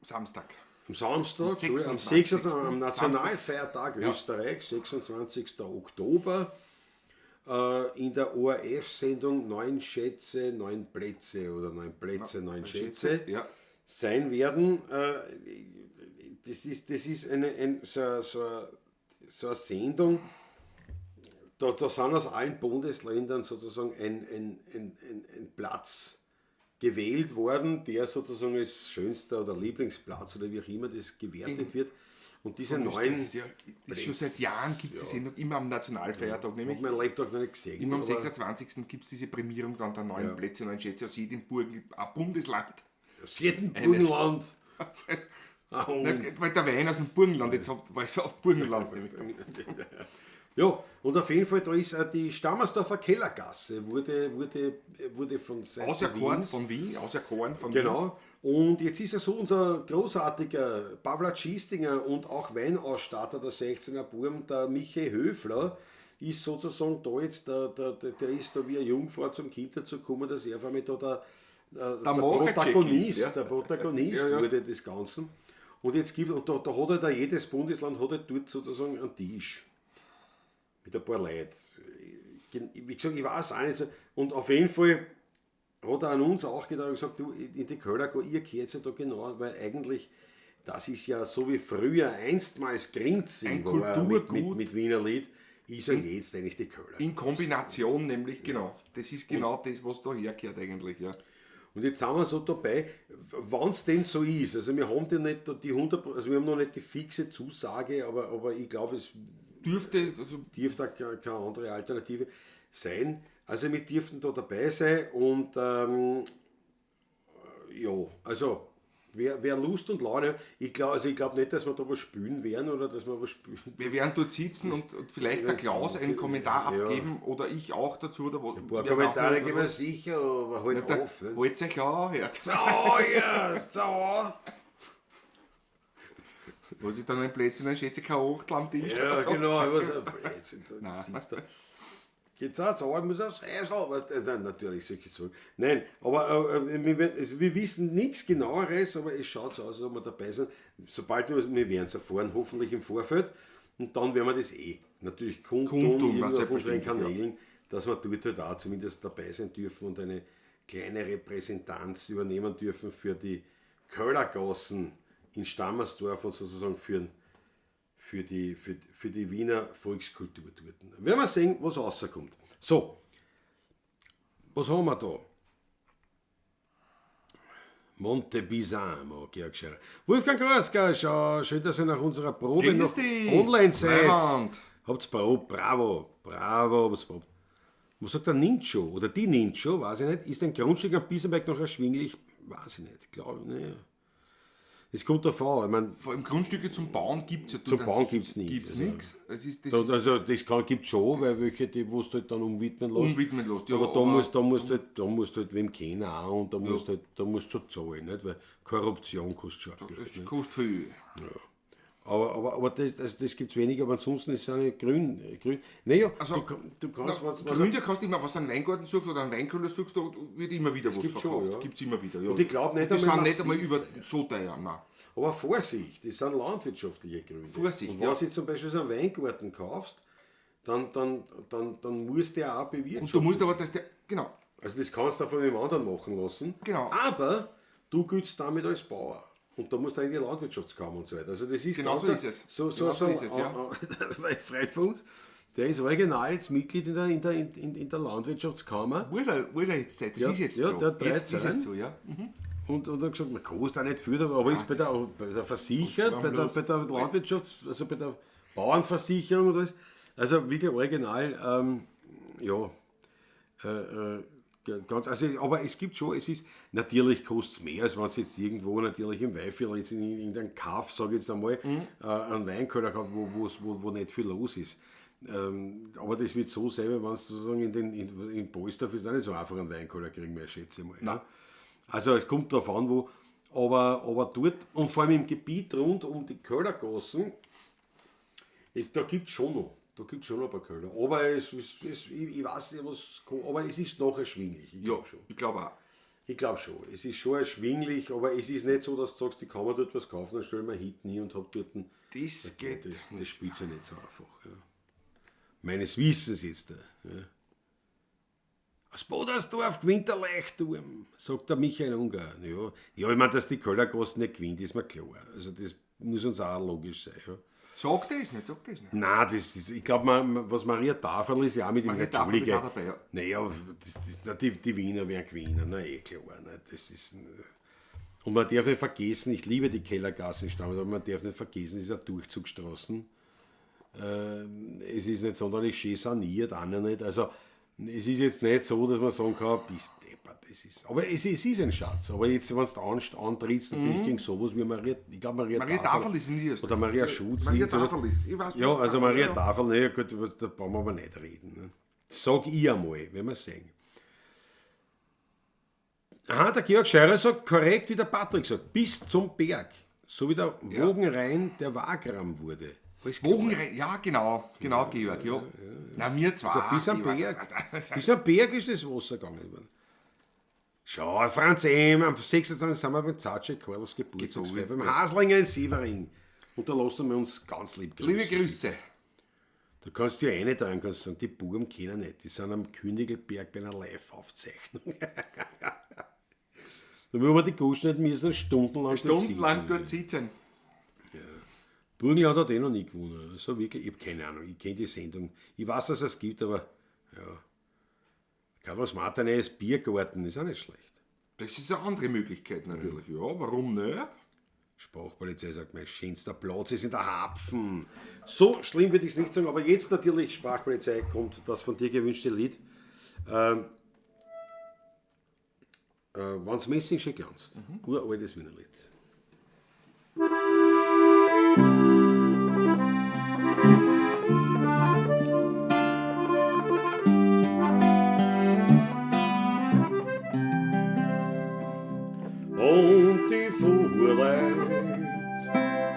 Samstag. am Samstag, am 26. am Nationalfeiertag Österreich, 26. Oktober, in der ORF-Sendung 9 Schätze, 9 Plätze oder 9 Plätze, 9 Schätze ja. sein werden. Das ist so eine Sendung, da sind aus allen Bundesländern sozusagen ein Platz gewählt worden, der sozusagen als schönster oder Lieblingsplatz oder wie auch immer das gewertet wird. Und diese neuen... Ist schon seit Jahren gibt es die Sendung immer am Nationalfeiertag, nämlich. Ich habe meinen Lebtag noch nicht gesehen. Immer am 26. gibt es diese Prämierung dann der neuen Plätze, 9 Schätze aus jedem Bundesland. Aus jedem Burgenland. Weil der Wein aus dem Burgenland, jetzt war ich so auf Burgenland. Ja, und auf jeden Fall, da ist die Stammersdorfer Kellergasse, wurde von Seiten Auserkoren von Wien. Genau. Und jetzt ist ja so unser großartiger Pavla Schiestinger und auch Weinausstatter der 16er Burm, der Michael Höfler, ist sozusagen da jetzt, der ist da wie eine Jungfrau zum Kind dazu gekommen, dass er mit da der Protagonist, wurde des Ganzen. Und jetzt da hat halt jedes Bundesland hat halt dort sozusagen einen Tisch. Mit ein paar Leuten. Wie gesagt, ich weiß auch nicht so. Und auf jeden Fall hat er an uns auch gedacht und gesagt, du, in die Kölner, ihr gehört ja da genau, weil eigentlich, das ist ja so wie früher einstmals Grinzing war mit Wiener Lied, ist ja jetzt eigentlich die Kölner. In Kombination nämlich, genau. Das ist genau das, was da hergehört eigentlich, ja. Und jetzt sind wir so dabei, wenn es denn so ist, also wir haben nicht die 100%, also wir haben noch nicht die fixe Zusage, aber ich glaube, es dürfte keine andere Alternative sein. Also wir dürften da dabei sein und ja, also wer Lust und Laune, ich glaube nicht, dass wir da was spülen werden oder dass wir was spülen. Wir werden dort sitzen und vielleicht der Klaus einen Kommentar abgeben oder ich auch dazu. Oder ein paar Kommentare geben wir sicher, aber halt auf. Holt euch an, erst. So. Was ich dann ein Plätzchen, dann schätze ich kein Achtel am Tisch. Ja, genau, was ein Plätzchen. Geht's auch zahlen, muss auch sein, natürlich solche Sachen. Nein, aber wir wissen nichts Genaueres, aber es schaut so aus, als ob wir dabei sind. Sobald wir werden es erfahren, hoffentlich im Vorfeld. Und dann werden wir das natürlich kundtun auf unseren Kanälen, dass wir dort halt auch zumindest dabei sein dürfen und eine kleine Repräsentanz übernehmen dürfen für die Köllergassen in Stammersdorf und sozusagen für die Wiener Volkskultur dort. Werden wir sehen, was rauskommt. So, was haben wir da? Monte Bisamo, Georg Scherer. Wolfgang Kreuzger, schön, dass ihr nach unserer Probe noch online seid. Habt's Probe, bravo. Was sagt der Nincho oder die Nincho, weiß ich nicht, ist ein Grundstück am Biesenberg noch erschwinglich? Weiß ich nicht, glaube ich nicht. Es kommt davon, ich meine, vor allem Grundstücke zum Bauen gibt es ja zum Bauen gibt es nichts. Das gibt es schon, weil welche, die wo du halt dann umwidmen lässt. Ja, aber da musst du halt wem kennen auch und da musst du schon zahlen, nicht? Weil Korruption kostet schon Geld. Das kostet viel. Ja. Aber das gibt es weniger, aber ansonsten ist es auch nicht grün. Naja, also, du kannst grün, kannst du immer, was du einen Weingarten suchst oder einen Weinkeller suchst, da wird immer wieder was verkauft. Ja. Gibt es immer wieder. Ja. Und ich glaube nicht, die sind nicht einmal über so teuer. Nein. Aber Vorsicht, das sind landwirtschaftliche Gründe. Vorsicht, und wenn du jetzt zum Beispiel so einen Weingarten kaufst, dann muss der auch bewirtschaften. Und du musst aber, genau. Also das kannst du von dem anderen machen lassen. Genau. Aber du giltst damit als Bauer. Und da musst du in die Landwirtschaftskammer und so weiter. Also das ist genau so ist es. So ist es, ja. Freut von uns. Der ist original jetzt Mitglied in der Landwirtschaftskammer. Wo ist er jetzt? Das ist jetzt so. Jetzt ist es so, ja. Und er hat gesagt, man kostet auch nicht viel, aber ist bei der Versicherung, bei der Landwirtschaft, also bei der Bauernversicherung und alles. Also wirklich original, ganz, also, aber es gibt schon, natürlich kostet es mehr, als wenn es jetzt irgendwo natürlich im Weifel jetzt in irgendeinem Kaff, sage ich jetzt einmal, einen Weinkeller hat, wo nicht viel los ist. Aber das wird so sein, wenn du sozusagen in Polsdorf ist auch nicht so einfach einen Weinkeller kriegen mehr, schätze ich mal. Ja? Also es kommt darauf an, wo, aber dort und vor allem im Gebiet rund um die Kellergassen, da gibt es schon noch. Da gibt es schon ein paar Köller. Aber ich weiß nicht, aber es ist noch erschwinglich. Ich glaube auch. Ich glaube schon. Es ist schon erschwinglich, aber es ist nicht so, dass du sagst, ich kann mir dort was kaufen, dann stelle ich mir hinten hin und habe dort Das geht. Das spielt ja nicht so einfach. Ja. Meines Wissens jetzt. Ja. Aus Bodersdorf gewinnt der Leuchtturm, sagt der Michael Unger. Ja, ich meine, dass die Kellergassen nicht gewinnt, ist mir klar. Also das muss uns auch logisch sein. Ja. Sag das nicht. Nein, ich glaube, was Maria Tafel ist ja auch mit ihm. Maria Tafel ist auch dabei, ja. Naja, die Wiener werden gewinnen, na klar. Ne? Das ist, und man darf nicht vergessen, ich liebe die Kellergassenstamm, aber man darf nicht vergessen, es ist eine Durchzugsstraßen. Es ist nicht sonderlich schön saniert, auch noch nicht. Also, es ist jetzt nicht so, dass man sagen kann, bist deppert. Aber es ist ein Schatz. Aber jetzt, wenn du antrittst, natürlich gegen sowas wie Maria, ich glaube Maria Tafel ist in oder Maria Schutz. Maria Tafel ist, ich weiß nicht. Ja, also Maria Tafel, naja gut, da brauchen wir aber nicht reden. Ne? Sag ich einmal, wenn wir sehen. Aha, der Georg Scheurer sagt korrekt, wie der Patrick sagt, bis zum Berg. So wie der Wogenrhein der Wagram wurde. Wogenrhein, ja genau, Georg, ja. Na, wir zwei. Also bis am Berg ist das Wasser gegangen worden. Schau, Franz M., am 26. sind wir beim Zatsche Carlos Geburtstagsfeier, beim Haslinger in Sievering. Und da lassen wir uns ganz lieb grüßen. Liebe Grüße. Da kannst du ja eine dran sagen, die Buben kennen nicht. Die sind am Königelberg bei einer Live-Aufzeichnung. Da müssen wir die Guschen nicht müssen stundenlang dort sitzen. Ja. Burgenland hat noch nie gewonnen. So wirklich, ich habe keine Ahnung. Ich kenne die Sendung. Ich weiß, dass es gibt, aber ja. Carlos Martinez Biergarten ist auch nicht schlecht. Das ist eine andere Möglichkeit natürlich. Ja, warum nicht? Sprachpolizei sagt, mein schönster Platz ist in der Hapfen. So schlimm würde ich es nicht sagen, aber jetzt natürlich Sprachpolizei kommt das von dir gewünschte Lied. Wenn's Messing schon glanzt. Uraltes Wiener Lied. Und die Fuhrleute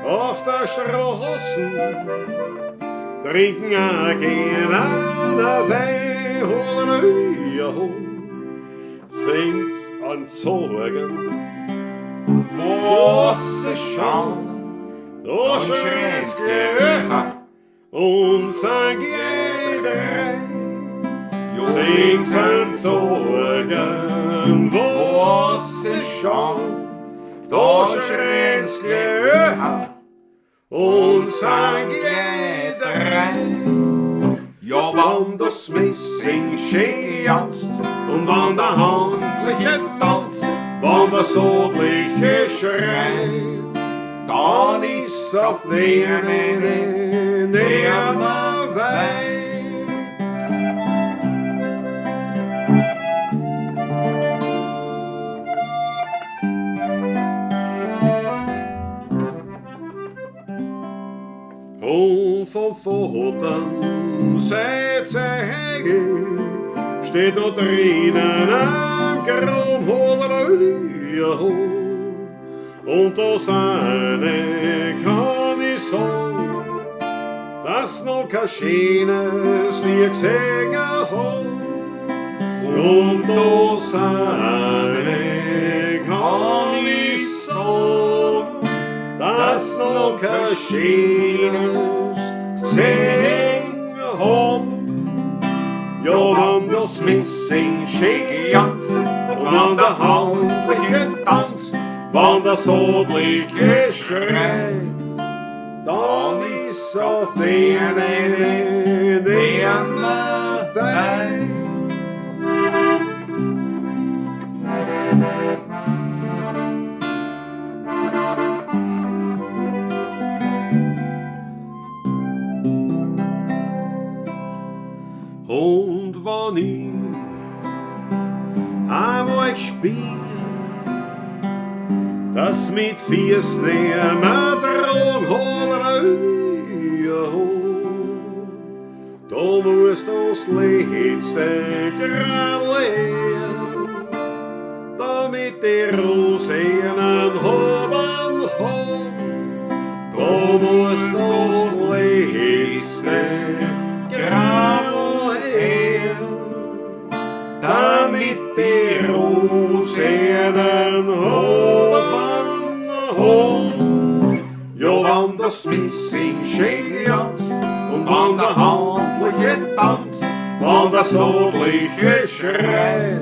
auf der Straße trinken auch gerne einen Wein, Halleluja, sind an Zorgen, was sie schauen, da schreit's Gehör und sang jeder, singt an Zorgen, was sie schauen, da schreit's Gehör und sang jeder. Ja, wann das Messing schön glanzt und wann der Handliche tanzt, wann der Sodliche schreit, dann ist auf Wehen nimmer weit. Und vom Foten Säge steht noch drinnen am Grund, Halleluja. Und das eine kann ich sagen, dass noch kein Schönes nie gesehen hat. Und das eine kann ich sagen, dass noch kein Schönes gesehen hat. Ja, wann das Messing schön glanzt und wann der Handliche tanzt, wann der Sodliche schreit, dann ist auf Wehen nimmer weit. Und wenn ich einmal gespielt, das mit Füßen nimmer dran, Halleluja, Da musst das letzte Grad leeren, damit die Rosinen haben. Da musst das letzte Grad leeren, damit die Rosinen haben. Ja, wann das Missing schön glänzt und wann der Handliche tanzt, wann das Notliche schreit,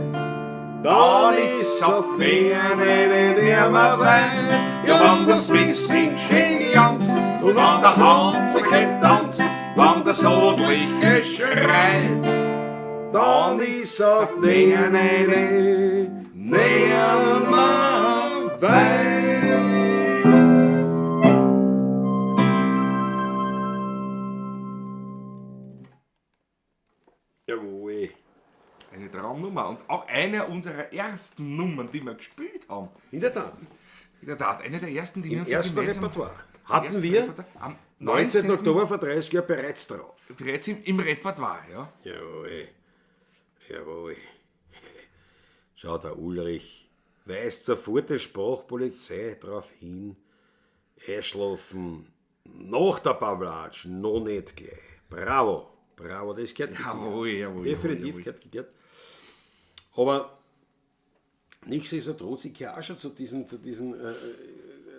dann ist auf Wehen nimmer weit. Ja, wann das Missing schön glänzt und wann der Handliche tanzt, wann das Notliche schreit, dann ist auf Wehen nimmer weit. Jawohl. Eine Traumnummer und auch eine unserer ersten Nummern, die wir gespielt haben. In der Tat. In der Tat, eine der ersten, die wir Im uns ersten gemeinsam- Repertoire. im Hatten ersten wir Repertoire am 19. Oktober vor 30 Jahren bereits drauf. bereits im Repertoire, ja. Jawohl. Jawohl. Schau, der Ulrich weist sofort die Sprachpolizei darauf hin. Einschlafen nach der Pavlatsch, noch nicht gleich. Bravo. Bravo, das gehört Jawohl, jawohl. definitiv jawohl. gehört. Aber nichtsdestotrotz, ich gehöre auch schon zu diesen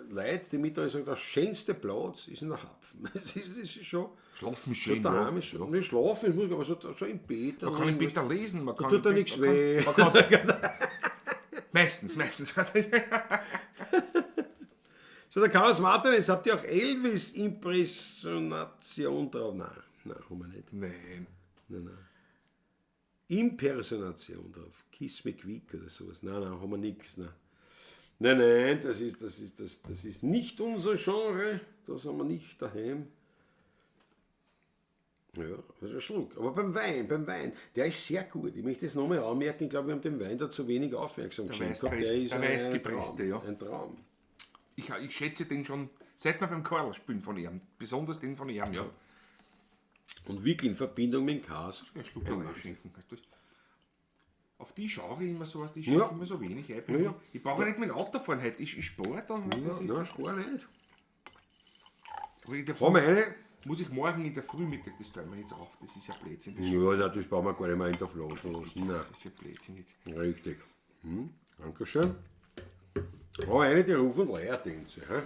Leuten, die mit da sagen, der schönste Platz ist in der Hapfen. Das ist schon. Schlafen ist Schon schön, daheim ja. ist schon. Nicht schlafen, muss ich aber so im Bett. Man kann im Bett da lesen, man kann tut da im Bett- nichts man kann- weh. man kann- Meistens. So, der Chaos Martin, es habt ihr auch Elvis-Impersonation drauf. Nein, haben wir nicht. Nein. Nein. Impersonation drauf. Kiss me quick oder sowas. Nein, haben wir nichts. Nein, das ist nicht unser Genre. Das haben wir nicht daheim. Ja, das ist ein Schluck. Aber beim Wein, der ist sehr gut. Ich möchte das nochmal anmerken. Ich glaube, wir haben dem Wein da zu wenig Aufmerksamkeit gehabt. Der ist der Weißgepresste, ein ja. Traum. Ein Traum. Ich schätze den schon, seit wir beim Karl spielen von ihm, besonders den von ihm, ja. Und wirklich in Verbindung mit dem Chaos. Ein Schluck schenken. Auf die schaue ich immer so, die Ja. schenke immer so wenig ein. Ja. Ich brauche nicht mit dem Auto fahren heute, ich spare da. Das ist- Ja, gar nicht. Da Haben wir eine? muss ich morgen in der Früh mit, das tun wir jetzt auf, das ist ja Blödsinn. Das ist Ja, nein, das brauchen wir gar nicht mehr in der Flasche lassen. Nein. ja Blödsinn jetzt. Richtig. Dankeschön. Aber eine, die Ruf und Leier, denkt sie. Hä?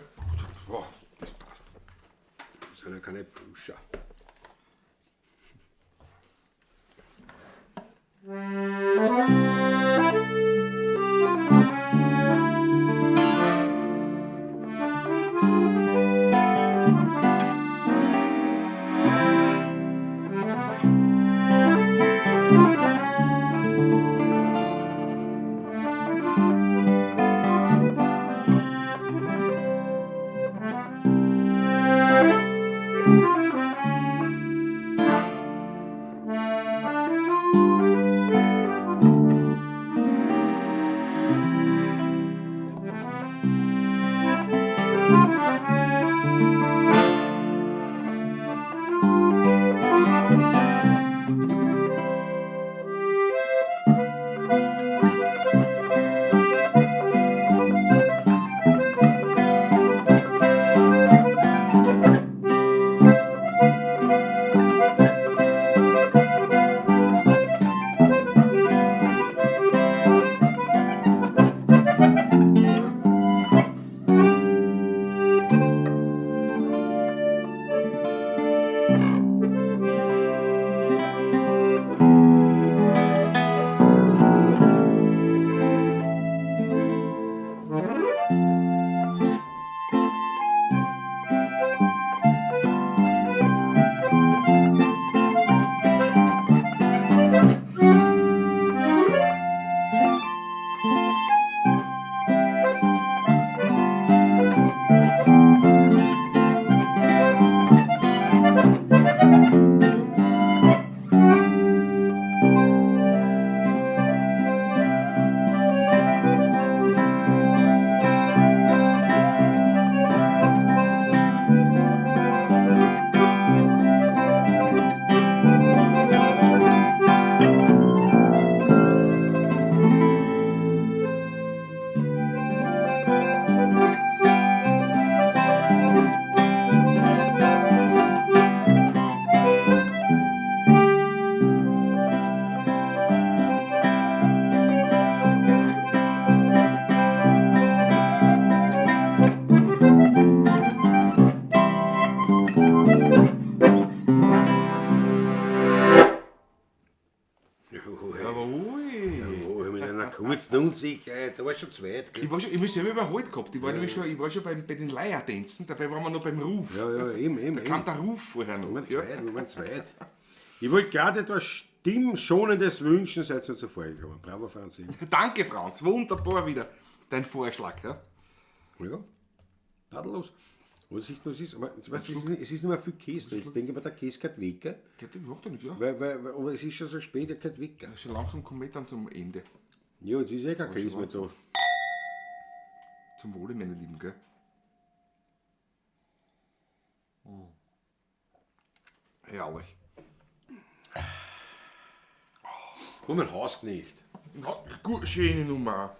Boah, das passt. Das sind ja keine Pfuscher. kurzen Unsicherheit, da war schon zweit. Gell? Ich habe mich selber überholt gehabt. Ich war nämlich schon, bei den Leiertänzen, dabei waren wir noch beim Ruf. Ja, eben. Da kam der Ruf vorher noch. Wir waren zweit. Ich wollte gerade etwas Stimmschonendes wünschen, seid ihr zuvor gekommen. Bravo, Franz. Danke, Franz. Wunderbar wieder dein Vorschlag. Ja? Ja, tadellos. Was ich noch ist, aber weißt, es ist nicht mehr viel Käse. Jetzt denke ich mir, der Käse geht weg. Gell? Geht der doch nicht, ja? Aber es ist schon so spät, er geht weg. Gell? Schon langsam kommen wir dann zum Ende. Ja, jetzt ist kein Käse mehr da. Zum Wohle, meine Lieben, gell? Herrlich. Komm, mein Hausknecht. Ja, gut, schöne Nummer.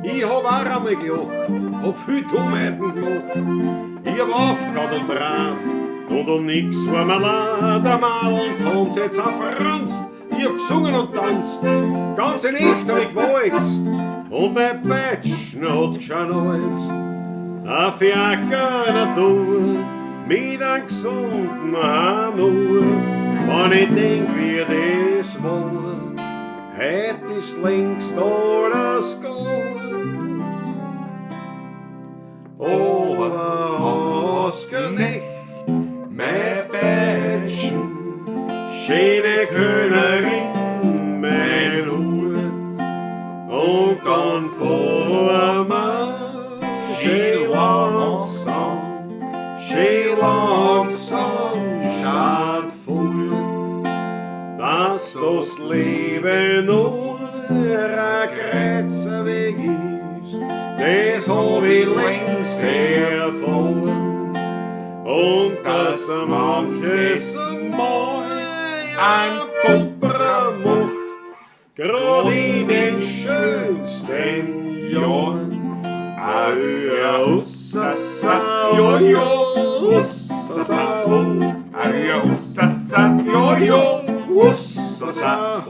Ich hab auch einmal gelacht, hab viel Dummheiten gemacht. Ich hab aufgehört und Draht und um nix war mir leid. Der Mal und Hans jetzt auch verranzt. Ich hab gesungen und tanzt, ganz in echt hab ich gewalzt. Und mein Batschen hat geschanalzt. Ein Fiaker Natur mit einem gesunden Humor. Wenn ich denk, wie das war, heut ist längst alles gut. Oberhausknecht, mein Batschen, schöne Könnerin, mein Hut. Und dann vor mir, schön langsam, schaut fort, dass das Leben nur ein Kreuzweg ist. Das hab ich längst erfahren. Und dass manches Mal ein Pumper macht, grad in den schönsten Jahren. Ja, ussasa, ussasa, ussasa,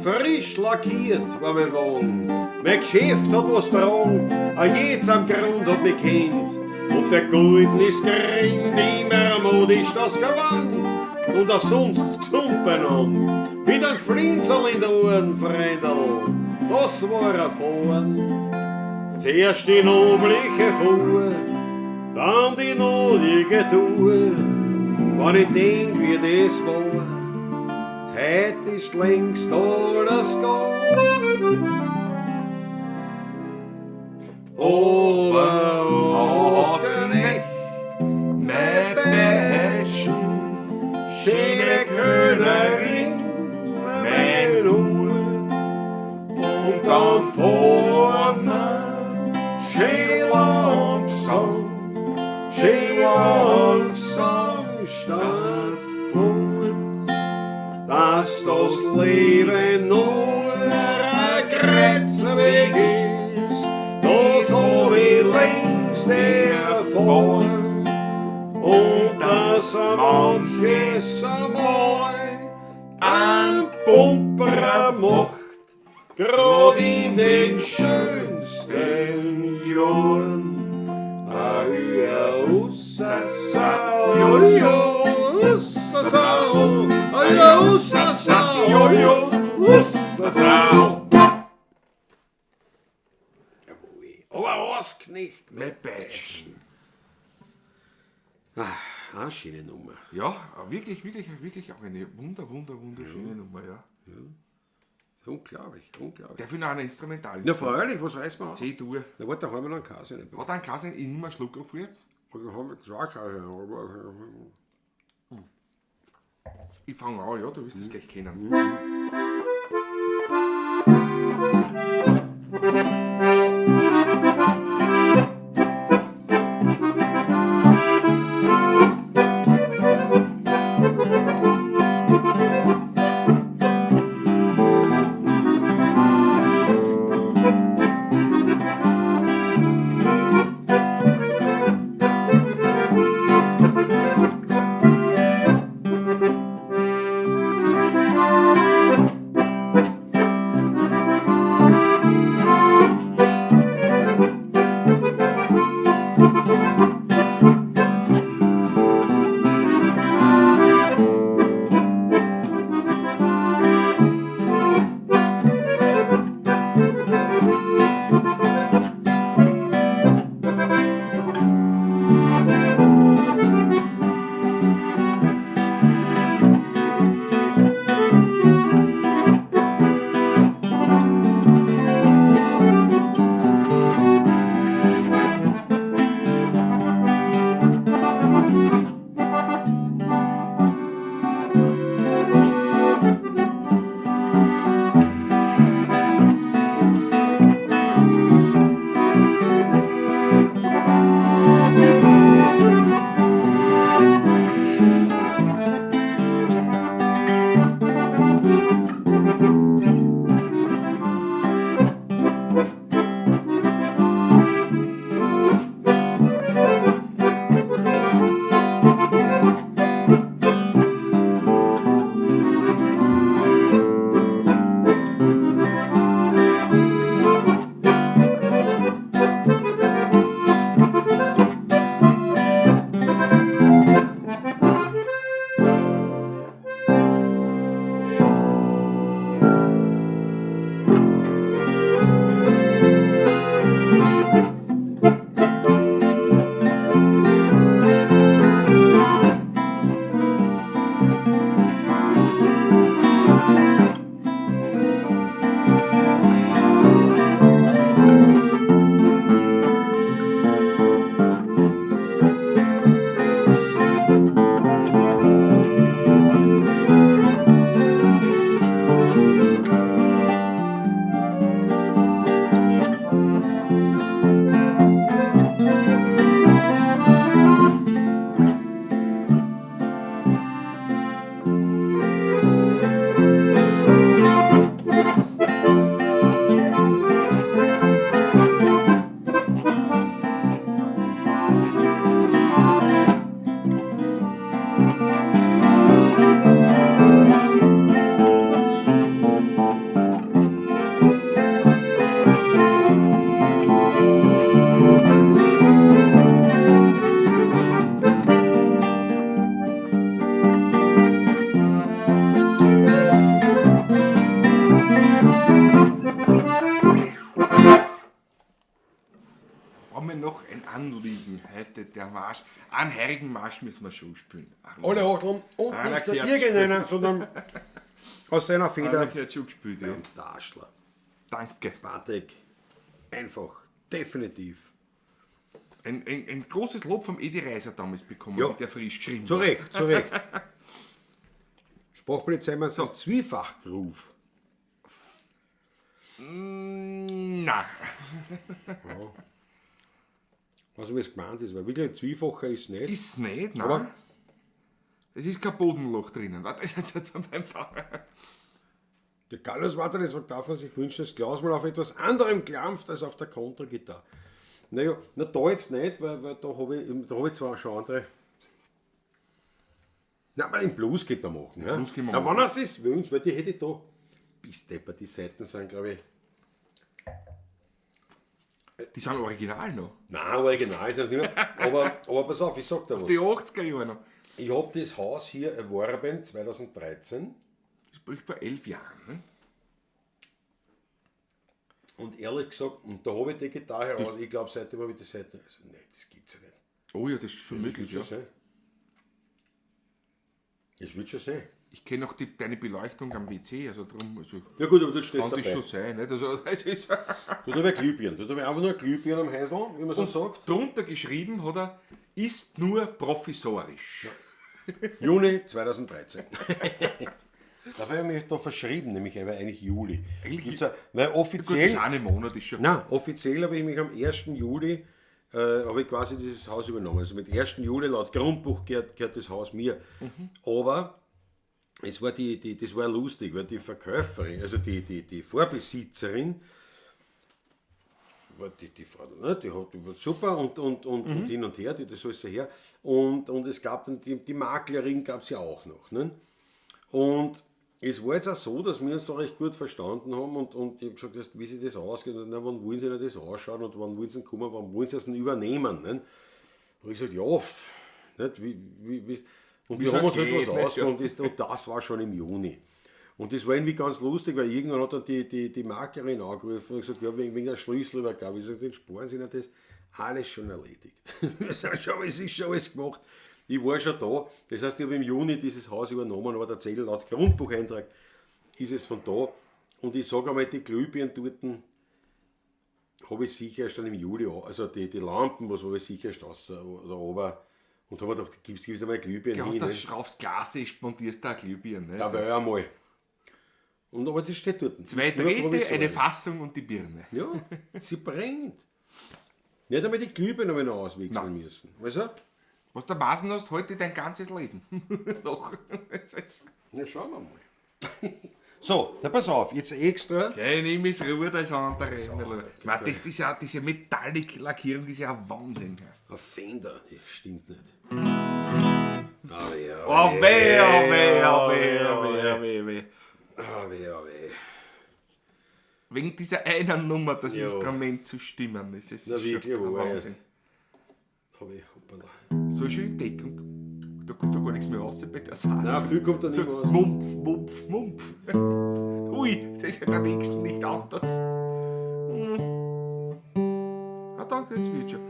frisch lackiert war mein Wagen. Mein Geschäft hat was dran, an jedem Grund hat mich kennt. Und der Gulden ist gering, immer modisch das Gewand. Und auch sonst gesund beieinander, mit ein Flinzel in den Ohren, Freundl, das war ein Fahren. Zuerst die nobliche Fuhr, dann die nodige Tour. Wenn ich denk, wie das war, heut ist längst alles gut. Oberhausknecht, mein Batschen, schöne Könnerin, mein Hut. Und dann vor mir, schön langsam stattfand, dass das Leben nur ein Kreuzweg ist. Das hab ich längst erfahren. Und dass manches Mal ein Pumper macht, grad in den schönsten Jahren. Ja, ussasa, ussasa, ussasa. Aber Hausknecht, Mein Batschen. eine schöne Nummer. Ja, wirklich auch eine wunderschöne Nummer, ja. Unglaublich. Darf ich noch eine Instrumental? Na freilich, was reißt man an? C-Dur. Na warte, da haben wir noch einen Käse. Hat ein Kasse, ich nehme einen Schluck auf früher. Also haben wir gesagt, Ich fange an, ja, du wirst das gleich kennen. Haben wir noch ein Anliegen heute, der Marsch? Einen heiligen Marsch müssen wir schon spielen. Alle Achteln und Einer nicht nur gehört irgendeiner, sondern aus seiner Einer Feder. gehört schon gespielt, ja. Ein Taschler. Danke. Bartek. Einfach. Definitiv. Ein großes Lob vom Edi Reiser damals bekommen, Ja. mit der frisch geschrieben Zu war. Recht, zu Recht. Sprachpolizei haben so Zwiefachgruf. Na, Ja. Was mir gemeint ist, weil wirklich ein Zwiefacher ist nicht. ist es nicht, nein. Aber- Es ist kein Bodenloch drinnen. Warte, das ist jetzt beim Der Carlos Water, das darf man sich wünschen, dass Klaus mal auf etwas anderem klampft als auf der Kontragitarre. Naja, na da jetzt nicht, weil da habe ich zwar schon andere. Na, aber im Blues geht man machen. Ja? Blues geht man Ja, machen. wenn er es wünscht, weil die hätte ich da. Bis Depper, die Seiten sind, glaube ich. Die sind original noch. Nein, original ist das nicht mehr. Aber pass auf, ich sag dir was. Die 80er Jahre noch. Ich habe das Haus hier erworben 2013 Das bricht bei 11 Jahren. Ne? und ehrlich gesagt, und da habe ich die Gitarre heraus, ich glaube seitdem habe ich die Seite, also nein, das gibt's ja nicht. Oh ja, das ist schon Das möglich. wird Ja. schon sein. Das wird schon sein. Ich kenne auch deine Beleuchtung am WC, also drum, also Ja gut, aber das steht kann das dabei. schon sein. Nicht? Also, das ist Du hast aber Glühbirnen. Du hast aber einfach nur Glühbirnen am Häusl, wie man so sagt. drunter geschrieben hat er, ist nur provisorisch. Juni 2013. Da habe ich mich da verschrieben, nämlich aber eigentlich Juli. Eigentlich- Weil Gut, das offiziell, eine Monat ist schon. nein, offiziell habe ich mich am 1. Juli habe ich quasi dieses Haus übernommen. Also mit 1. Juli laut Grundbuch gehört das Haus mir. Aber es war das war lustig, weil die Verkäuferin, also die Vorbesitzerin, war die Frau, ne, die war super und hin und her, die das alles so her. Und es gab dann die Maklerin, gab es ja auch noch. Ne? Und es war jetzt auch so, dass wir uns da recht gut verstanden haben und ich habe gesagt, wie sich das ausgeht, und na, wann wollen sie denn das ausschauen und wann wollen sie denn kommen, wann wollen sie das denn übernehmen. Ne? Und ich gesagt, ja, nicht, wie und wir es haben uns halt halt geht, was nicht? ausgemacht und das war schon im Juni. Und das war irgendwie ganz lustig, weil irgendwann hat dann die Maklerin angerufen und gesagt, ja, wegen der Schlüsselübergabe. Ich sage, den sparen Sie nicht das. Alles schon erledigt. Es ist schon alles gemacht. Ich war schon da. Das heißt, ich habe im Juni dieses Haus übernommen, aber der Zettel laut Grundbucheintrag ist es von da. Und ich sage einmal, die Glühbirnen dort habe ich sicher erst dann im Juli, also die Lampen, was habe ich sicher erst raus oder runter. Und da habe ich gedacht, gib's einmal Glühbirnen Du hast hin. da Ne? aufs Glas ist, montierst da eine Glühbirne. Ne? Da war ja einmal. Und aber das steht dort. Zwei Das ist nur Drähte, eine provisorisch. Fassung und die Birne. Ja, sie brennt. Nicht einmal die Glühbirne habe ich noch auswechseln müssen. Weißt du? Was du maßen hast, heute dein ganzes Leben. Doch. Ja, schauen wir mal. So, dann pass auf, jetzt extra. Okay, nimm es Ruhe, das andere. okay. Das ist ja, diese Metallic-Lackierung ist ja Wahnsinn. Ein Fender, das stimmt nicht. Oh, Oh weh, oh, weh, oh, weh, oh, weh, oh, weh, weh. weh. Wegen dieser einen Nummer das Ja. Instrument zu stimmen, das ist Na, schon wirklich, ein wahr, Wahnsinn. Hoppala. So schön Deckung. Da kommt da gar nichts mehr raus bei der Sache. Nein, viel kommt da nicht mehr raus. Mumpf, Mumpf, Mumpf. Ui, das ist ja der nächsten nicht anders. Ah, danke, jetzt wird schon.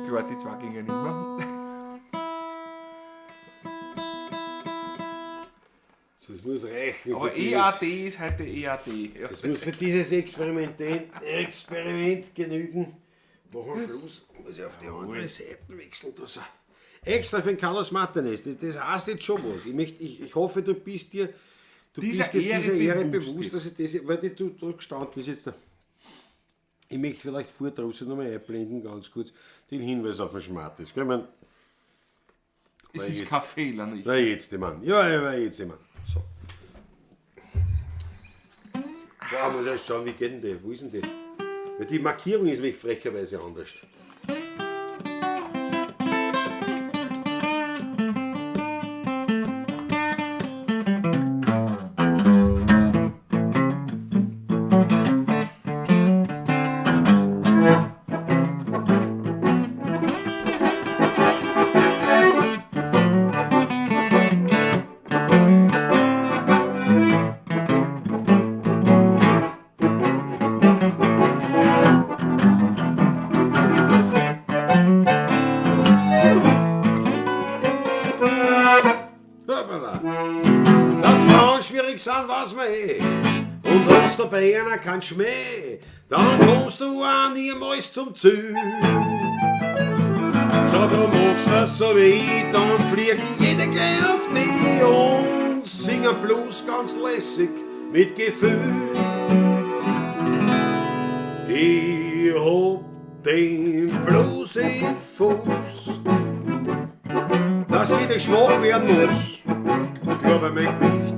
Klar, die zwei gingen immer. Das muss reichen. Aber für dieses- EAD ist heute EAD. Ja. Es muss für dieses Experiment genügen. Machen wir bloß, muss ich auf die andere Seite wechseln. Da so. Extra für den Carlos Martinez, das heißt jetzt schon was. Ich hoffe, du bist dir Dieser dieser Ehre Ehre bewusst bewusst, dass ich das, weil du gestanden bist jetzt da. Ich möchte vielleicht vor draußen nochmal einblenden, ganz kurz, den Hinweis auf den Schmartis. Ich mein, Es Weil ist jetzt- kein Fehler, nicht? na jetzt, Mann. Ja, jetzt, Mann. So. Da muss ich erst schauen, wie geht denn der? Wo ist denn der? Weil die Markierung ist nämlich frecherweise anders. dabei einer kein Schmäh, dann kommst du auch niemals zum Ziel. Schau, du magst das so wie ich, dann fliegen jede gleich auf dich und singen Blues ganz lässig mit Gefühl. Ich hab den Blues im Fuß, dass ich nicht schwach werden muss. Ich glaube, mein Gewicht.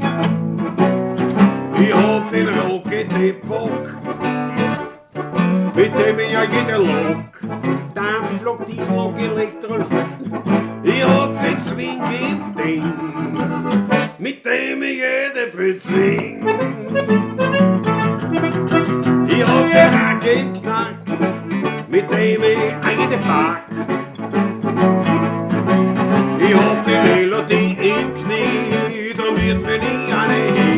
Ich hab den Rocket-Bock, mit dem ich ja jede Lok, Dampflok, Diesellok, Elektrolok. Ich hab den Swing im Ding, mit dem ich jede bezwing. Ich hab den Hack im Knack, mit dem ich jede pack. Ich hab die Melodie im Knie, da wird mir nie eine hin.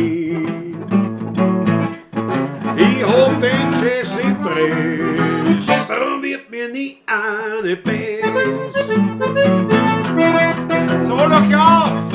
Ich hab den Jazz im Press, darum wird mir nie eine Bass. Solo Klaus!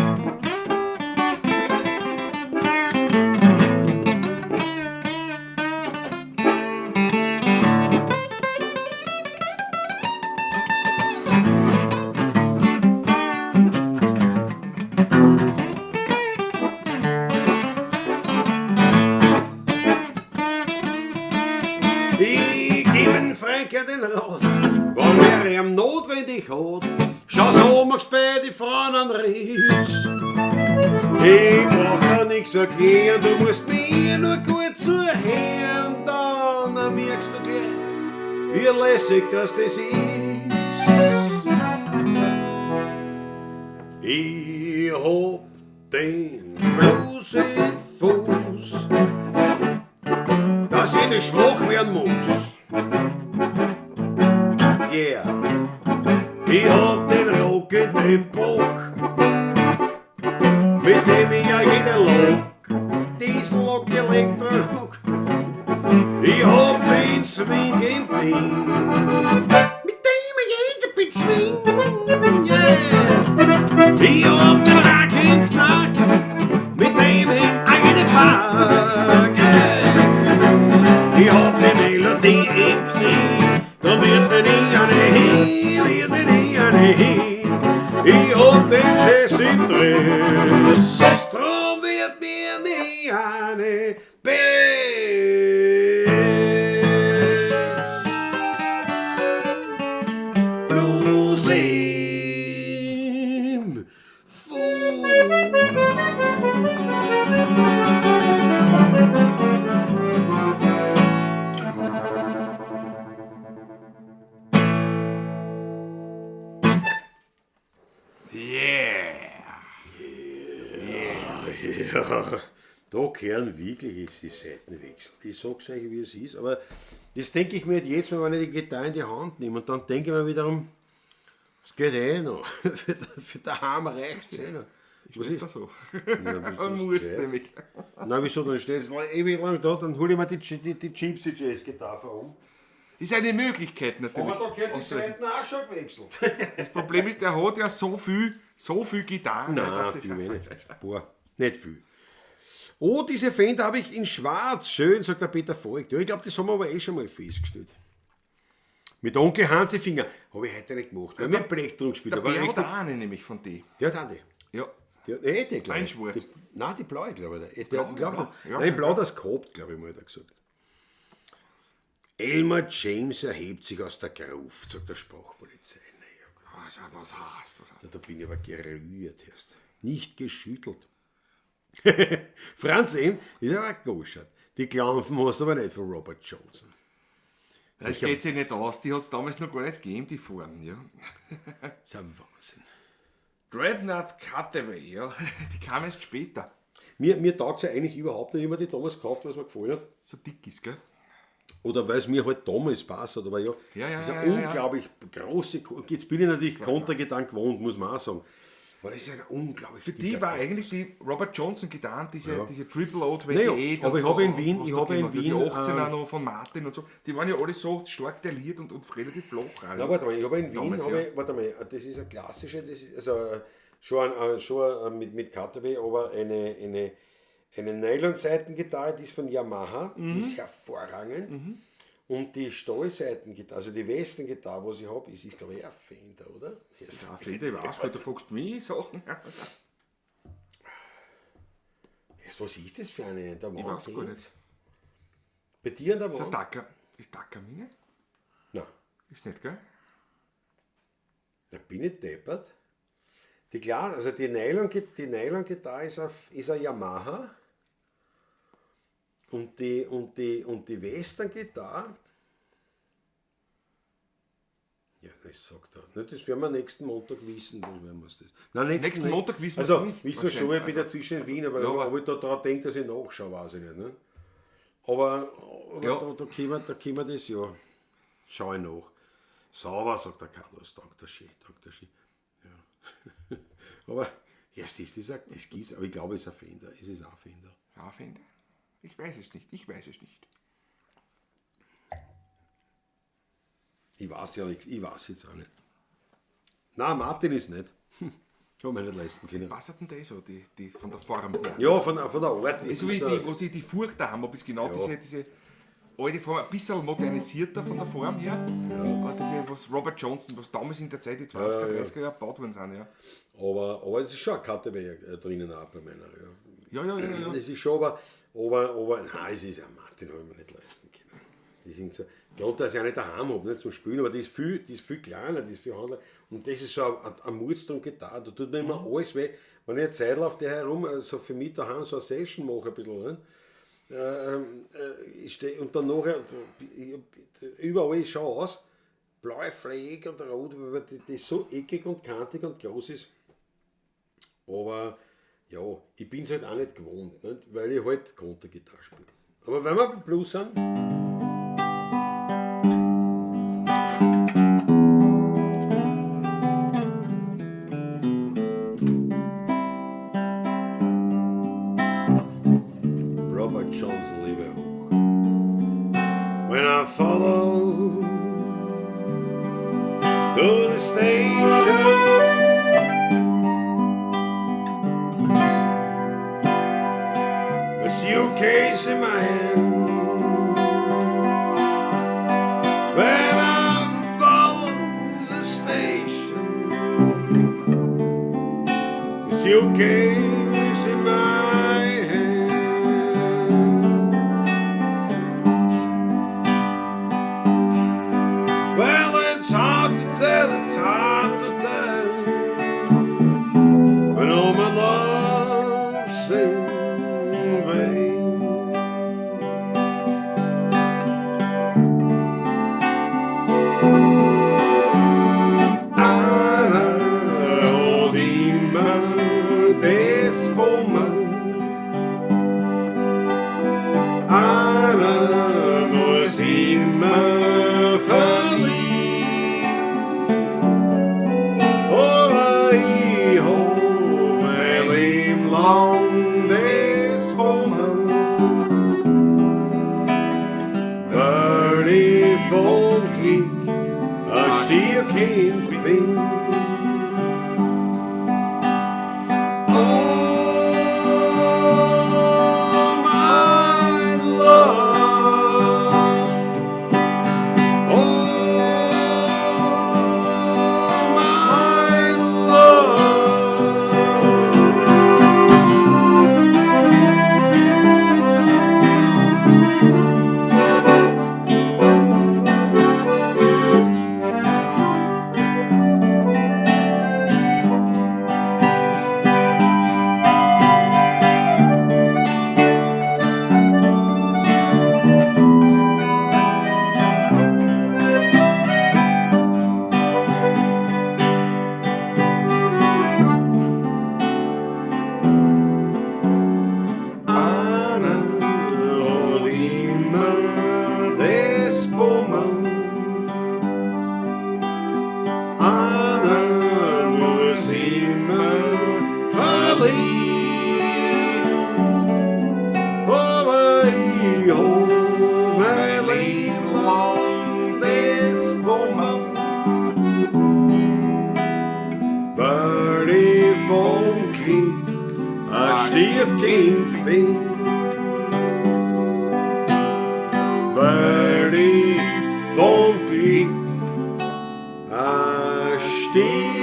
Den Rat, wann er ihm notwendig hat, schau so mach's bei die Frauen an Ries. Ich brauch da nix erklären, du musst mir nur gut zuhören, dann merkst du gleich, wie lässig das ist. Ich hab den Blues im Fuß, dass ich nicht schwach werden muss. Yeah. Ich hab den Rocket im Bock, mit dem ich ja jede Lok, Diesellok, Elektrolok. Ich hab den Swing im Ding, mit dem ich jede bezwing. Yeah. Ich hab den Rack im Knack, mit dem ich jede pack. Yeah. Ich hab die Melodie im Knie, da wird mir nie eine hin, wird mir nie eine hin. Ich hab den Jazz im Dress, drum wird mir nie eine Bass. Blues im Fuß. Ja, da gehören wirklich die Seitenwechsel. Ich sag's euch, wie es ist, aber das denke ich mir jetzt mal, wenn ich die Gitarre in die Hand nehme und dann denke ich mir wiederum, es geht eh noch. Für daheim reicht's eh noch. Was ist das so? Man muss nämlich. Na, wieso, dann steht es ewig lang da, dann hole ich mir die Gypsy Jazz Gitarre um. Ist eine Möglichkeit natürlich. Aber da gehört die Seiten auch schon gewechselt. Das Problem ist, der hat ja so viel Gitarren. Nein, viel wenig. Boah, nicht viel. Oh, diese Fender habe ich in schwarz. Schön, sagt der Peter Voigt. Ja, ich glaube, das haben wir aber schon mal festgestellt. Mit Onkel Hansi Finger. Habe ich heute nicht gemacht. Wir haben mit Plektrum gespielt. Der Bär hat auch eine nämlich von die. Der hat eine. Ja. Die glaube Ein ich. Schwarz. Nein, die blaue, glaube ich. Blau. Nein, blau das gehabt, glaube ich, mal hat er gesagt. Elmer James erhebt sich aus der Gruft, sagt der Sprachpolizei. Naja, Was heißt? da bin ich aber gerührt erst. Nicht geschüttelt. Franz M. ist aber gegoschert. Die Klampen hast du aber nicht von Robert Johnson. Das geht sich nicht aus, die hat es damals noch gar nicht gegeben, die Form. Ja. Das ist ein Wahnsinn. Dreadnought Cutaway, ja. Die kam erst später. Mir taugt es ja eigentlich überhaupt nicht, immer die damals gekauft, was mir gefallen hat. So dick ist, gell? Oder weil es mir halt damals passt, aber ja, das ist eine unglaublich große, jetzt bin ich natürlich Kontergedanken gewohnt, muss man auch sagen. Aber das ist eine unglaublich Für die war eigentlich die Robert Johnson Gitarren, diese Triple O 28. Naja, aber ich habe in Wien, die 18er noch von Martin und so, die waren ja alle so stark deliert und relativ flach. Ja, warte mal, ich habe in Wien, warte mal, das ist eine klassische, das ist also schon mit Cutaway, aber eine eine Nylon-Seitengitarre, die ist von Yamaha, die ist hervorragend. Und die Stahlseitengitarre, also die Western-Gitarre, was ich habe, ist glaube ich, ein Fender, oder? Ja, Feder, ich weiß gut, du fragst mich Sachen. Was ist das für eine? Der Ich weiß gar nicht. Bei dir an der Ist ein Wand? Dacker. Ist Dacker-Mine? Nein, Ist nicht, gell? da bin ich deppert. Die Nylon-Gitarre ist ein Yamaha. Und die Western-Gitarre, ja, das sagt er. Ne, das werden wir nächsten Montag wissen. Nächsten Montag wissen wir also, es nicht. wissen wir schon, ich bin Also, dazwischen in Wien, aber ja, ob ich da daran denke, dass ich nachschaue, weiß ich nicht. Ne? Aber Ja. da können wir das ja. Schau ich nach. Sauber, sagt der Carlos. Dank der Ski. Ja. Aber erst ist das gibt's, aber ich glaube, es ist ein Fender. Es ist ein Fender. Ja, Fender? Ich weiß es nicht. Ich weiß ja nicht, ich weiß jetzt auch nicht. Nein, Martin ist nicht. Haben wir nicht leisten können. Was hat denn der so, die von der Form her? Ja, von der Art. So wie die, wo sie die Furcht da haben, ob es genau diese alte Form, ein bisschen modernisierter von der Form her. Aber diese, was Robert Johnson, was damals in der Zeit, die 20er, 30er Jahre gebaut worden sind. Ja. Aber es ist schon eine Cutaway drinnen auch bei meiner. Ja. Das ist schon, aber nein, es ist ein Martin, haben wir nicht leisten können. Die sind so, gerade dass ich auch nicht daheim habe, nicht zum Spielen, aber die ist viel kleiner, die ist viel handler. Und das ist so ein Mordstrom Gitarre, da tut mir immer alles weh. Wenn ich eine Zeit auf der herum, so für mich daheim so eine Session mache, ein bisschen, ne? Und dann nachher, überall ist schon aus, blaue Fleck und rot, weil das so eckig und kantig und groß ist. Aber ja, ich bin es halt auch nicht gewohnt, nicht? Weil ich halt Kontergitarre spiele. Aber wenn wir beim Blues sind, Robert Johnson, Liebe hoch. When I follow to the station, a suitcase in my hand. When I follow the station, a suitcase in my hand. Well, it's hard to tell, when all my love's in vain. Alla prima despoma, alla muss immer verlieren. Aber ich hab mein Leben lang despoma, weil ich von Glück ein Stiefkind bin. bin, weil ich von Glück ein Stiefkind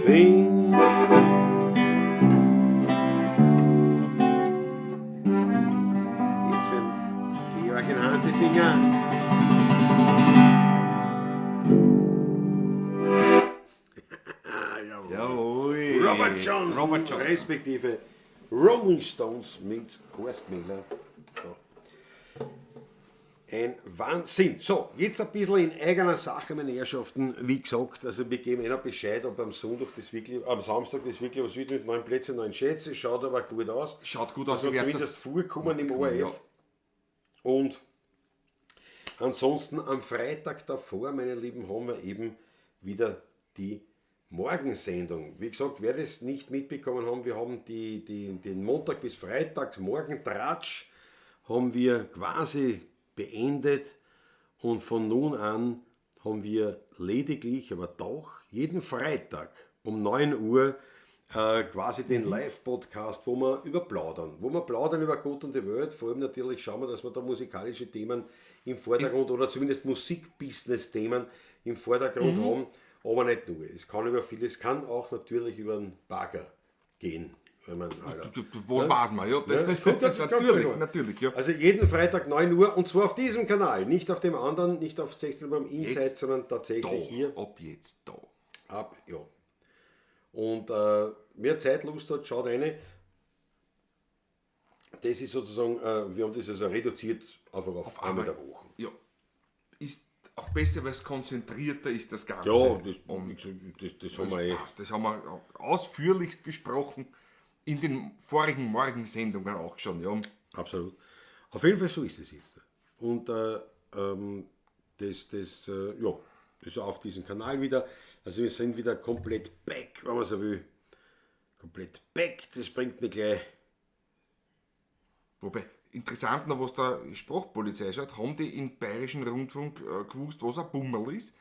bin. Jetzt für den Georg in Hansefinger. Jawohl. Robert Johnson, respektive Rolling Stones mit Horst Mähler. Ja. Ein Wahnsinn. So, jetzt ein bisschen in eigener Sache, meine Herrschaften. Wie gesagt, also wir geben einer Bescheid, ob am Samstag das wirklich was wird mit 9 Plätzen, 9 Schätze. Schaut aber gut aus. Schaut gut aus, Also wie zumindest vorkommen im ORF. Ja. Und ansonsten am Freitag davor, meine Lieben, haben wir eben wieder die Morgensendung. Wie gesagt, wer das nicht mitbekommen haben, wir haben den Montag bis Freitag Morgentratsch haben wir quasi beendet und von nun an haben wir lediglich, aber doch, jeden Freitag um 9 Uhr quasi den Live-Podcast, wo wir plaudern über Gott und die Welt. Vor allem natürlich schauen wir, dass wir da musikalische Themen im Vordergrund oder zumindest Musik-Business-Themen im Vordergrund haben. Aber nicht nur. Es kann über vieles, kann auch natürlich über einen Bagger gehen. Wenn man, Was weiß man, ja. Das natürlich, ja. Also jeden Freitag 9 Uhr und zwar auf diesem Kanal, nicht auf dem anderen, nicht auf 16 Uhr beim Inside, sondern tatsächlich hier. Ab jetzt da. Ja. Und wer Zeit, Lust hat, schaut rein. Das ist sozusagen, wir haben das also reduziert auf einmal der Woche. Ja. Ist auch besser, weil es konzentrierter ist, das Ganze. Ja, das haben wir Das haben wir ausführlichst besprochen in den vorigen Morgensendungen auch schon. Ja. Absolut. Auf jeden Fall so ist es jetzt. Und das ist auf diesem Kanal wieder. Also wir sind wieder komplett back, wenn man so will. Komplett back, das bringt mich gleich. Wobei, interessant noch, was da Sprachpolizei schaut, haben die im Bayerischen Rundfunk gewusst, was ein Bummel ist?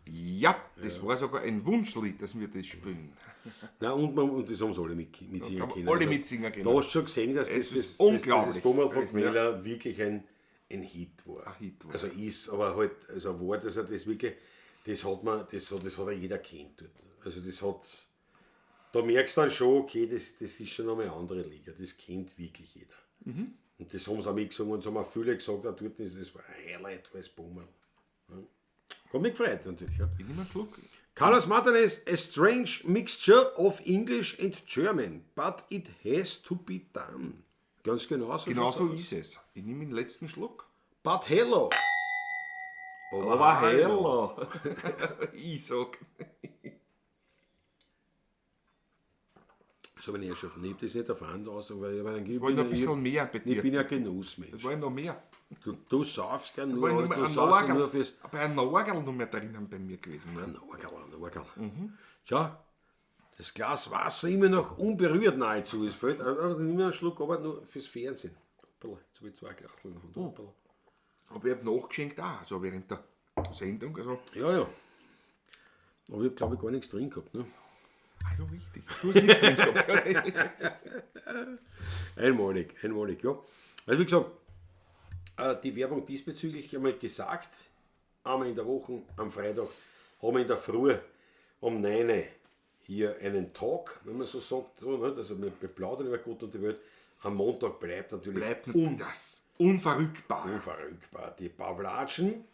Ja, das war sogar ein Wunschlied, dass wir das spielen. Nein, und das haben sie alle mitsingen können. Alle mitsingen können. Du hast schon gesehen, dass das Bummel von Gmeler wirklich ein Hit war. Also ist, aber halt, also ein Wort, also das wirklich, das hat jeder kennt dort. Also das hat, da merkst du dann schon, okay, das ist schon einmal eine andere Liga, das kennt wirklich jeder. Und das haben sie auch mitgesungen und so haben auch viele gesagt, dort ist das war ein Highlight, weil es Bummel. Ja. Hat mich gefreut natürlich. Ja. Ich nehme einen Schluck. Carlos Martinez, a strange mixture of English and German, but it has to be done. Ganz genau so. Genau so ist es. Ich nehme den letzten Schluck. But hello. Aber hello. Ich sag. So, meine Herrschaften, nehmt das nicht auf Anlassung, weil ich wollte noch ein bisschen mehr bei dir. Ich bin ja Genussmensch. Das war noch mehr. Du saufst gerne nur, aber du saufst nur fürs... Aber ein Nagel noch mehr drinnen bei mir gewesen. Ein Nagel. Schau, das Glas Wasser immer noch unberührt nahezu. Es fällt, aber nimm mir einen Schluck, aber nur fürs Fernsehen. Hoppala, jetzt habe ich 2 Glaseln noch. Aber ich habe nachgeschenkt auch, so während der Sendung. Also. Ja. Aber ich habe, glaube ich, gar nichts drin gehabt. Ne? Ah, ja, richtig. Du hast nichts drin gehabt. Einmalig, ja. Also wie gesagt, die Werbung diesbezüglich einmal gesagt, einmal in der Woche, am Freitag, haben wir in der Früh um 9 Uhr hier einen Talk, wenn man so sagt, also wir plaudern über Gott und die Welt. Am Montag bleibt natürlich das unverrückbar. Die Pawlatschen.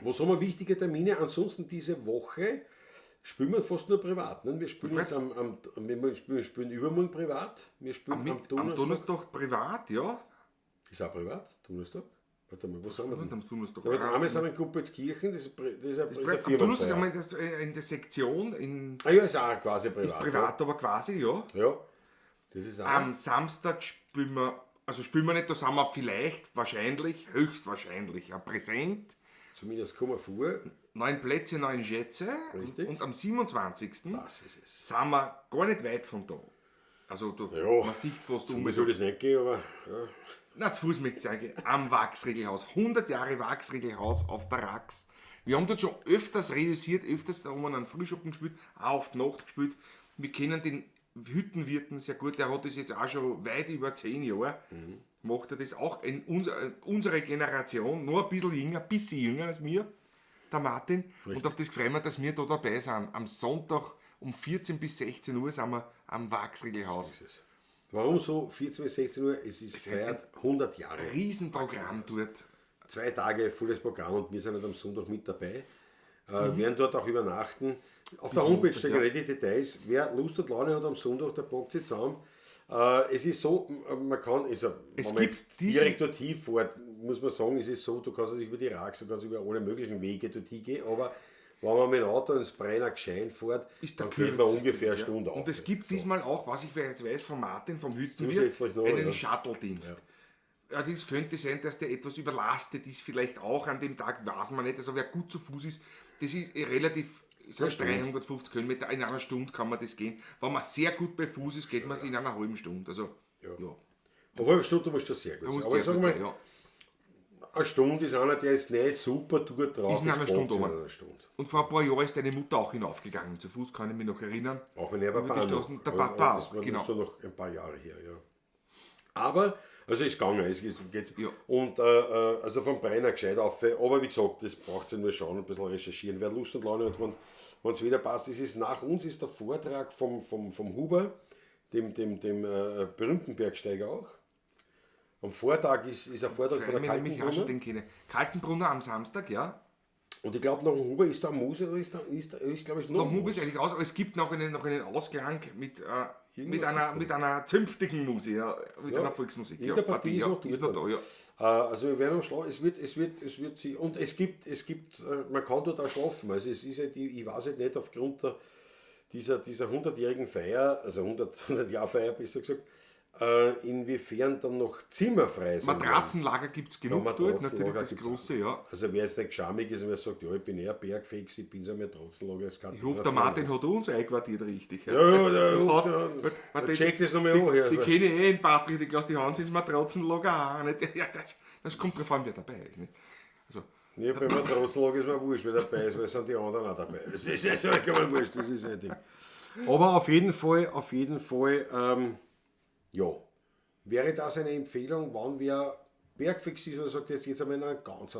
Was haben wir wichtige Termine? Ansonsten diese Woche spielen wir fast nur privat. Ne? Wir spielen jetzt wir spielen übermorgen privat. Wir spielen am Donnerstag privat, ja. Ist auch privat? Donnerstag? Warte mal, was haben wir denn? Am Donnerstag. Ja, der Arme sind in Kumpelskirchen, das ist eine Firma. Am Donnerstag haben wir in der Sektion. Ja, ist auch quasi privat. Ist privat, aber quasi, ja. Ja, das ist auch. Am Samstag spielen wir nicht, da sind wir höchstwahrscheinlich präsent. Zumindest kommen wir vor. 9 Plätze, 9 Schätze. Richtig. Und am 27. Das ist es. sind wir gar nicht weit von da. Also man sieht fast Mir soll das nicht gehen, aber ja. Na, zu Fuß möchte ich sagen, am Wachsregelhaus. 100 Jahre Wachsregelhaus auf der Rax. Wir haben dort schon öfters realisiert, da haben wir einen Frühschoppen gespielt, auch auf die Nacht gespielt. Wir kennen den Hüttenwirten sehr gut. Der hat das jetzt auch schon weit über 10 Jahre. Macht er das auch in unsere Generation, nur ein bisschen jünger als mir, der Martin. Richtig. Und auf das freuen wir, dass wir da dabei sind. Am Sonntag um 14 bis 16 Uhr sind wir am Wachsregelhaus. Warum so 14 bis 16 Uhr? Es ist feiert 100 Jahre. Riesenprogramm dort. 2 Tage volles Programm und wir sind halt am Sonntag mit dabei. Werden dort auch übernachten. Auf der Homepage stehen ja die Details. Wer Lust und Laune hat am Sonntag, der packt sich zusammen. Es ist so, man kann, wenn man jetzt direkt dort hinfährt, muss man sagen, es ist so, du kannst nicht über die Rax, du kannst über alle möglichen Wege dort hingehen, aber wenn man mit dem Auto ins Brenner gescheit fährt, dann geht man ungefähr eine Stunde auf. Und es gibt diesmal auch, was ich jetzt weiß von Martin, vom Hüttenwirt, Zusätzlich noch, einen Shuttle-Dienst. Ja. Also es könnte sein, dass der etwas überlastet ist, vielleicht auch an dem Tag, weiß man nicht, also wer gut zu Fuß ist, das ist relativ, es sind 350 Kilometer, in einer Stunde kann man das gehen. Wenn man sehr gut bei Fuß ist, geht man es in einer halben Stunde. Also, Eine halbe Stunde musst du sehr gut sein. Aber sagen wir, eine Stunde ist einer, der ist nicht super gut drauf. Ist in einer Stunde. Und vor ein paar Jahren ist deine Mutter auch hinaufgegangen. Zu Fuß kann ich mich noch erinnern. Auch wenn er Papa noch. Der Papa auch, genau. Das ist schon noch ein paar Jahre her, ja. Aber, also ist gegangen, es geht. Ja. Und also vom Brenner gescheit auf. Aber wie gesagt, das braucht ihr nur schauen, ein bisschen recherchieren. Wer Lust und Laune hat, wenn es wieder passt. Nach uns ist der Vortrag vom Huber, dem berühmten Bergsteiger auch. Am Vortag ist ein Vortrag von der Kaltenbrunner. Kaltenbrunner am Samstag, ja. Und ich glaube, nach dem Huber ist da ein Muse, oder ist glaube ich, noch ein Huber ist eigentlich aus, aber es gibt noch einen Ausklang mit einer zünftigen Musik, ja, mit einer Volksmusik. In der Partie ist noch da, ja. Also wir werden schlafen, es wird sie, und es gibt, man kann dort auch schlafen, also es ist halt, ich weiß halt nicht, aufgrund dieser 100-jährigen Feier, also 100-Jahr-Feier besser gesagt, inwiefern dann noch Zimmer frei sind. Matratzenlager gibt es genug dort, natürlich das große, ja. Also wer jetzt nicht geschamig ist und wer sagt, ja, ich bin eher Bergfix, ich bin so ein Matratzenlager. Ich hoffe, der Martin hat uns einquartiert richtig. Ja, der checkt das nochmal an. Die kenne ich in Patrick, die Klaus, die haben sie ins Matratzenlager auch nicht. Ja, das kommt drauf an, wer dabei ist. Nicht? Also, ja, beim Matratzenlager ist mir wurscht, wer dabei ist, weil es sind die anderen auch dabei. Das ist ja vollkommen wurscht, das ist ein Ding. Aber auf jeden Fall, ja, wäre das eine Empfehlung, wenn wer Bergfix ist und sagt, jetzt einmal in einem ganz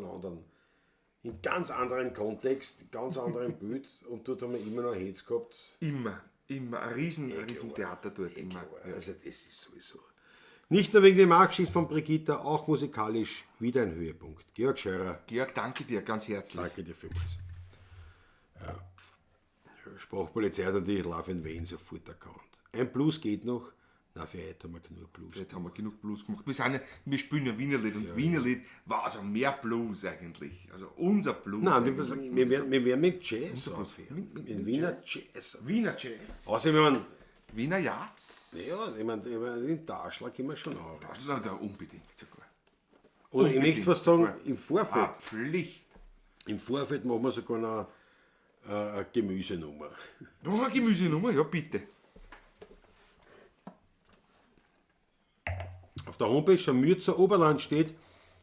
anderen Kontext, ganz anderen Bild und dort haben wir immer noch ein Hetz gehabt. Immer, ein Riesentheater dort. Immer. Ja. Also das ist sowieso. Nicht nur wegen der Markschicht von Brigitta, auch musikalisch wieder ein Höhepunkt. Georg Scheurer. Georg, danke dir ganz herzlich. Danke dir vielmals. Ja. Sprachpolizei hat natürlich Love in Vain sofort erkannt. Ein Blues geht noch. Nein, für heute haben wir genug Blues. Vielleicht haben wir genug Blues gemacht. Wir spielen ja Wienerlied und Wienerlied war also mehr Blues eigentlich. Also unser Blues. Nein, wir werden mit Jazz aufhören. Mit Wiener Jazz. Wiener Jazz. Also, ich meine, Wiener Jazz. Ja, ich meine, den Darschlag können wir schon auch. Na, da unbedingt sogar. Oder ich möchte fast sagen, im Vorfeld. Pflicht. Im Vorfeld machen wir sogar noch eine Gemüsenummer. Machen wir eine Gemüsenummer? Ja, bitte. Auf der Homepage vom Mürzer Oberland steht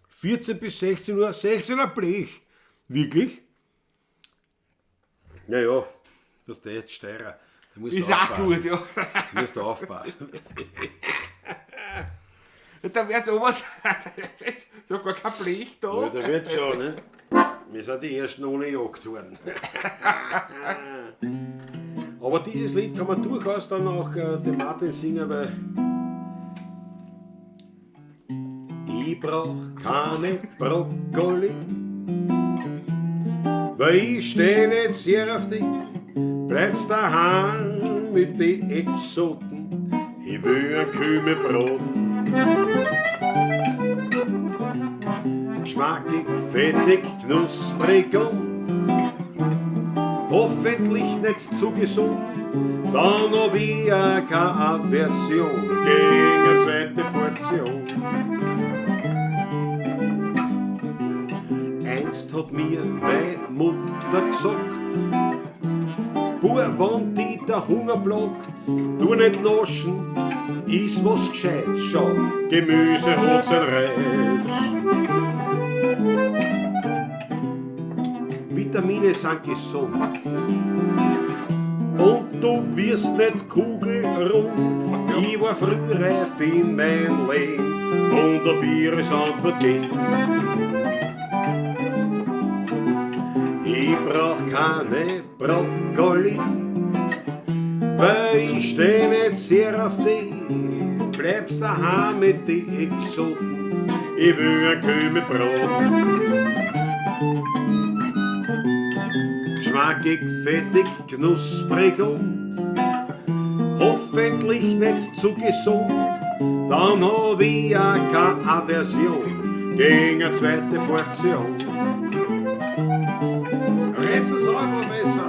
14 bis 16 Uhr, 16er Blech. Wirklich? Naja, das ist jetzt Steirer. Ist auch gut, ja. Da musst du aufpassen. Da wird sowas. So gar kein Blech da. Ja, da wird schon, ne? Wir sind die Ersten ohne Jagd worden. Aber dieses Lied kann man durchaus dann auch dem Martin singen, weil ich brauch keine Brokkoli, weil ich steh nicht sehr auf dich. Bleibst daheim mit den Exoten, ich will ein Kümmelbrot. Geschmackig, fettig, knusprig und hoffentlich nicht zu gesund. Dann hab ich ja keine Aversion gegen eine zweite Portion. Einst hat mir meine Mutter gesagt, Bub, wenn dich der Hunger plagt, tu nicht naschen, iss was Gescheites, schau, Gemüse hat sein Reiz. Vitamine sind gesund und du wirst nicht kugelrund. Ich war früher reif in mein Leben und der Bier ist Antwort geben. Ich brauch keine Brokkoli, weil ich steh nicht sehr auf die. Bleibst daheim mit die Exoten, ich will ein Kümmelbrot. Geschmackig, fettig, knusprig und hoffentlich nicht zu gesund. Dann hab ich ja keine Aversion gegen eine zweite Portion. Rest ist auch, Professor.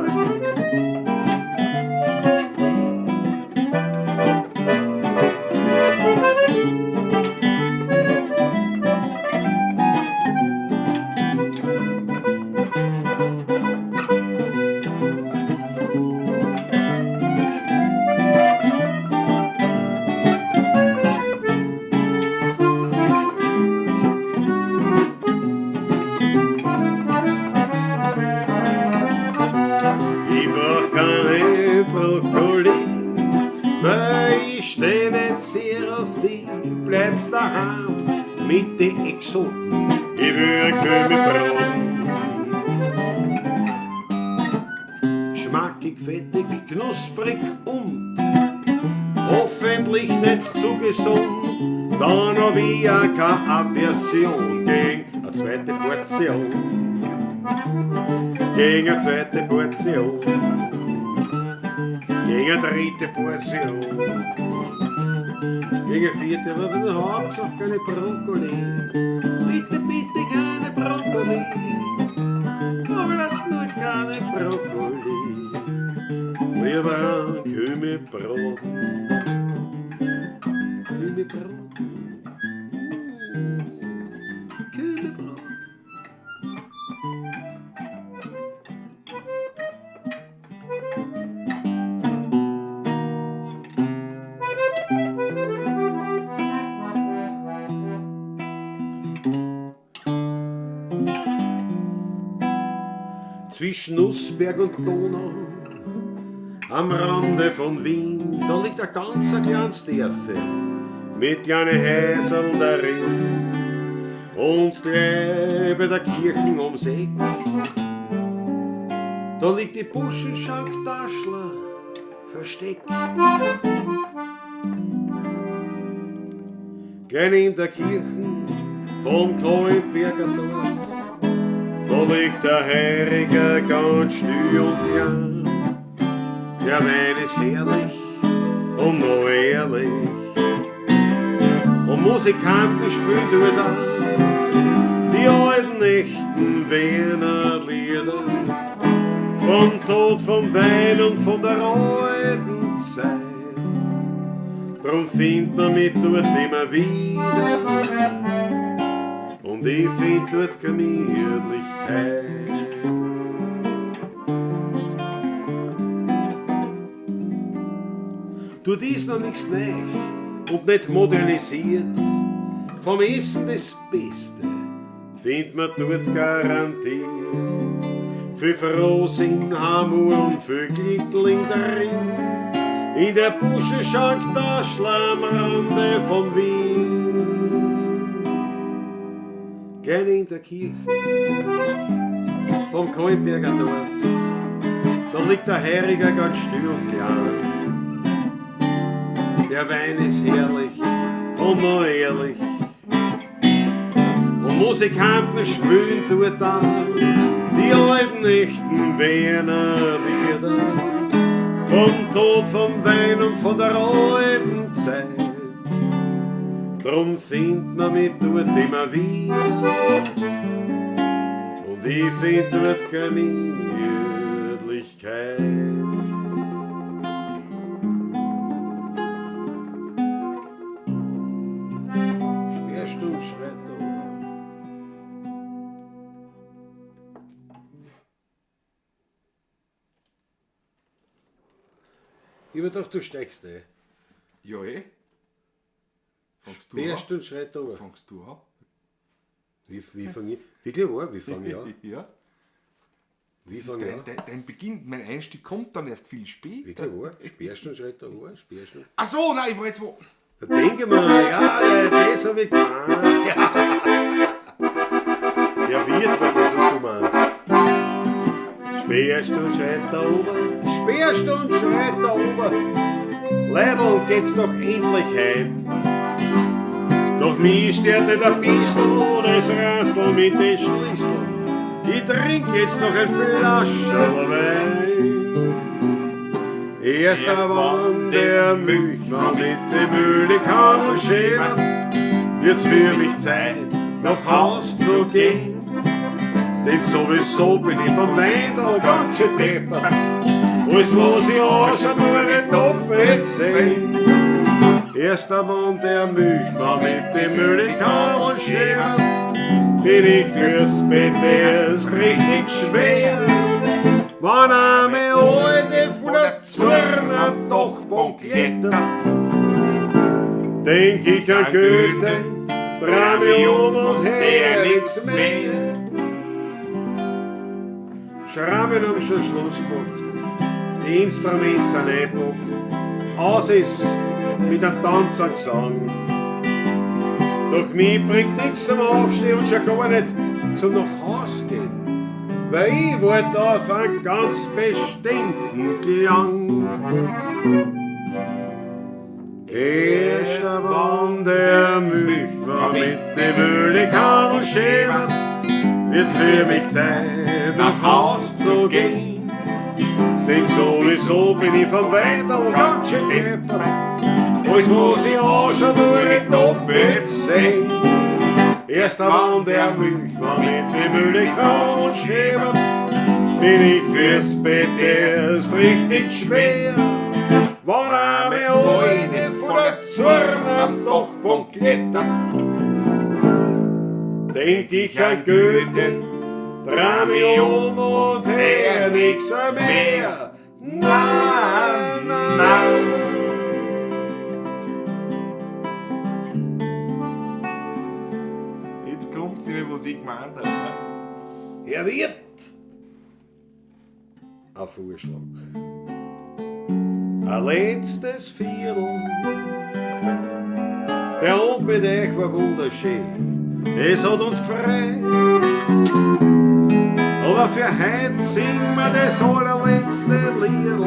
Daheim mit den Exoten, ich will ein Kümmelbrot. Schmackig, fettig, knusprig und hoffentlich nicht zu gesund. Dann hab ich ja keine Aversion gegen eine zweite Portion. Gegen eine zweite Portion. Gegen eine dritte Portion. Gegen eine vierte, aber du hast auch keine Brokkoli. Bitte, bitte keine Brokkoli. Oh, lass nur keine Brokkoli. Lieber ein Kümmelbrot. Kümmelbrot. Kümmelbrot. Zwischen Nussberg und Donau, am Rande von Wien, da liegt ein ganz kleines Dörfel mit kleinen Häuseln darin und gleich bei der Kirche ums Eck. Da liegt die Buschenschank-Taschler versteckt. Gleich neben der Kirche vom Kloenberger Dorf, da liegt der Heiriger ganz still und klein. Der Wein ist herrlich und noch ehrlich. Und Musikanten spielen dort an die alten, echten Wiener Lieder. Vom Tod, vom Wein und von der alten Zeit. Drum findet man mich dort immer wieder. Und ich find dort Gemütlichkeit. Dort ist noch nichts neu und nicht modernisiert. Vom Essen das Beste findet man dort garantiert. Viel Frohsinn, Hamur und viel Glittling darin. In der Buschenschank-Taschler am Rande von Wien. Gleich in der Kirche vom Kloenberger Dorf, da liegt der Heiriger ganz still und klein. Der Wein ist herrlich und noch ehrlich. Und Musikanten spielen dort an die alten, echten Wiener Lieder. Vom Tod, vom Wein und von der alten Zeit. Drum findet man mich dort immer wieder. Und ich find dort Gemütlichkeit. Schwerstuhl schreit da. Ich hab gedacht, du steigst ein. Ja, eh. Fangst du Schwerstuhl schreit da. Fangst du an? Wie fange ich? Wirklich wahr, wie fange ich an? Ja. Wie fange ich an? Dann beginnt, mein Einstieg kommt dann erst viel später. Wirklich, wo? Sperrstunden, Schritt an, Sperrstunden. Ach so, nein, ich war jetzt wo. Da denke mir, ja, das habe ich gemeint. Ja, wird, weil das, was du meinst. Sperrstunde, Schritt da oben. Sperrstunde, Schritt da oben. Leidl, geht's doch endlich heim. Doch mich stört nicht ein bisschen das Rasseln mit den Schlüsseln. Ich trink jetzt noch ein Flasche Wein. Erst wann der Milchmann mit dem Mühlenkandel schert, wird's für mich Zeit, nach Haus zu gehen. Denn sowieso bin ich vom Wein da ganz schön deppert. Alles was ich anschaue, nur nicht doppelt sehen. Erst wann der Milchmann mit dem Mühlenkandel schert, bin ich fürs Bett erst richtig schwer. Wenn eine alte von der Zorn am Dachboden klettert, denk ich an Goethe, dreh mich und her nix mehr. Schrauben haben schon Schluss gemacht, die Instrumente sind eingepackt, aus ist mit einem Tanzgesang. Doch mich bringt nix zum Aufstehen und schon gar nicht zum nach Haus gehen, weil ich wollte auf einen ganz bestimmten Klang. Erst wann der Milchmann mit dem Mühlenkandel schert, wird's für mich Zeit, nach Haus zu gehen. Denn sowieso bin ich vom Weidel ganz schön deppert. Alles was ich anschaue, nur nicht doppelt sehen. Erst wann der Milchmann mit dem Mühlenkandel schert, bin ich fürs Bett erst richtig schwer. Wenn eine alte von der Zorn am Dachboden klettert, denk ich an Goethe, dreh mich und her nix mehr. Nein, nein. Jetzt kommt's nicht mehr, was ich gemeint habe, weißt du? Er wird ein Vorschlag. Ein letztes Viertel. Der Abend mit euch war wunderschön. Es hat uns gefreut. Aber für heute singen wir das allerletzte Lied.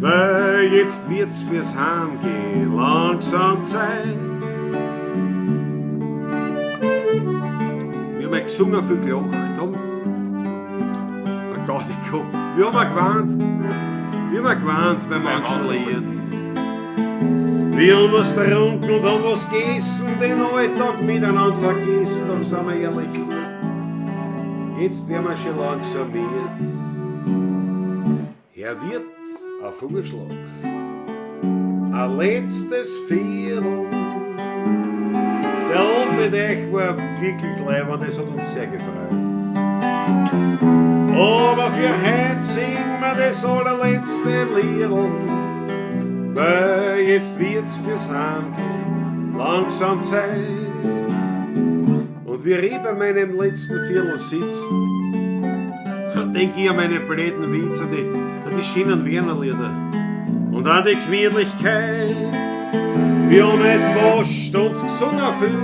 Weil jetzt wird's fürs Heimgehen langsam Zeit. Wir haben gesungen, viel gelacht haben. Gar nicht gehabt. Wir haben gewarnt bei manchen Lied. Wir haben was getrunken und haben was gegessen, den Alltag miteinander vergessen, doch sind wir ehrlich, jetzt werden wir schon langsam müde. Er wird ein Vorschlag, ein letztes Viertel. Der Abend mit euch war wirklich leibend, das hat uns sehr gefreut. Aber für heute singen wir das allerletzte Lied, weil jetzt wird's fürs Heimgehen langsam Zeit. Und wie ich bei meinem letzten Viertel sitze, da denk ich an meine bläden Witze, an die schönen Wienerlieder und an die Gemütlichkeit. Wir haben nicht gewascht und gesungen viel,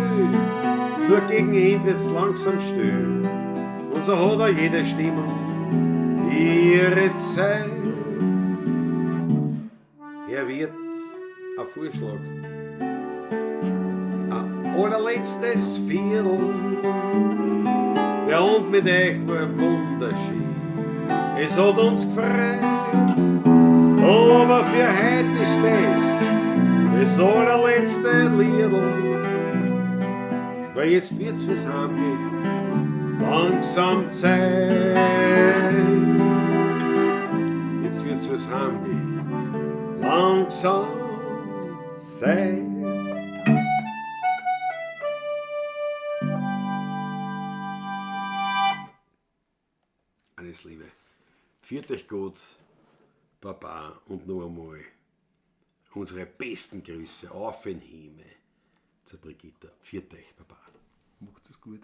nur gegen ihn wird's langsam still. Und so hat auch jede Stimmung ihre Zeit. Er wird ein Vorschlag, ein allerletztes Viertel. Der Abend mit euch war wunderschön, es hat uns gefreut. Aber für heute ist das allerletzte Lied, weil jetzt wird's fürs Heimgehen langsam Zeit. Jetzt wird's fürs Heimgehen langsam Zeit. Alles Liebe. Viert euch gut, Baba, und noch einmal unsere besten Grüße auf den Himmel zur Brigitta. Viert euch, Baba. Macht es gut.